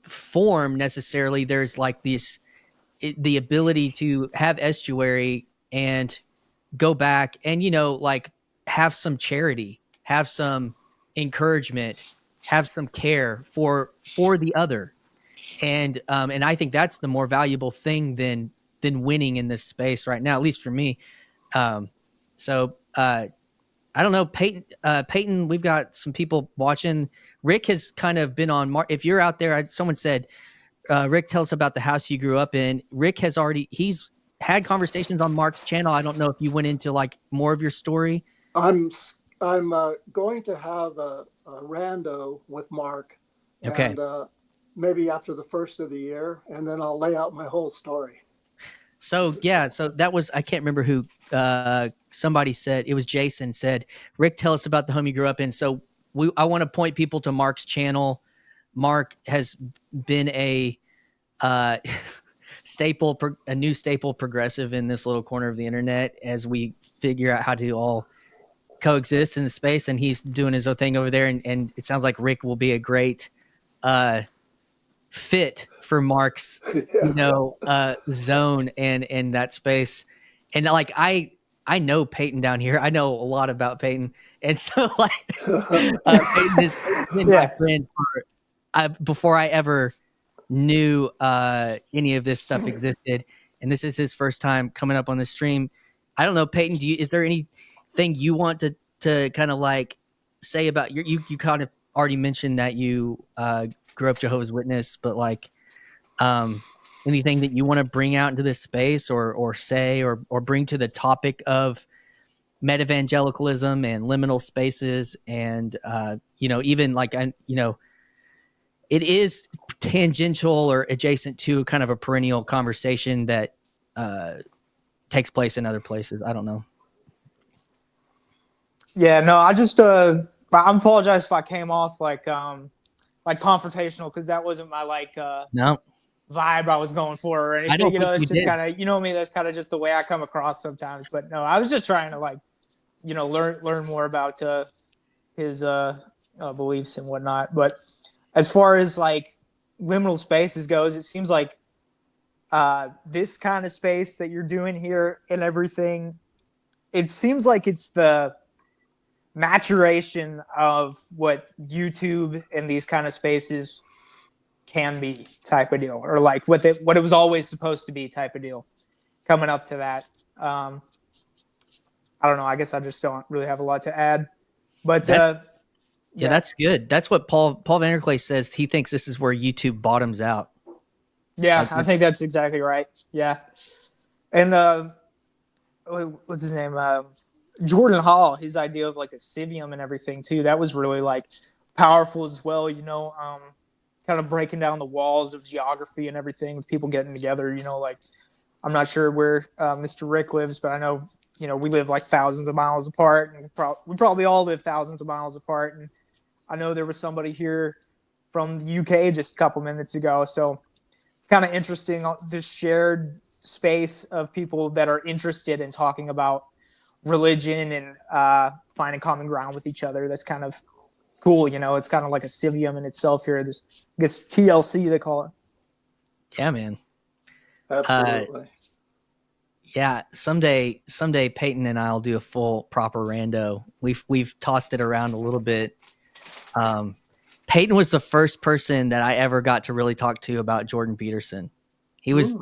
form necessarily. There's like the ability to have estuary and go back and, like have some charity, have some encouragement, have some care for the other. And I think that's the more valuable thing than winning in this space right now, at least for me. So I don't know, Peyton, we've got some people watching. Rick has kind of been on if you're out there, someone said, Rick, tell us about the house you grew up in. Rick he's had conversations on Mark's channel. I don't know if you went into like more of your story. I'm going to have a rando with Mark, Okay. and maybe after the first of the year, and then I'll lay out my whole story. So yeah, so that was, I can't remember who, somebody said, it was Jason said, Rick, tell us about the home you grew up in. So I want to point people to Mark's channel. Mark has been a new staple progressive in this little corner of the internet as we figure out how to all coexist in the space, and he's doing his own thing over there. And it sounds like Rick will be a great fit for Mark's, zone and that space. And like, I know Peyton down here. I know a lot about Peyton. And so like, Peyton has been my friend before I ever knew any of this stuff existed. And this is his first time coming up on the stream. I don't know, Peyton, is there anything you want to kind of like say about you kind of already mentioned that you grew up Jehovah's Witness, but like anything that you want to bring out into this space or say or bring to the topic of meta-vangelicalism and liminal spaces and even like it is tangential or adjacent to kind of a perennial conversation that takes place in other places. I don't know. Yeah, no, I just I apologize if I came off like confrontational, because that wasn't my no vibe I was going for or anything. I don't It's just kind of, me, that's kind of just the way I come across sometimes. But no, I was just trying to learn more about his beliefs and whatnot. But as far as like liminal spaces goes, it seems like this kind of space that you're doing here and everything, it seems like it's the maturation of what YouTube and these kind of spaces can be type of deal, or like what it was always supposed to be type of deal. Coming up to that, I don't know. I guess I just don't really have a lot to add. But yeah, that's good. That's what Paul Vanderklay says. He thinks this is where YouTube bottoms out. Yeah, I think that's exactly right. Yeah, and what's his name? Jordan Hall. His idea of like a civium and everything too. That was really like powerful as well. Kind of breaking down the walls of geography and everything with people getting together. Like I'm not sure where Mr. Rick lives, but I know we live like thousands of miles apart, and we probably all live thousands of miles apart. And I know there was somebody here from the UK just a couple minutes ago, so it's kind of interesting, this shared space of people that are interested in talking about religion and finding common ground with each other. That's kind of cool. It's kind of like a civium in itself here. This, I guess, TLC they call it. Yeah, man. Absolutely. Yeah, someday Peyton and I'll do a full proper rando. We've tossed it around a little bit. Peyton was the first person that I ever got to really talk to about Jordan Peterson. He was,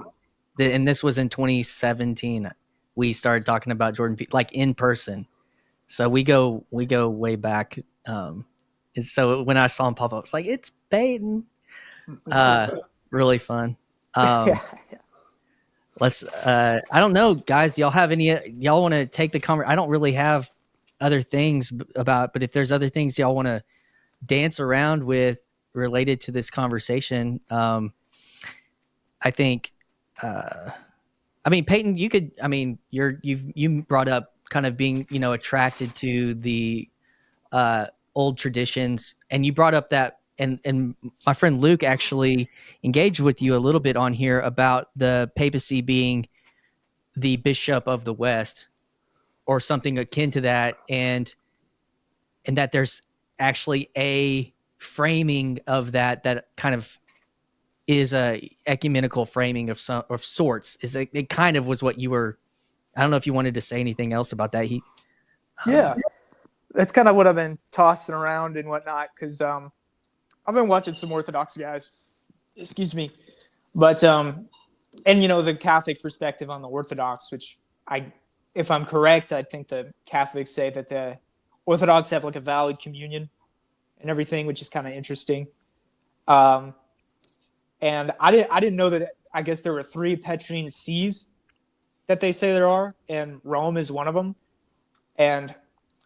and this was in 2017. We started talking about Jordan like in person. So we go way back. And so when I saw him pop up, it's like, it's Peyton. Really fun. Let's I don't know, guys, y'all want to take the conversation? I don't really have other things but if there's other things y'all want to dance around with related to this conversation, I think Peyton, you could, you brought up kind of being, attracted to the old traditions, and you brought up that and my friend Luke actually engaged with you a little bit on here about the papacy being the bishop of the West or something akin to that, and that there's actually a framing of that kind of is a ecumenical framing of sorts. Is it kind of was what you were. I don't know if you wanted to say anything else about that. Yeah, that's kind of what I've been tossing around and whatnot, because I've been watching some Orthodox guys. Excuse me, but and the Catholic perspective on the Orthodox, which if I'm correct, I think the Catholics say that the Orthodox have like a valid communion and everything, which is kind of interesting. And I didn't know that. I guess there were 3 Petrine sees that they say there are, and Rome is one of them. And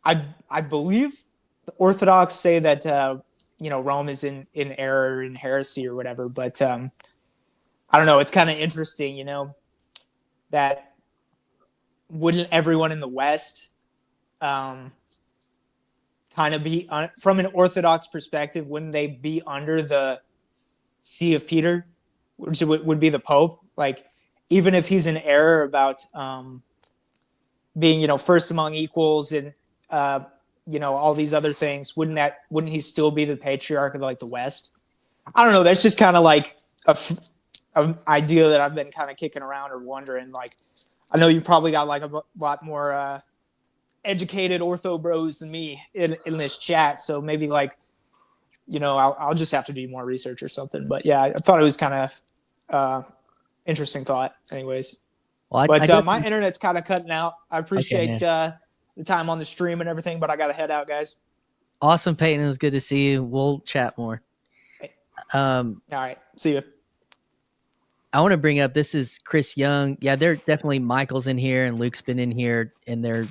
I believe the Orthodox say that Rome is in error and heresy or whatever. But I don't know. It's kind of interesting, that wouldn't everyone in the West kind of be from an Orthodox perspective? Wouldn't they be under the See of Peter, which would be the Pope? Like, even if he's in error about being, first among equals and all these other things, wouldn't he still be the patriarch of like the West? I don't know. That's just kind of like an idea that I've been kind of kicking around or wondering. Like, I know you probably got like a lot more educated ortho bros than me in this chat, so maybe like. I'll just have to do more research or something. But yeah, I thought it was kind of interesting thought. Anyways, well, my internet's kind of cutting out. I appreciate the time on the stream and everything, but I got to head out, guys. Awesome, Peyton. It was good to see you. We'll chat more. All right, see you. I want to bring up, this is Chris Young. Yeah, there definitely Michael's in here and Luke's been in here, and they're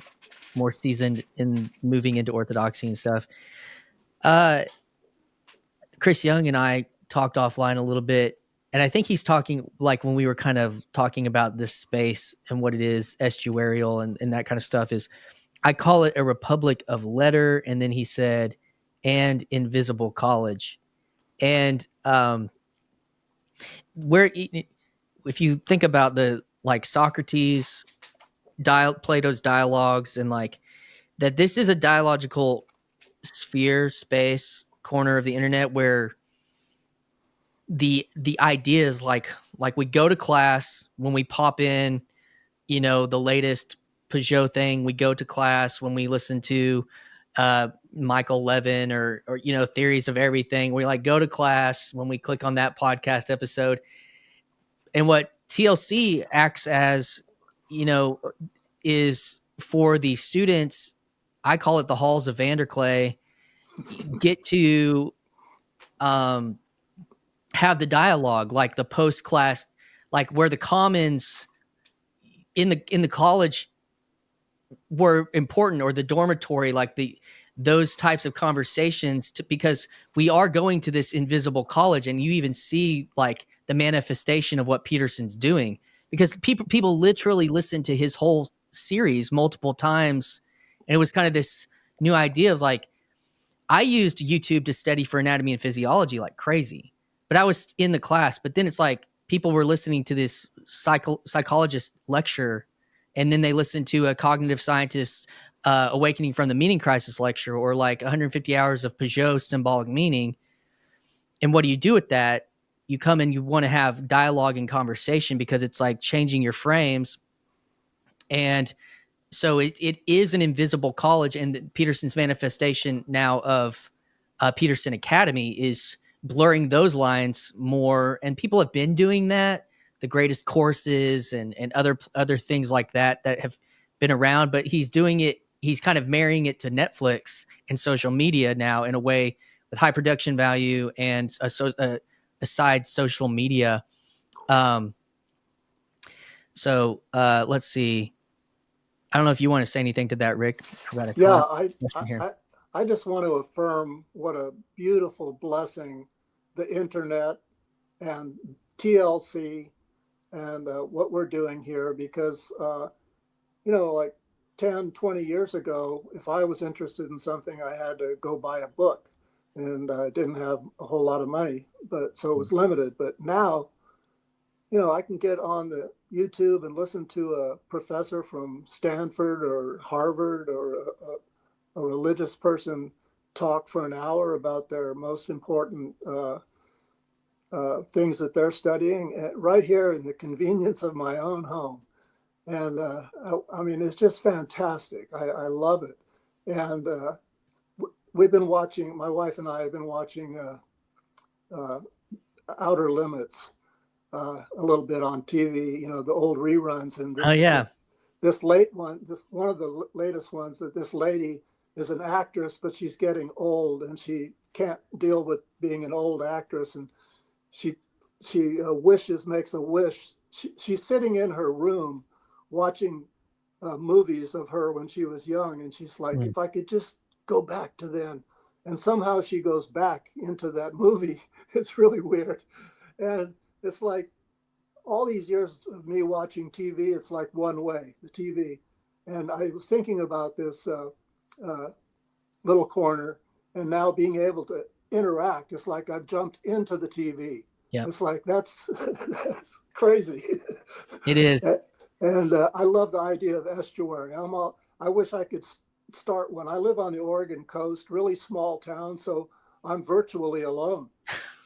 more seasoned in moving into Orthodoxy and stuff. Chris Young and I talked offline a little bit, and I think he's talking like when we were kind of talking about this space and what it is, estuarial and that kind of stuff, is I call it a republic of letter. And then he said, and invisible college. And where, if you think about the like Socrates, Plato's dialogues, and like that, this is a dialogical sphere, space, corner of the internet where the idea is like we go to class, when we pop in, the latest Peugeot thing, we go to class when we listen to Michael Levin or theories of everything. We like go to class when we click on that podcast episode. And what TLC acts as, is for the students, I call it the halls of Vanderklay, get to have the dialogue, like the post-class, like where the commons in the college were important, or the dormitory, like those types of conversations, because we are going to this invisible college. And you even see like the manifestation of what Peterson's doing, because people literally listen to his whole series multiple times. And it was kind of this new idea of like, I used YouTube to study for anatomy and physiology like crazy, but I was in the class. But then it's like people were listening to this psychologist lecture, and then they listened to a cognitive scientist awakening from the meaning crisis lecture, or like 150 hours of Peugeot symbolic meaning. And what do you do with that? You come and you want to have dialogue and conversation, because it's like changing your frames. And so it is an invisible college, and Peterson's manifestation now of Peterson Academy is blurring those lines more. And people have been doing that, the greatest courses and other things like that have been around, but he's doing it. He's kind of marrying it to Netflix and social media now in a way with high production value and aside social media. So let's see. I don't know if you want to say anything to that, Rick. Yeah, I just want to affirm what a beautiful blessing the internet and TLC and what we're doing here, because, like 10, 20 years ago, if I was interested in something, I had to go buy a book, and I didn't have a whole lot of money, so it was limited. But now, I can get on the YouTube and listen to a professor from Stanford or Harvard or a religious person talk for an hour about their most important things that they're studying right here in the convenience of my own home. And I mean, it's just fantastic. I love it. And we've been watching, my wife and I have been watching Outer Limits a little bit on TV, you know, the old reruns. And this late one, one of the latest ones, that this lady is an actress, but she's getting old and she can't deal with being an old actress. And she makes a wish. She's sitting in her room watching movies of her when she was young. And she's like, if I could just go back to then. And somehow she goes back into that movie. It's really weird. And it's like all these years of me watching TV, it's like one way, the TV. And I was thinking about this little corner, and now being able to interact, it's like I've jumped into the TV. Yeah, it's like that's crazy. It is. And I love the idea of estuary. I wish I could start one. I live on the Oregon coast, really small town, so I'm virtually alone.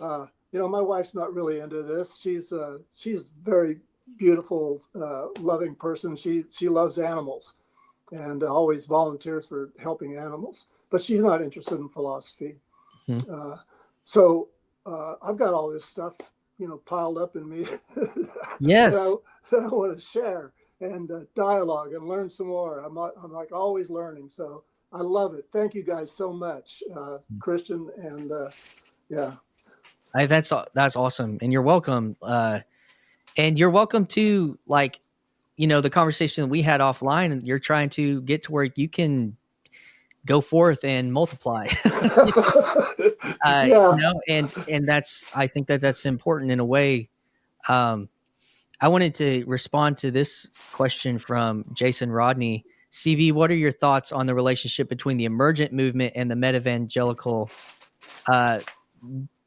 You know, my wife's not really into this. She's very beautiful, loving person. She loves animals and always volunteers for helping animals, but she's not interested in philosophy. So I've got all this stuff, you know, piled up in me. Yes. that I want to share and dialogue and learn some more. I'm like always learning. So I love it. Thank you guys so much, Christian. And yeah. That's awesome. And you're welcome. And you're welcome to, like, you know, the conversation that we had offline, and you're trying to get to where you can go forth and multiply. Yeah. You know, and that's, I think that's important in a way. I wanted to respond to this question from Jason Rodney. CV, what are your thoughts on the relationship between the emergent movement and the meta-evangelical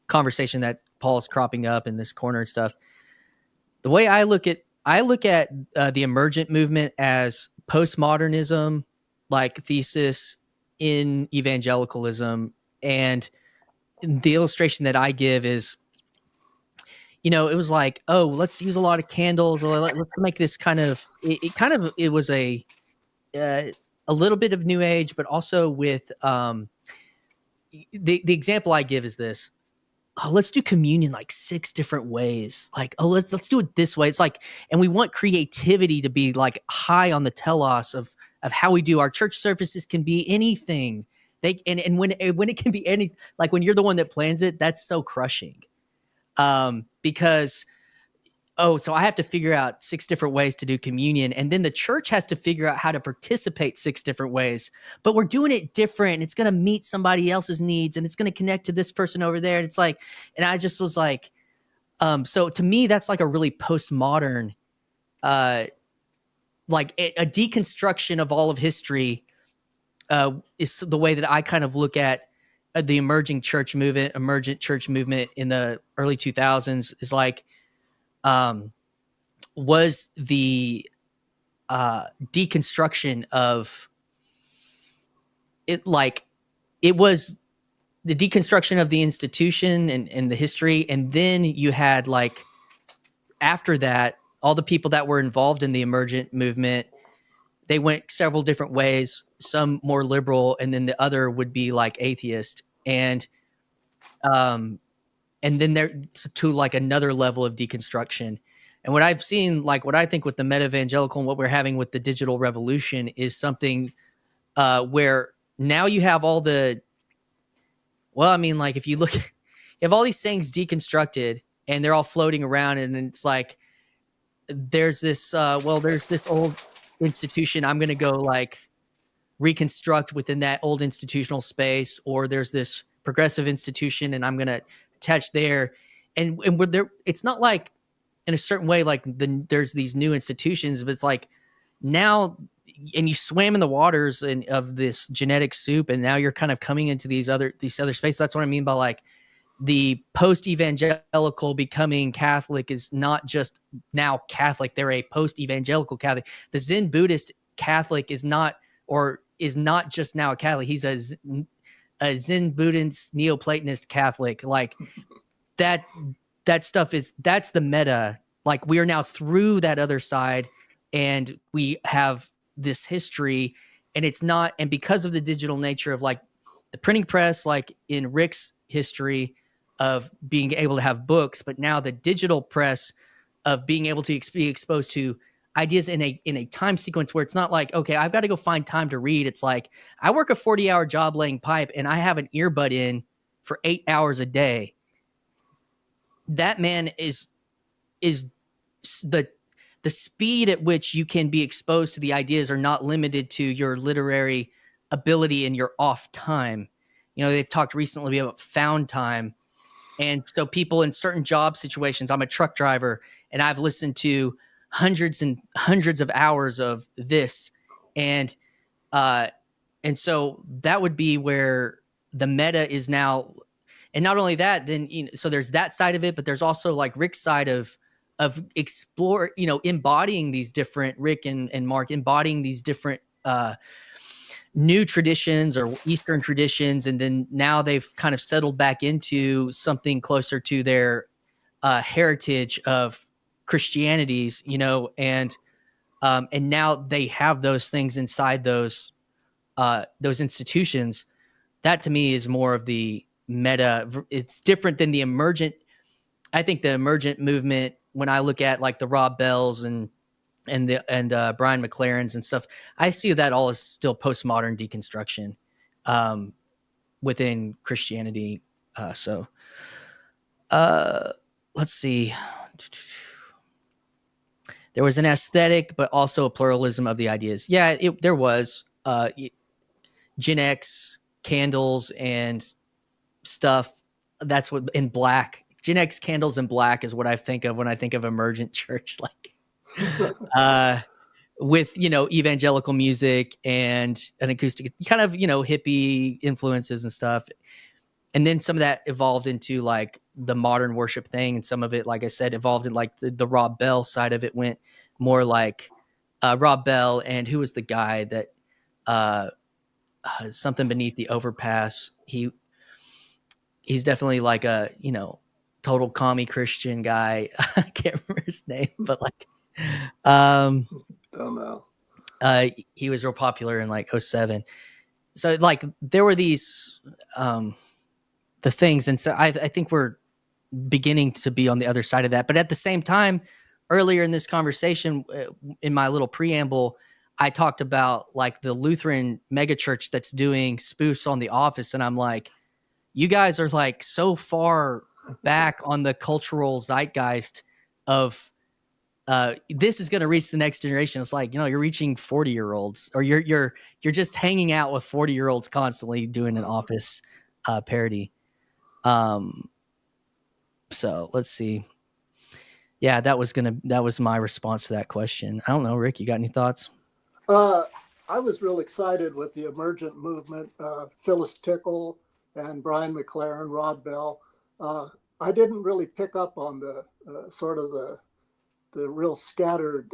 conversation that Paul's cropping up in this corner and stuff? The way I look at the emergent movement as postmodernism, like thesis in evangelicalism, and the illustration that I give is, you know, it was like, oh, let's use a lot of candles, or let's make this kind of. It was a little bit of New Age, but also with the example I give is this. Oh, let's do communion like 6 different ways. Like, oh, let's do it this way. It's like, and we want creativity to be like high on the telos of how we do our church services. Can be anything. And when it can be any, like when you're the one that plans it, that's so crushing. Because, so I have to figure out 6 different ways to do communion. And then the church has to figure out how to participate 6 different ways, but we're doing it different. It's going to meet somebody else's needs, and it's going to connect to this person over there. And it's like, and I just was like, so to me, that's like a really postmodern, like a deconstruction of all of history, is the way that I kind of look at the emergent church movement in the early 2000s is like, was the deconstruction of it. Like, it was the deconstruction of the institution and the history. And then you had, like, after that, all the people that were involved in the emergent movement, they went several different ways, some more liberal, and then the other would be like atheist. And then there to like another level of deconstruction. And what I've seen, like what I think with the meta-evangelical and what we're having with the digital revolution is something where now you have all the, well, I mean, like if you look, you have all these things deconstructed and they're all floating around, and it's like, there's this, there's this old institution I'm going to go like reconstruct within that old institutional space, or there's this progressive institution and I'm going to attach there. And we're there, it's not like in a certain way, like there's these new institutions, but it's like now, and you swam in the waters of this genetic soup, and now you're kind of coming into these other spaces. That's what I mean by like the post-evangelical becoming Catholic is not just now Catholic. They're a post-evangelical Catholic. The Zen Buddhist Catholic is not just now a Catholic. He's a Zen Buddhist Neoplatonist Catholic. Like that stuff that's the meta. Like we are now through that other side, and we have this history, and it's not, and because of the digital nature of like the printing press, like in Rick's history of being able to have books, but now the digital press of being able to be exposed to ideas in a time sequence where it's not like, okay, I've got to go find time to read. It's like I work a 40-hour job laying pipe and I have an earbud in for 8 hours a day. That man is the speed at which you can be exposed to the ideas are not limited to your literary ability in your off time. You know, they've talked recently about found time. And so people in certain job situations, I'm a truck driver and I've listened to hundreds and hundreds of hours of this. And so that would be where the meta is now. And not only that, then, you know, so there's that side of it, but there's also like Rick's side of explore, you know, embodying these different, Rick and Mark embodying these different new traditions or Eastern traditions. And then now they've kind of settled back into something closer to their heritage of Christianities, you know, and now they have those things inside those institutions. That to me is more of the meta. It's different than the emergent. I think the emergent movement, when I look at like the Rob Bells and Brian McLaren's and stuff, I see that all as still postmodern deconstruction within Christianity. Let's see. There was an aesthetic, but also a pluralism of the ideas. Yeah, there was Gen X candles and stuff. That's what in black. Gen X candles in black is what I think of when I think of emergent church, like with, you know, evangelical music and an acoustic, kind of, you know, hippie influences and stuff. And then some of that evolved into like the modern worship thing. And some of it, like I said, evolved in like the Rob Bell side of it went more like Rob Bell. And who was the guy that something beneath the overpass? He's definitely like a, you know, total commie Christian guy. I can't remember his name, but like, don't know. He was real popular in like 2007. So like there were these, the things. And so I think we're beginning to be on the other side of that. But at the same time, earlier in this conversation, in my little preamble, I talked about like the Lutheran megachurch that's doing spoofs on The Office. And I'm like, you guys are like so far back on the cultural zeitgeist of this is going to reach the next generation. It's like, you know, you're reaching 40-year-olds, or you're just hanging out with 40-year-olds constantly doing an Office parody. So let's see. Yeah, that was my response to that question. I don't know, Rick, you got any thoughts? I was real excited with the emergent movement, Phyllis Tickle and Brian McLaren, Rob Bell. I didn't really pick up on the sort of the real scattered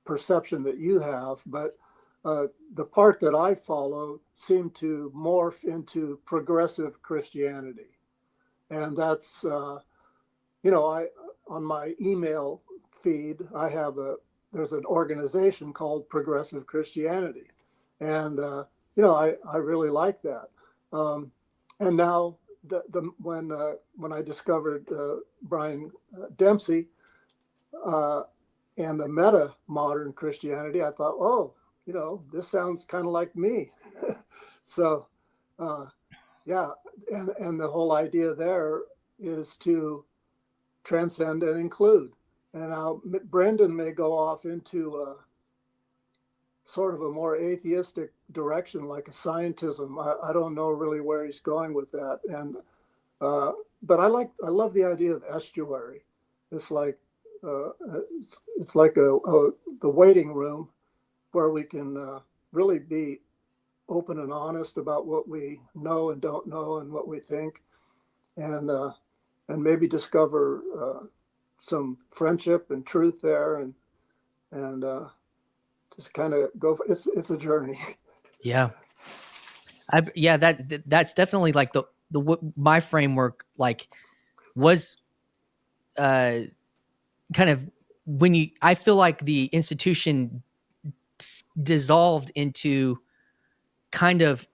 perception that you have, but the part that I follow seemed to morph into progressive Christianity. And that's, you know, on my email feed, there's an organization called Progressive Christianity. And, you know, I really like that. And now when I discovered Brian Dempsey and the meta modern Christianity, I thought, oh, you know, this sounds kind of like me. So, yeah, and the whole idea there is to transcend and include. And now Brendan may go off into sort of a more atheistic direction, like a scientism. I don't know really where he's going with that. And but I love the idea of estuary. It's like it's like the waiting room where we can really be open and honest about what we know and don't know and what we think, and maybe discover some friendship and truth there, and just kind of go. It's a journey. Yeah, That's definitely like my framework like was kind of when I feel like the institution dissolved into kind of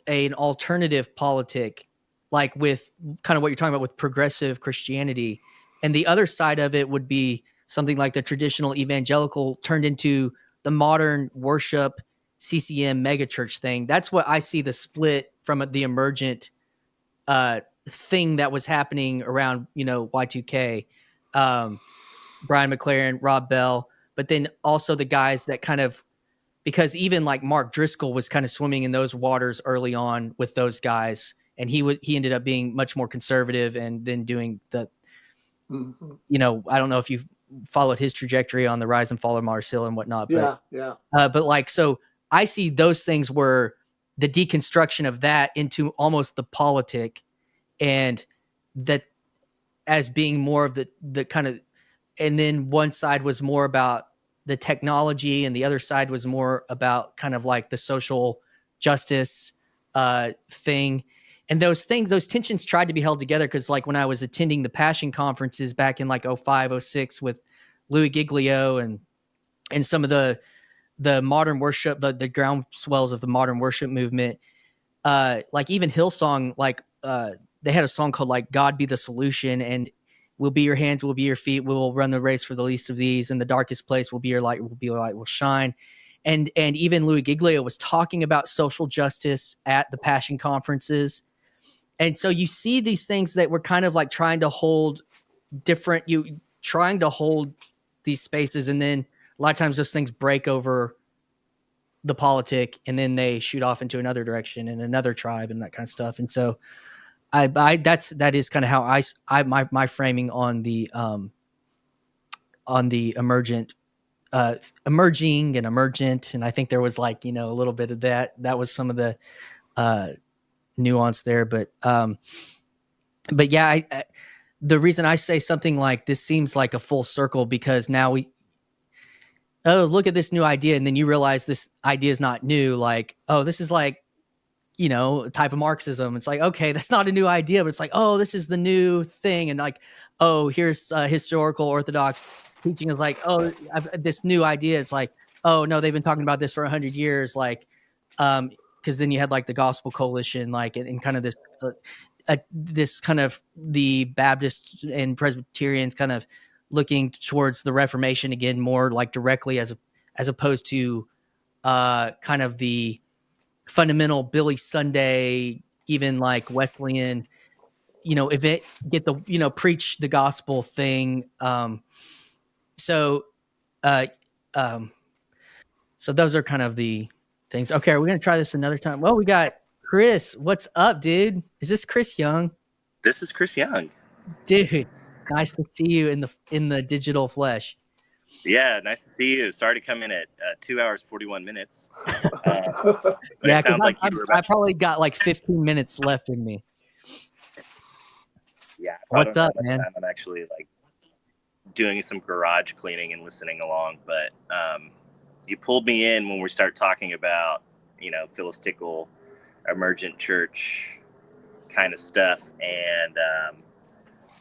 an alternative politic, like with kind of what you're talking about with progressive Christianity. And the other side of it would be something like the traditional evangelical turned into the modern worship CCM megachurch thing. That's what I see the split from the emergent thing that was happening around, Y2K. Brian McLaren, Rob Bell, but then also the guys that kind of, because even like Mark Driscoll was kind of swimming in those waters early on with those guys, and he ended up being much more conservative and then doing the, I don't know if you followed his trajectory on the rise and fall of Mars Hill and whatnot, but but like, so I see those things were the deconstruction of that into almost the politic, and that as being more of the kind of, and then one side was more about the technology and the other side was more about kind of like the social justice thing. And those tensions tried to be held together, because like when I was attending the Passion conferences back in like 05, 06 with Louis Giglio and some of the modern worship, the groundswells of the modern worship movement, like even Hillsong, like they had a song called like God Be the Solution, and we'll be your hands, we'll be your feet, we will run the race for the least of these, in the darkest place will be your light, will be your light, will shine. And even Louis Giglio was talking about social justice at the Passion conferences. And so you see these things that were kind of like trying to hold these spaces, and then a lot of times those things break over the politic, and then they shoot off into another direction and another tribe and that kind of stuff. And so that is kind of how my framing on the emerging and emergent. And I think there was like, a little bit of that was some of the nuance there, but yeah, the reason I say something like this seems like a full circle, because now look at this new idea. And then you realize this idea is not new. Like, oh, this is like, a type of Marxism. It's like, okay, that's not a new idea, but it's like, oh, this is the new thing. And like, oh, here's historical Orthodox teaching is like, oh, this new idea. It's like, oh no, they've been talking about this for 100 years. Like, because then you had like the Gospel Coalition, like, and kind of this kind of the Baptists and Presbyterians kind of looking towards the Reformation again, more like directly as opposed to kind of the fundamental Billy Sunday, even like Wesleyan, event, get the, preach the gospel thing. So those are kind of the things. Okay, are we going to try this another time? Well, we got Chris. What's up, dude? Is this Chris Young? This is Chris Young. Dude, nice to see you in the digital flesh. Yeah, nice to see you. Sorry to come in at 2 hours 41 minutes. Yeah, because I probably got like 15 minutes left in me. Yeah. What's up, man? I'm actually like doing some garage cleaning and listening along, but you pulled me in when we start talking about philistical emergent church kind of stuff, and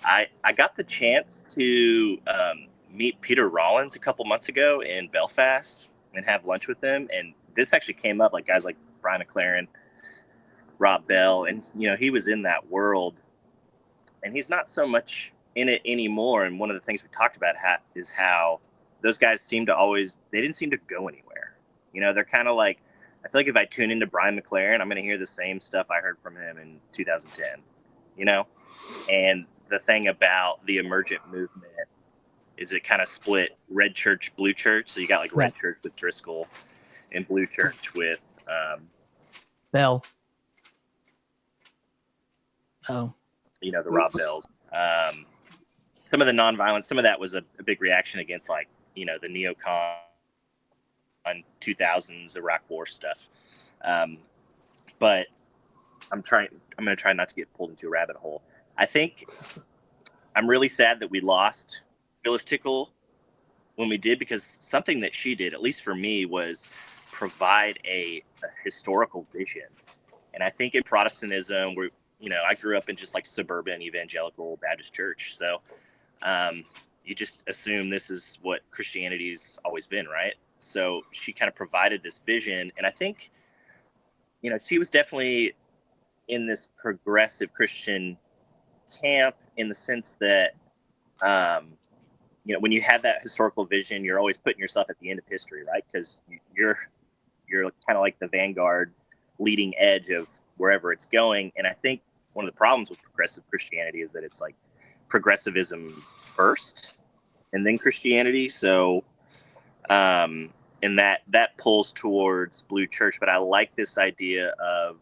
I got the chance to meet Peter Rollins a couple months ago in Belfast and have lunch with him. And this actually came up, like guys like Brian McLaren, Rob Bell, and he was in that world, and he's not so much in it anymore. And one of the things we talked about is how those guys they didn't seem to go anywhere. They're kind of like, I feel like if I tune into Brian McLaren, I'm going to hear the same stuff I heard from him in 2010, and the thing about the emergent movement is it kind of split red church, blue church. So you got like red church with Driscoll and blue church with Bell. Oh, the Rob Bells. Some of the nonviolence, some of that was a big reaction against like, the neocon 2000s Iraq war stuff. But I'm going to try not to get pulled into a rabbit hole. I think I'm really sad that we lost Phyllis Tickle when we did, because something that she did, at least for me, was provide a historical vision. And I think in Protestantism, I grew up in just like suburban evangelical Baptist church. So you just assume this is what Christianity's always been, right? So she kind of provided this vision. And I think, she was definitely in this progressive Christian camp in the sense that, when you have that historical vision, you're always putting yourself at the end of history, right? Because you're kind of like the vanguard, leading edge of wherever it's going. And I think one of the problems with progressive Christianity is that it's like progressivism first and then Christianity. So, and that pulls towards Blue Church. But I like this idea of,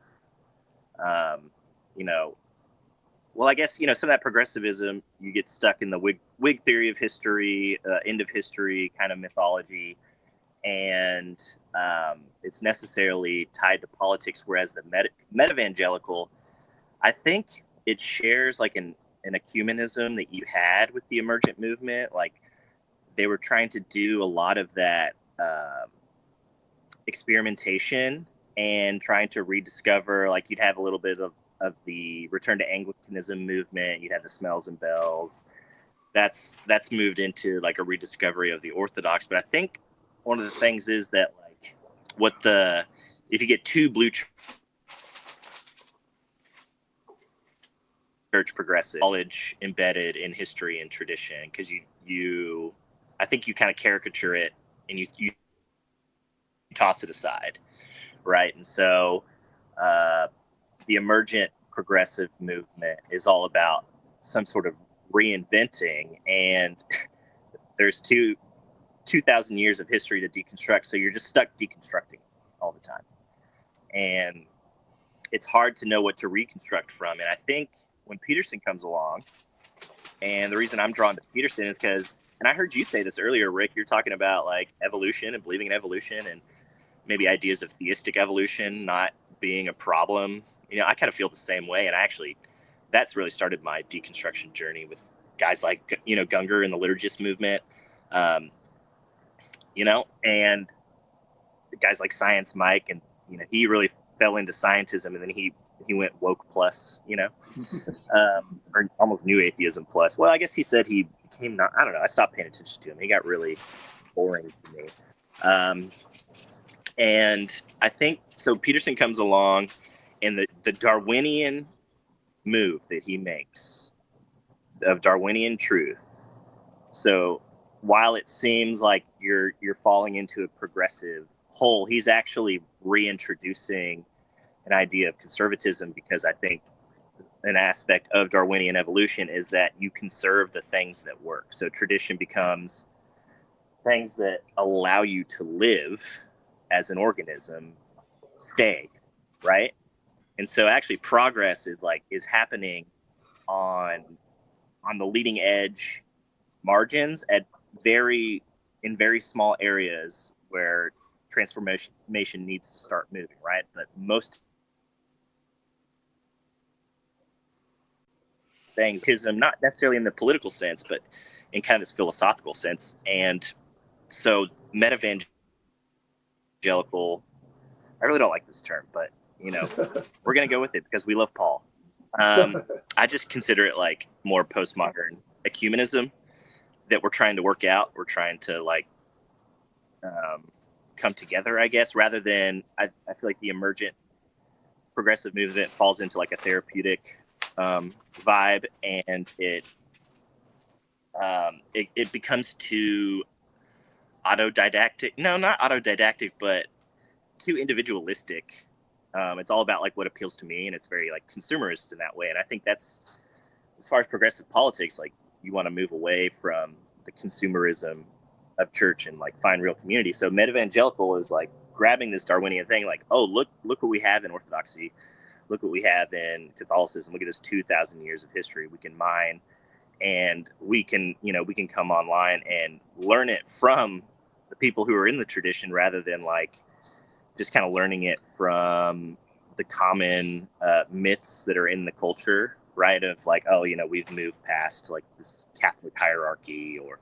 well, I guess, some of that progressivism, you get stuck in the Whig theory of history, end of history kind of mythology. And it's necessarily tied to politics, whereas the meta-evangelical, I think it shares like an ecumenism that you had with the emergent movement. Like they were trying to do a lot of that experimentation and trying to rediscover, like you'd have a little bit of the return to Anglicanism movement. You'd have the Smells and Bells. That's moved into like a rediscovery of the Orthodox. But I think one of the things is that like if you get two Blue Church progressive knowledge embedded in history and tradition, because I think you kind of caricature it and you toss it aside, right? And so the emergent progressive movement is all about some sort of reinventing, and there's 2,000 years of history to deconstruct, so you're just stuck deconstructing all the time, and it's hard to know what to reconstruct from. And I think when Peterson comes along, and the reason I'm drawn to Peterson is because, and I heard you say this earlier, Rick, you're talking about like evolution and believing in evolution and maybe ideas of theistic evolution not being a problem. I kind of feel the same way. And that's really started my deconstruction journey with guys like, Gungor and the liturgist movement, and guys like Science Mike. And, he really fell into scientism, and then he went woke plus, or almost new atheism plus. Well, I guess he said he became I don't know. I stopped paying attention to him. He got really boring to me. And I think, so Peterson comes along, and the Darwinian move that he makes of Darwinian truth. So while it seems like you're falling into a progressive hole, he's actually reintroducing an idea of conservatism, because I think an aspect of Darwinian evolution is that you conserve the things that work. So tradition becomes things that allow you to live as an organism stay, right? And so actually progress is happening on the leading edge margins in very small areas where transformation needs to start moving, right? But most things, not necessarily in the political sense, but in kind of this philosophical sense. And so meta-evangelical, I really don't like this term, but we're going to go with it because we love Paul. I just consider it like more postmodern ecumenism that we're trying to work out. We're trying to come together, I guess, rather than, I feel like the emergent progressive movement falls into like a therapeutic vibe, and it becomes too autodidactic. No, not autodidactic, but too individualistic. It's all about like what appeals to me, and it's very like consumerist in that way. And I think that's, as far as progressive politics, like you want to move away from the consumerism of church and like find real community. So meta-evangelical is like grabbing this Darwinian thing, like, oh, look what we have in Orthodoxy, look what we have in Catholicism, look at this 2,000 years of history we can mine, and we can come online and learn it from the people who are in the tradition, rather than like just kind of learning it from the common myths that are in the culture, right? Of like, oh, we've moved past like this Catholic hierarchy or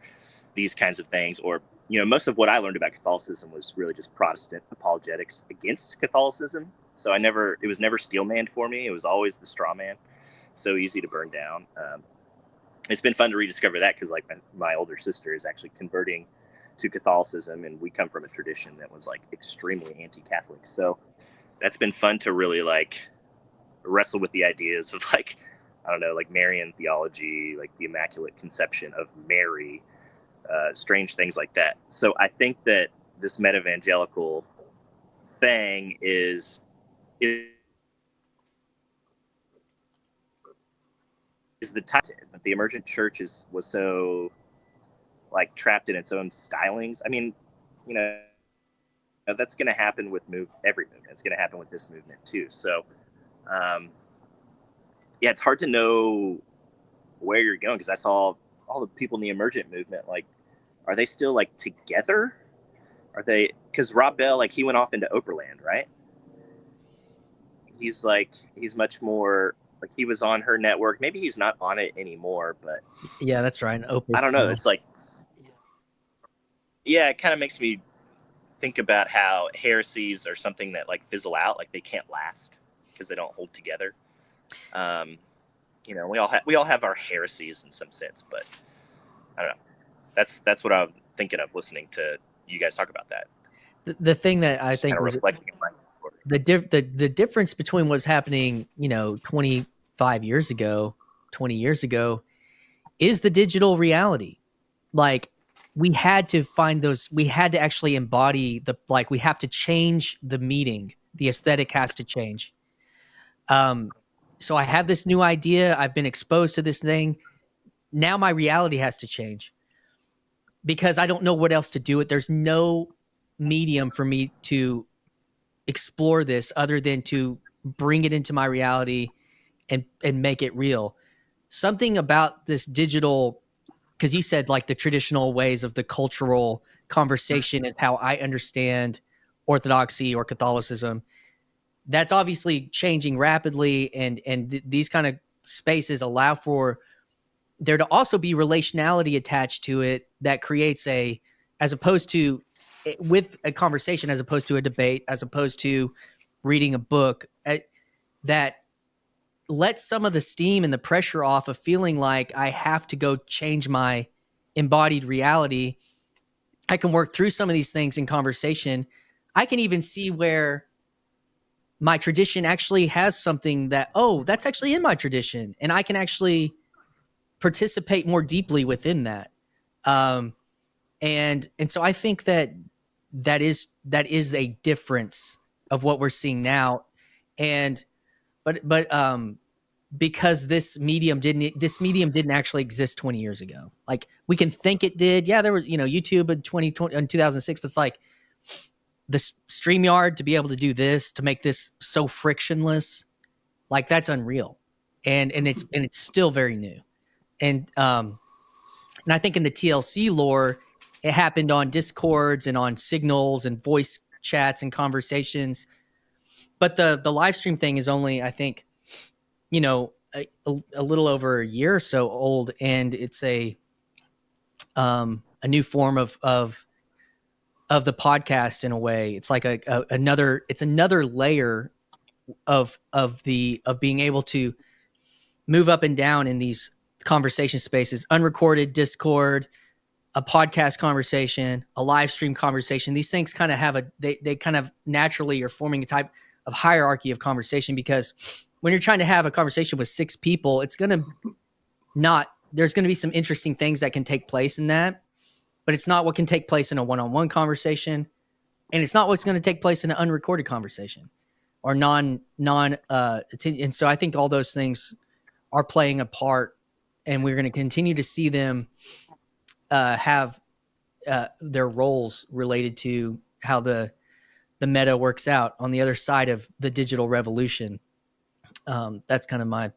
these kinds of things. Or, most of what I learned about Catholicism was really just Protestant apologetics against Catholicism. So it was never steel manned for me. It was always the straw man. So easy to burn down. It's been fun to rediscover that because like my older sister is actually converting to Catholicism, and we come from a tradition that was like extremely anti-Catholic. So that's been fun to really like wrestle with the ideas of like, I don't know, like Marian theology, like the Immaculate Conception of Mary, strange things like that. So I think that this meta-evangelical thing is the type, but the emergent church was so like trapped in its own stylings. I mean, you know, that's going to happen with every movement. It's going to happen with this movement too. So, yeah, it's hard to know where you're going because I saw all the people in the emergent movement. Like, are they still like together? Are they? Because Rob Bell, like, he went off into Oprahland, right? He's much more. Like he was on her network. Maybe he's not on it anymore, but Yeah, that's right. I don't know. It's like, yeah, it kind of makes me think about how heresies are something that like fizzle out, like they can't last because they don't hold together. You know, we all have our heresies in some sense, but I don't know. That's what I'm thinking of listening to you guys talk about that. The thing that I Just think kind of was reflecting in my the difference between what's happening, you know, 25 years ago, 20 years ago, is the digital reality. Like we had to find those, we had to actually embody we have to change the meeting. The aesthetic has to change. So I have this new idea. I've been exposed to this thing. Now my reality has to change because I don't know what else to do it. There's no medium for me to explore this other than to bring it into my reality and make it real. Something about this digital, because you said like the traditional ways of the cultural conversation is how I understand Orthodoxy or Catholicism. That's obviously changing rapidly, and these kind of spaces allow for there to also be relationality attached to it that creates as opposed to with a conversation, as opposed to a debate, as opposed to reading a book, that lets some of the steam and the pressure off of feeling like I have to go change my embodied reality. I can work through some of these things in conversation. I can even see where my tradition actually has something that, that's actually in my tradition, and I can actually participate more deeply within that. And so I think that is a difference of what we're seeing now. But because this medium didn't actually exist 20 years ago. Like we can think it did. Yeah, there was, YouTube in 2006, but it's like the StreamYard to be able to do this, to make this so frictionless, like that's unreal. And it's still very new. And I think in the TLC lore, it happened on Discords and on Signals and voice chats and conversations. But the live stream thing is only, I think, a little over a year or so old, and it's a new form of the podcast in a way. It's like another layer of being able to move up and down in these conversation spaces, unrecorded Discord, a podcast conversation, a live stream conversation. These things kind of have they kind of naturally are forming a type of hierarchy of conversation, because when you're trying to have a conversation with 6 people, there's going to be some interesting things that can take place in that, but it's not what can take place in a one-on-one conversation. And it's not what's going to take place in an unrecorded conversation or and so I think all those things are playing a part, and we're going to continue to see them have their roles related to how the meta works out on the other side of the digital revolution. That's kind of I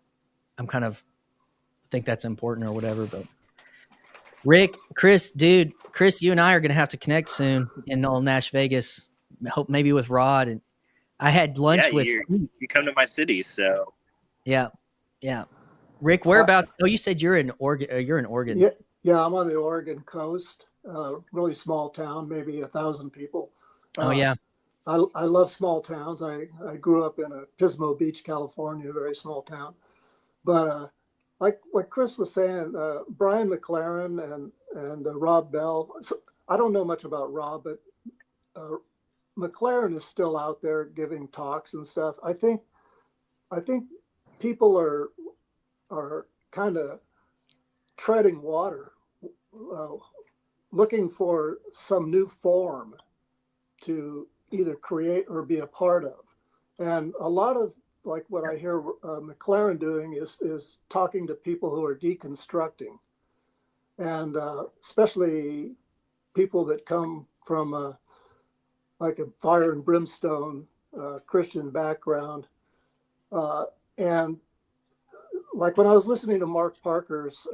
think that's important or whatever. But Rick, Chris, you and I are going to have to connect soon in old Nash Vegas. Hope maybe with Rod. And I had lunch with you come to my city, so yeah. Rick, whereabouts? You said you're in Oregon. You're in Oregon. Yeah, I'm on the Oregon coast. Really small town, maybe 1,000 people. Oh yeah. I love small towns. I grew up in a Pismo Beach, California, a very small town. But like what Chris was saying, Brian McLaren and Rob Bell. So I don't know much about Rob, but McLaren is still out there giving talks and stuff. I think people are kind of treading water, looking for some new form to either create or be a part of. And a lot of like what I hear McLaren doing is talking to people who are deconstructing, and especially people that come from like a fire and brimstone Christian background. And like when I was listening to Mark Parker's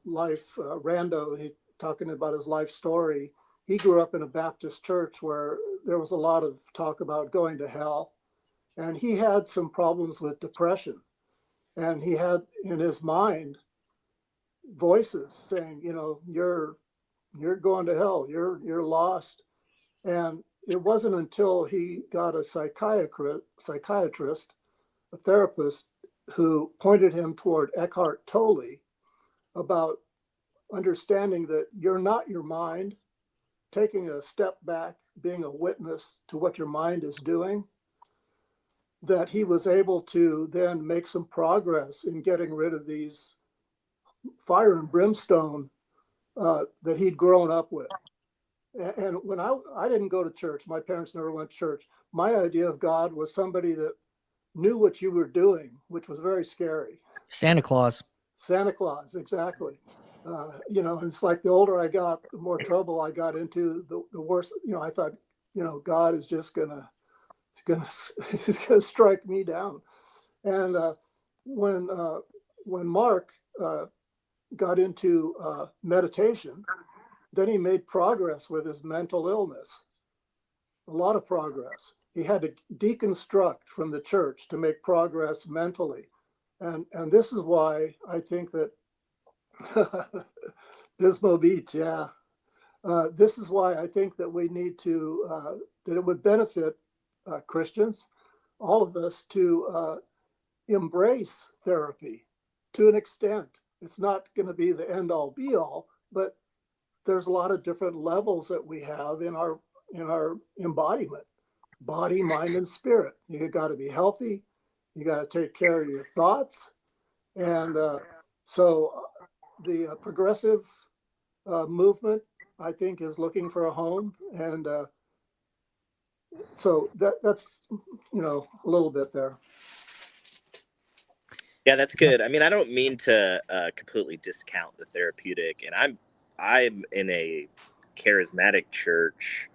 life, Rando, he talking about his life story. He grew up in a Baptist church where there was a lot of talk about going to hell. And he had some problems with depression. And he had in his mind voices saying, you know, you're going to hell, you're lost. And it wasn't until he got a psychiatrist, a therapist, who pointed him toward Eckhart Tolle about understanding that you're not your mind, taking a step back, being a witness to what your mind is doing, that he was able to then make some progress in getting rid of these fire and brimstone that he'd grown up with. And when I didn't go to church, my parents never went to church. My idea of God was somebody that knew what you were doing, which was very scary. Santa Claus. Santa Claus, exactly. You know, and it's like the older I got, the more trouble I got into, the worse. You know, I thought, you know, God is just he's gonna strike me down. And when Mark got into meditation, then he made progress with his mental illness. A lot of progress. He had to deconstruct from the church to make progress mentally. And this is why I think that Pismo Beach, yeah. This is why I think that we need to, that it would benefit Christians, all of us, to embrace therapy to an extent. It's not going to be the end all be all, but there's a lot of different levels that we have in our embodiment, body, mind, and spirit. You got to be healthy. You got to take care of your thoughts. And so the progressive movement, I think, is looking for a home. And so that's, you know, a little bit there. Yeah, that's good. I mean, I don't mean to completely discount the therapeutic, and I'm in a charismatic church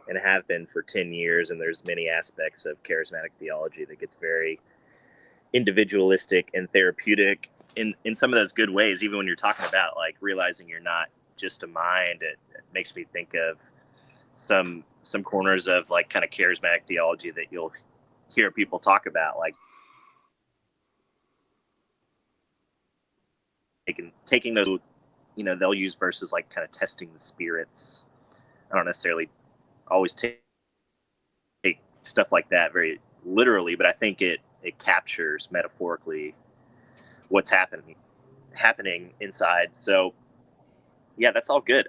and have been for 10 years, and there's many aspects of charismatic theology that gets very individualistic and therapeutic in some of those good ways. Even when you're talking about like realizing you're not just a mind, it makes me think of some corners of like kind of charismatic theology that you'll hear people talk about, like taking those, you know, they'll use verses like kind of testing the spirits. I don't necessarily always take stuff like that very literally, but I think it captures metaphorically what's happening inside. So yeah, that's all good.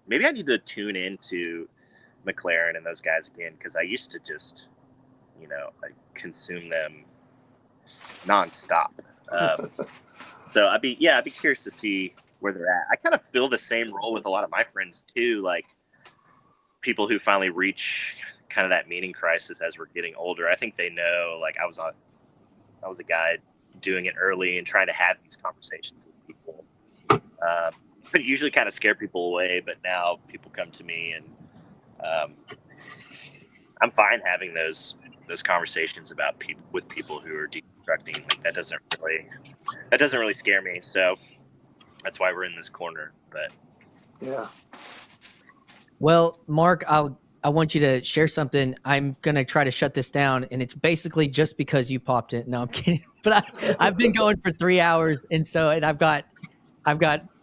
Maybe I need to tune into McLaren and those guys again, because I used to just, you know, consume them nonstop. So I'd be curious to see where they're at. I kind of feel the same role with a lot of my friends too, like people who finally reach kind of that meaning crisis as we're getting older. I think they know, like I was a guy doing it early and trying to have these conversations with people. But usually kind of scare people away, but now people come to me, and I'm fine having those conversations about with people who are deconstructing. Like that doesn't really scare me. So that's why we're in this corner. But yeah. Well, Mark, I want you to share something. I'm going to try to shut this down, and it's basically just because you popped it. No, I'm kidding. But I've been going for 3 hours, and I've got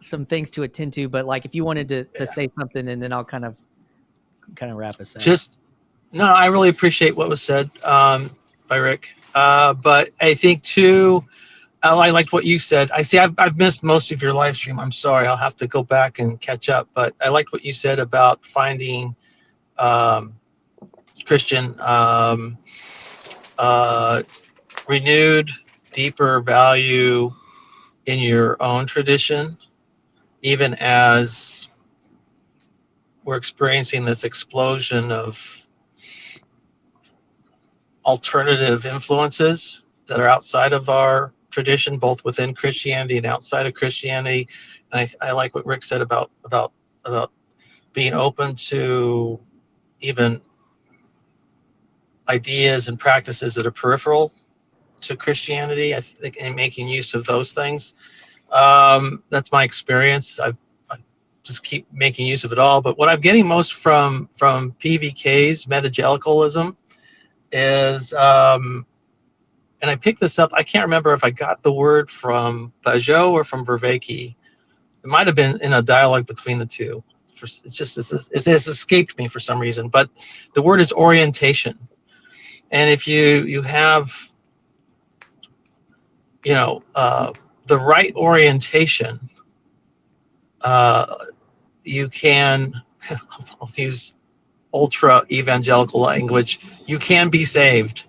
some things to attend to. But like, if you wanted to say something, and then I'll kind of wrap us up. No, I really appreciate what was said by Rick. But I think too, I liked what you said. I've missed most of your live stream. I'm sorry. I'll have to go back and catch up. But I liked what you said about finding Christian renewed, deeper value in your own tradition, even as we're experiencing this explosion of alternative influences that are outside of our tradition, both within Christianity and outside of Christianity. And I like what Rick said about being open to even ideas and practices that are peripheral to Christianity. I think, and making use of those things. That's my experience. I just keep making use of it all. But what I'm getting most from PVK's metagelicalism is, and I picked this up. I can't remember if I got the word from Pajot or from Vervaeke. It might have been in a dialogue between the two. It's escaped me for some reason. But the word is orientation. And if you have, the right orientation, you can, I'll use ultra evangelical language, you can be saved.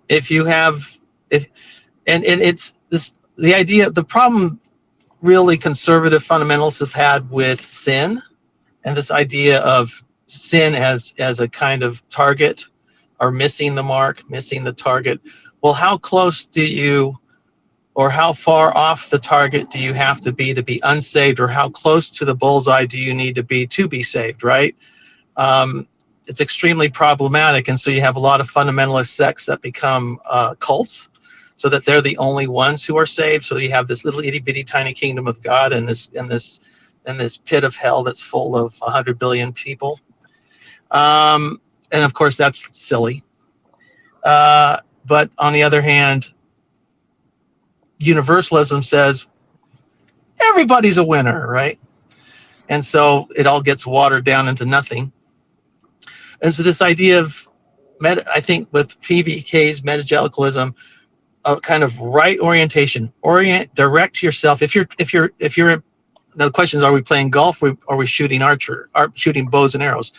If you have, and it's this, the idea, the problem really conservative fundamentalists have had with sin, and this idea of sin as a kind of target, or missing the mark, missing the target. Well, how close do you, or how far off the target do you have to be unsaved, or how close to the bullseye do you need to be saved, right? It's extremely problematic, and so you have a lot of fundamentalist sects that become cults, so that they're the only ones who are saved. So you have this little itty bitty tiny kingdom of God, and this pit of hell that's full of 100 billion people, and of course that's silly. But on the other hand, universalism says everybody's a winner, right? And so it all gets watered down into nothing. And so this idea of I think with PVK's metagelicalism, a kind of right orientation, direct yourself. If you're now the question is, are we playing golf, or are we shooting shooting bows and arrows?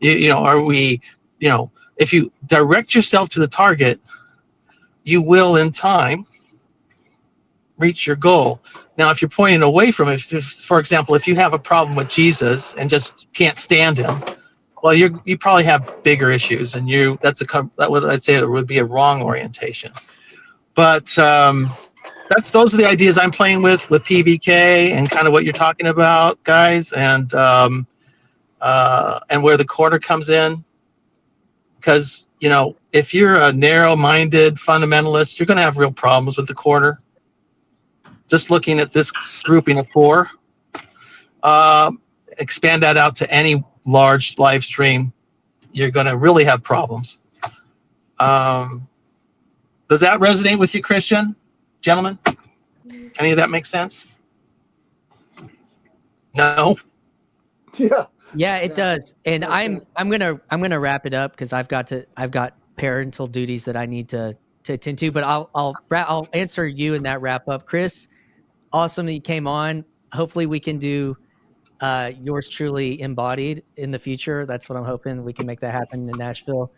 Are we, if you direct yourself to the target, you will in time reach your goal. Now, if you're pointing away from it, for example, if you have a problem with Jesus and just can't stand him, well, you probably have bigger issues, and I'd say it would be a wrong orientation. But those are the ideas I'm playing with PVK, and kind of what you're talking about, guys, and where the quarter comes in. Because if you're a narrow-minded fundamentalist, you're going to have real problems with the quarter. Just looking at this grouping of 4, expand that out to any large live stream, you're going to really have problems. Does that resonate with you, Christian, gentlemen? Any of that make sense? No. Yeah, it does. And I'm gonna wrap it up, because I've got parental duties that I need to attend to. But I'll answer you in that wrap up. Chris, awesome that you came on. Hopefully we can do yours truly embodied in the future. That's what I'm hoping we can make that happen in Nashville.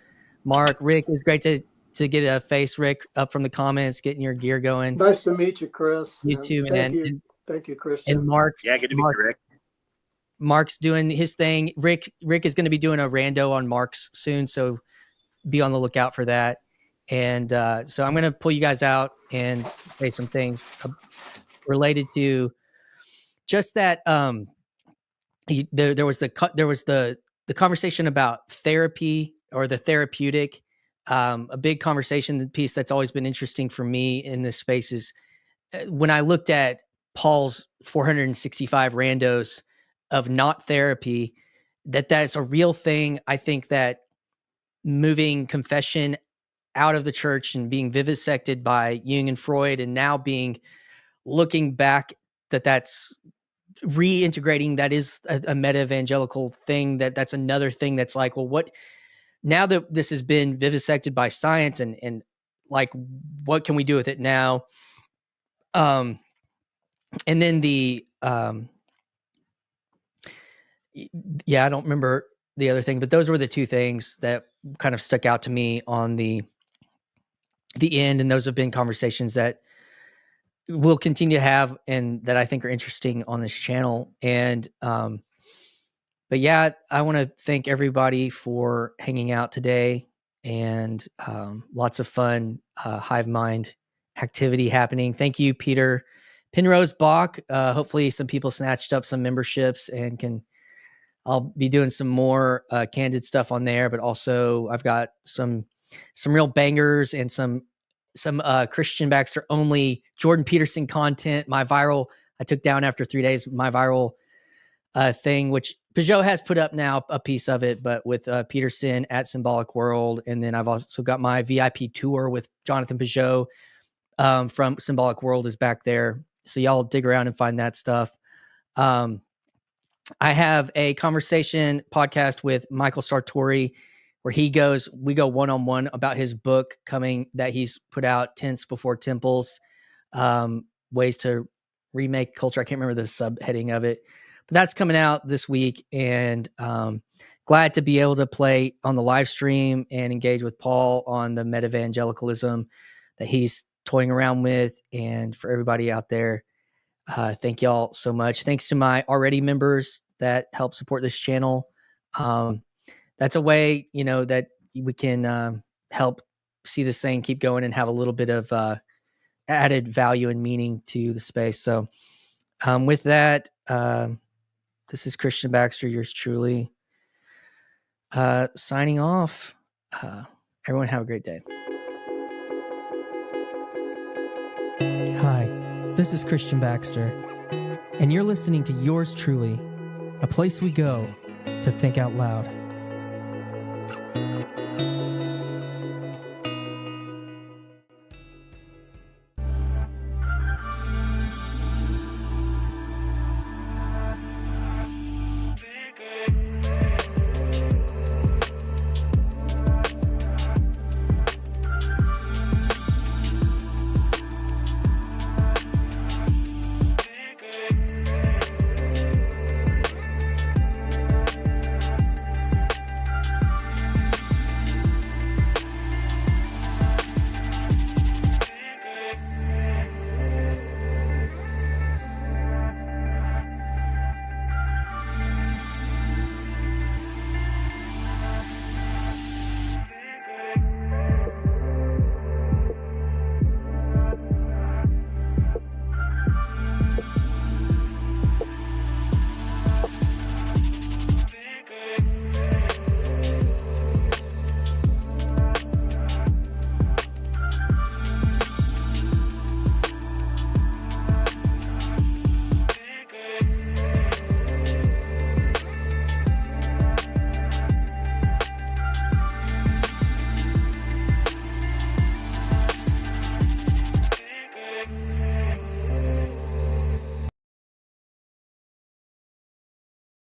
Mark, Rick, it was great to get a face, Rick, up from the comments, getting your gear going. Nice to meet you, Chris. You too, man. Thank you, Christian. And Mark. Yeah, good to meet you, Rick. Mark's doing his thing. Rick is going to be doing a rando on Mark's soon, so be on the lookout for that. And so I'm going to pull you guys out and say some things related to just that. There was the conversation about therapy, or the therapeutic. A big conversation piece that's always been interesting for me in this space is when I looked at Paul's 465 randos of not therapy, that's a real thing. I think that moving confession out of the church and being vivisected by Jung and Freud, and now looking back, that's reintegrating, that is a meta-evangelical thing, that's another thing that's like, well, now that this has been vivisected by science and like, what can we do with it now? And then I don't remember the other thing, but those were the two things that kind of stuck out to me on the end. And those have been conversations that we'll continue to have and that I think are interesting on this channel. And, but yeah, I want to thank everybody for hanging out today, and lots of fun hive mind activity happening. Thank you, Peter Penrose Bach. Hopefully some people snatched up some memberships and I'll be doing some more candid stuff on there, but also I've got some real bangers and some Christian Baxter only Jordan Peterson content. I took down after 3 days, my viral thing, which Peugeot has put up now, a piece of it, but with Peterson at Symbolic World. And then I've also got my VIP tour with Jonathan Peugeot from Symbolic World is back there. So y'all dig around and find that stuff. I have a conversation podcast with Michael Sartori where we go one-on-one about his book coming that he's put out, Tents Before Temples, Ways to Remake Culture. I can't remember the subheading of it, but that's coming out this week. And glad to be able to play on the live stream and engage with Paul on the meta-vangelicalism that he's toying around with. And for everybody out there, thank y'all so much. Thanks to my already members that help support this channel. That's a way, that we can help see this thing keep going and have a little bit of added value and meaning to the space. So with that, this is Christian Baxter, yours truly, signing off. Everyone have a great day. Hi, this is Christian Baxter, and you're listening to yours truly, a place we go to think out loud.